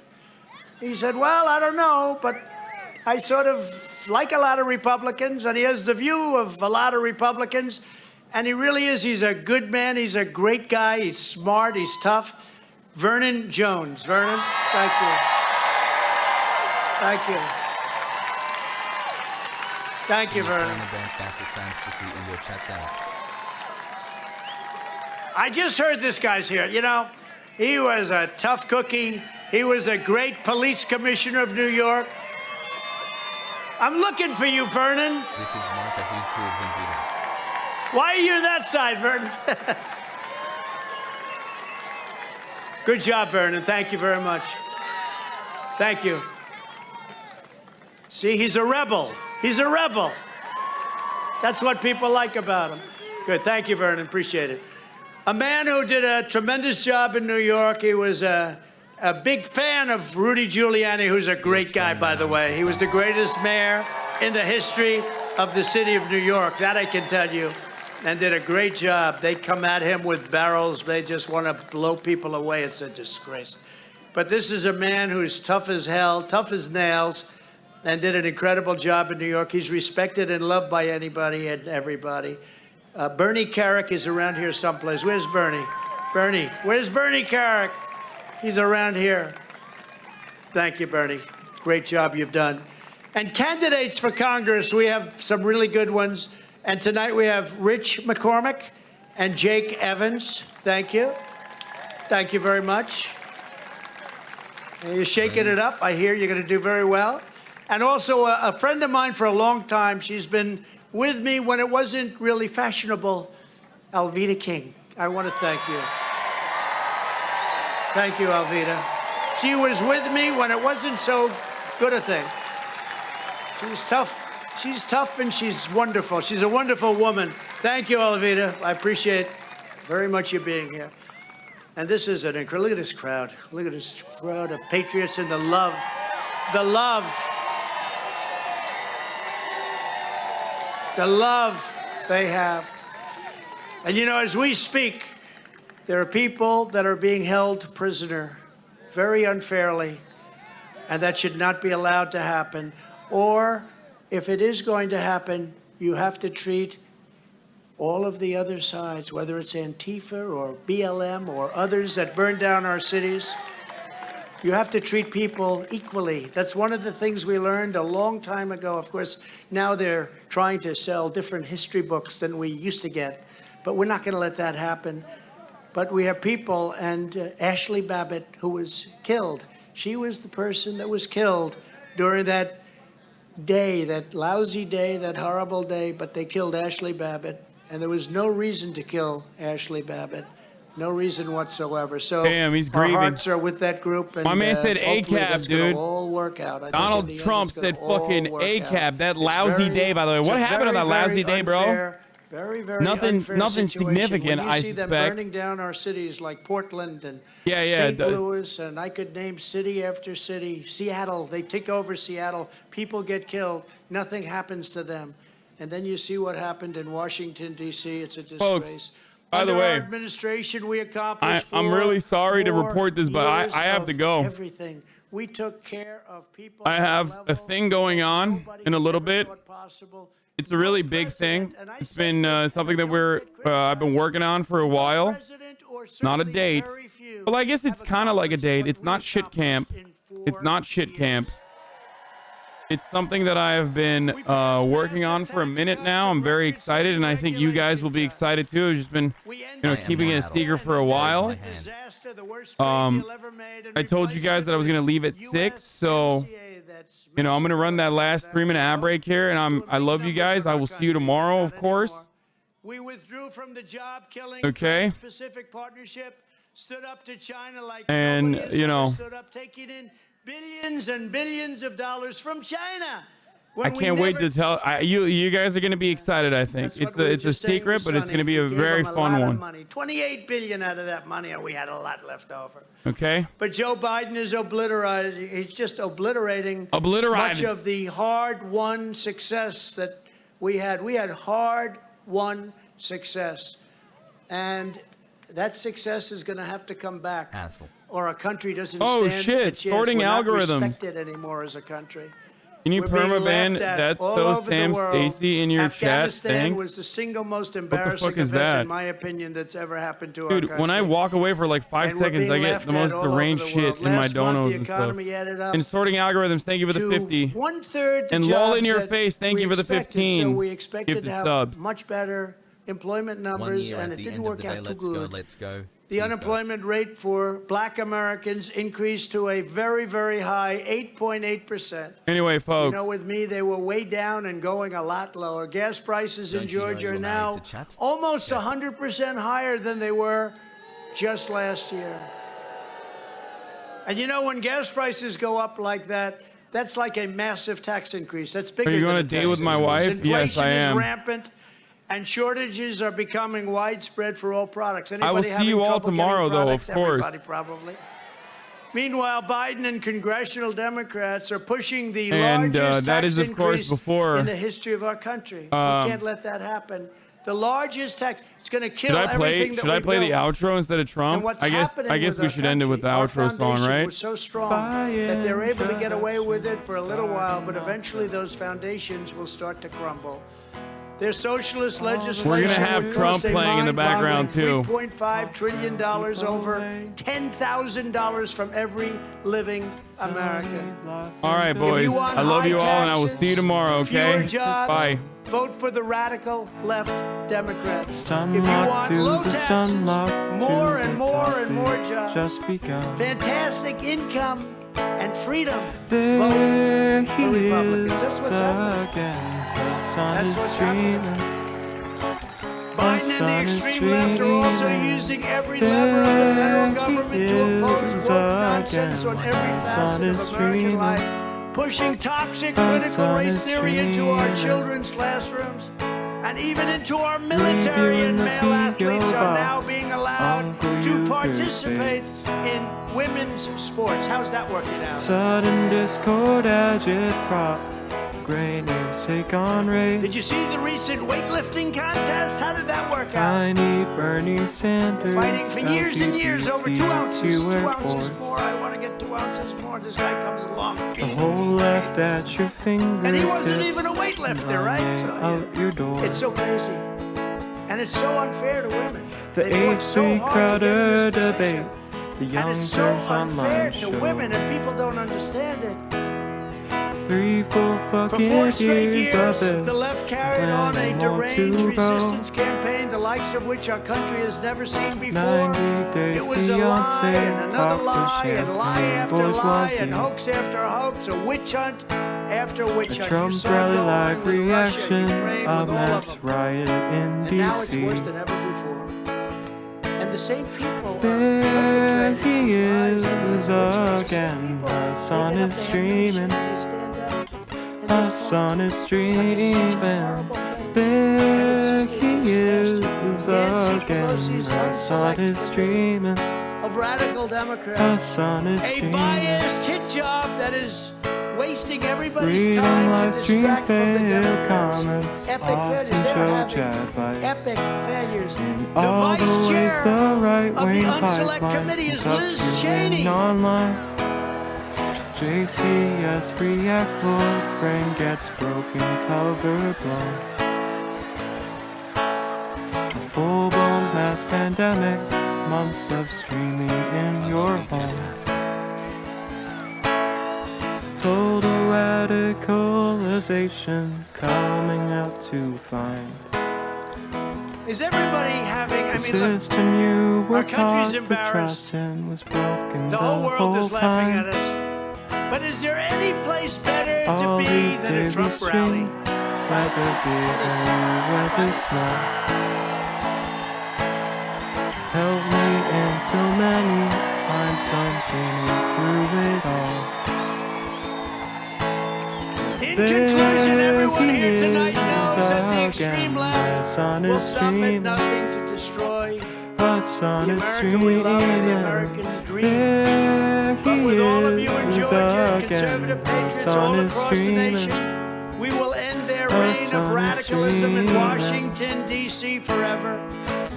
He said, well, I don't know, but I sort of like a lot of Republicans, and he has the view of a lot of Republicans. And he really is. He's a good man. He's a great guy. He's smart. He's tough. Vernon Jones. Vernon, thank you. Thank you. Thank you, Vernon. I just heard this guy's here. You know, he was a tough cookie. He was a great police commissioner of New York. I'm looking for you, Vernon. This is Martha. He's who have been beaten. Why are you that side, Vernon? Good job, Vernon. Thank you very much. Thank you. See, he's a rebel. He's a rebel. That's what people like about him. Good. Thank you, Vernon. Appreciate it. A man who did a tremendous job in New York. He was a big fan of Rudy Giuliani, who's a great guy, by the way. He was the greatest mayor in the history of the city of New York. That I can tell you. And did a great job. They come at him with barrels. They just want to blow people away. It's a disgrace. But this is a man who's tough as hell, tough as nails, and did an incredible job in New York. He's respected and loved by anybody and everybody. Bernie Carrick is around here someplace. Where's Bernie? Bernie, where's Bernie Carrick? He's around here. Thank you, Bernie. Great job you've done. And candidates for Congress, we have some really good ones. And tonight we have Rich McCormick and Jake Evans. Thank you. Thank you very much. And you're shaking it up. I hear you're going to do very well. And also a friend of mine for a long time. She's been with me when it wasn't really fashionable. Alveda King. I want to thank you. Thank you, Alveda. She was with me when it wasn't so good a thing. She was tough. She's tough and she's wonderful. She's a wonderful woman. Thank you, Alveda. I appreciate very much you being here. And this is an incredible, look at this crowd. Look at this crowd of patriots and the love they have. And you know, as we speak, there are people that are being held prisoner very unfairly, and that should not be allowed to happen. Or if it is going to happen, you have to treat all of the other sides, whether it's Antifa or BLM or others that burn down our cities. You have to treat people equally. That's one of the things we learned a long time ago. Of course, now they're trying to sell different history books than we used to get, but we're not going to let that happen. But we have people, and Ashley Babbitt, who was killed, she was the person that was killed during that day, that lousy day, that horrible day, but they killed Ashley Babbitt, and there was no reason to kill Ashley Babbitt, no reason whatsoever. So damn, he's grieving. Our hearts are with that group. And, my man said ACAB, dude. All work out. Donald Trump said fucking ACAB. That lousy day, by the way. What happened on that lousy day, bro? Very, very nothing situation. significant, when you I see suspect. them burning down our cities like Portland and St. Louis, and I could name city after city. Seattle, they take over Seattle. People get killed. Nothing happens to them. And then you see what happened in Washington, D.C. It's a disgrace. Folks, by the Under way, our administration, we accomplished I'm really sorry to more report this, but I have to go. Everything. We took care of people. I have a thing going on in a little bit. It's a really big thing. It's been something that I've been working on for a while. Not a date. Well, I guess it's kind of like a date. It's not shit camp. It's not shit camp. It's something that I have been working on for a minute now. I'm very excited, and I think you guys will be excited too. I've just been, keeping it a secret for a while. I told you guys that I was gonna leave at 6, so I'm gonna run that last 3-minute ad break here, and I love you guys. I will see you tomorrow, of course. We withdrew from the job-killing Trans-Pacific Partnership, stood up to China like and stood up, taking in billions and billions of dollars from China. I can't wait to tell you guys are going to be excited. I think it's a secret, but it's going to be a very fun one. Money. 28 billion out of that money, and we had a lot left over. Okay. But Joe Biden is obliterating. He's just obliterating much of the hard-won success that we had. We had hard-won success, and that success is going to have to come back. Hassle. Or a country doesn't stand a chance. Sorting We're algorithms. Not respected anymore as a country. Can you We're being permaban laughed at That's all So over the Sam world. Stacy in your chat? Afghanistan Thanks. was the single most fuck embarrassing is event, that? in my opinion, that's ever happened to our Dude, country. when I walk away for like 5 And we're seconds, being I get laughed the at most all over deranged the shit world. in my Last month, donos the and stuff. economy added up And sorting algorithms, thank you for the to 50. 1/3 the And lol in jobs your that face, thank we you for the expected. 15. So we expected Gifted to have subs. much better employment 1 numbers, year and at it the didn't end of work the day. out too Let's go. good. Let's go. The unemployment rate for black Americans increased to a very, very high 8.8%. Anyway, folks. You know, with me, they were way down and going a lot lower. Gas prices in Don't you know Georgia you're are married now to chat? almost 100% higher than they were just last year. And you know, when gas prices go up like that, that's like a massive tax increase. That's bigger Are you than going a on a date tax with my increase. wife? Inflation Yes, I is am. rampant, and shortages are becoming widespread for all products. I will Anybody see having you all trouble getting tomorrow, though, products? of course. Everybody probably. Meanwhile, Biden and congressional Democrats are pushing the And, largest that tax is, of course, increase before, in the history of our country. We can't let that happen. The largest tax, it's going to kill everything that Should I we play the built. outro instead of Trump? And what's I guess happening with we our should end it with the country, outro song, our foundation right? was so strong that they're able to get away with it for a little while, but eventually those foundations will start to crumble. Their socialist legislation We're gonna have would Trump cost a playing in the background, too. $3.5 trillion, over $10,000 from every living American. All right, boys. want I love high you all, and I will taxes, see you tomorrow, okay? fewer jobs, Bye. vote for the radical left Democrats. Stun If you lock want to low the taxes, stun lock more to and the more and more topic jobs, just begun. fantastic income and freedom, There vote for he Republicans. is That's what's happening. again. The sun That's is what's streaming. Biden and the extreme left are also using every lever of the federal government to impose woke nonsense on every facet of American life, pushing toxic critical race theory into our children's classrooms, and even into our military, and male athletes are now being allowed to participate in women's sports. How's that working out? Sudden discord agitprop. Gray names take on race. Did you see the recent weightlifting contest? How did that work out? Tiny Bernie Sanders. Fighting for years and years over 2 ounces. 2 LGBTQ ounces force. more. I want to get 2 ounces more. This guy comes along. The whole left at your fingertips. And he wasn't even a weightlifter, right? So, out your door. it's so crazy. And it's so unfair to women. The They fought so H3 hard to get in Crowder this debate. position. The And Young it's so Turks unfair Online to show. women, and people don't understand it. 3 full For fucking 4 straight years years, of this. the left carried on a Planning more deranged to go. resistance campaign, the likes of which our country has never seen before. 90-day It was a lie fiancé and another talks of lie and lie champagne after lie bourgeoisie. and hoax after hoax, a witch hunt after witch A hunt. Trump You saw rally going live with Russia, reaction, Ukraine, a with all of mass them. riot in And now it's worse DC. than ever before. And the same people are There perpetrating he these is lies and these witch hunts. The same again. people, The they sun get up, is they have no streaming. shame, they stand up, and The they sun is like it's such a streaming. horrible thing. There And it's just a he is disaster. Nancy again. Pelosi's The sun is unselectable streaming. of radical The Democrats. sun is A streaming. biased hit job that is wasting everybody's Reading time live to stream distract from the fail Democrats. comments. Epic Austin failures. They're show having chat advice. epic failures. The All the vice ways chair the right of the wing Unselect pipeline Committee is comes up Liz to Cheney. win online. JCS react Lord Frank gets broken cover blown. A full-blown mass pandemic, months of streaming in your home. Total radicalization coming out to find. Is everybody having, I The mean, look, system you were our country's taught to embarrassed. trust in was broken The whole world whole is laughing time. at us. But is there any place better to All be these than a daily Trump rally? streams, whether big or whether small, help me and so many find some meaning through it all. In conclusion, everyone There here he tonight knows is that the extreme again. The left sun will is stop at streaming. nothing to destroy The sun the is America we love and the streaming. American dream. There But he with all of you in is Georgia and again. conservative The patriots sun all is across the streaming. nation, we will end their The reign of sun is radicalism in streaming. Washington, D.C. forever. With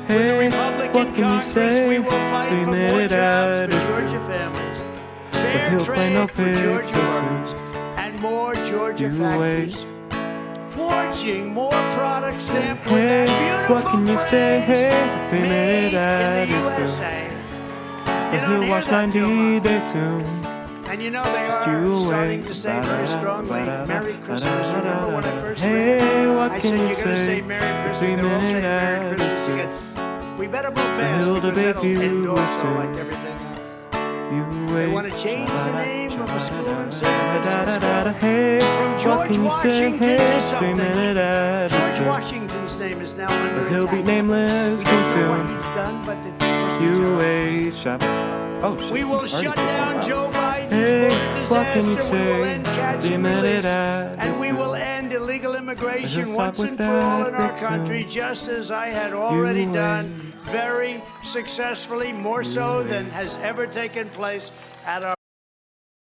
the Hey, Republican what can you Congress, say? we will fight for more 3-minute jobs ad for is Georgia through. families, But fair he'll play no trade for Georgia pixel workers, soon. and more Georgia factories, forging more products stamped with Hey, that what can you say? Hey, the 3 made minute ad in the is USA. through. And he'll watch 90 days soon. And you know they Just you are away. starting to say very strongly, Merry Christmas. Remember when I first Hey, met? what I can said, you you're going to say? say Merry Christmas. The They're all 3 saying minute Merry ad Christmas is again. through. We better move fast Hilda because that'll Bayview end will also soon. like everything else. You They wait. want to change the name of a school in San Francisco. Hey, From what George can you say? Washington Hey, to 3 something. minute ad is George through. Washington's name is now under But he'll attack. be nameless We don't know what soon. he's done, but it's supposed to be You terrible. wait, shut up. Oh, shit. We will Already shut did. down Wow. Joe Biden's Hey, border what can you disaster. We will say? end catch 3 and minute release. ad And is we through. will end illegal immigration stop once with and for all in that our big country, soon. just as I had already You done very successfully, more so than has ever taken place at our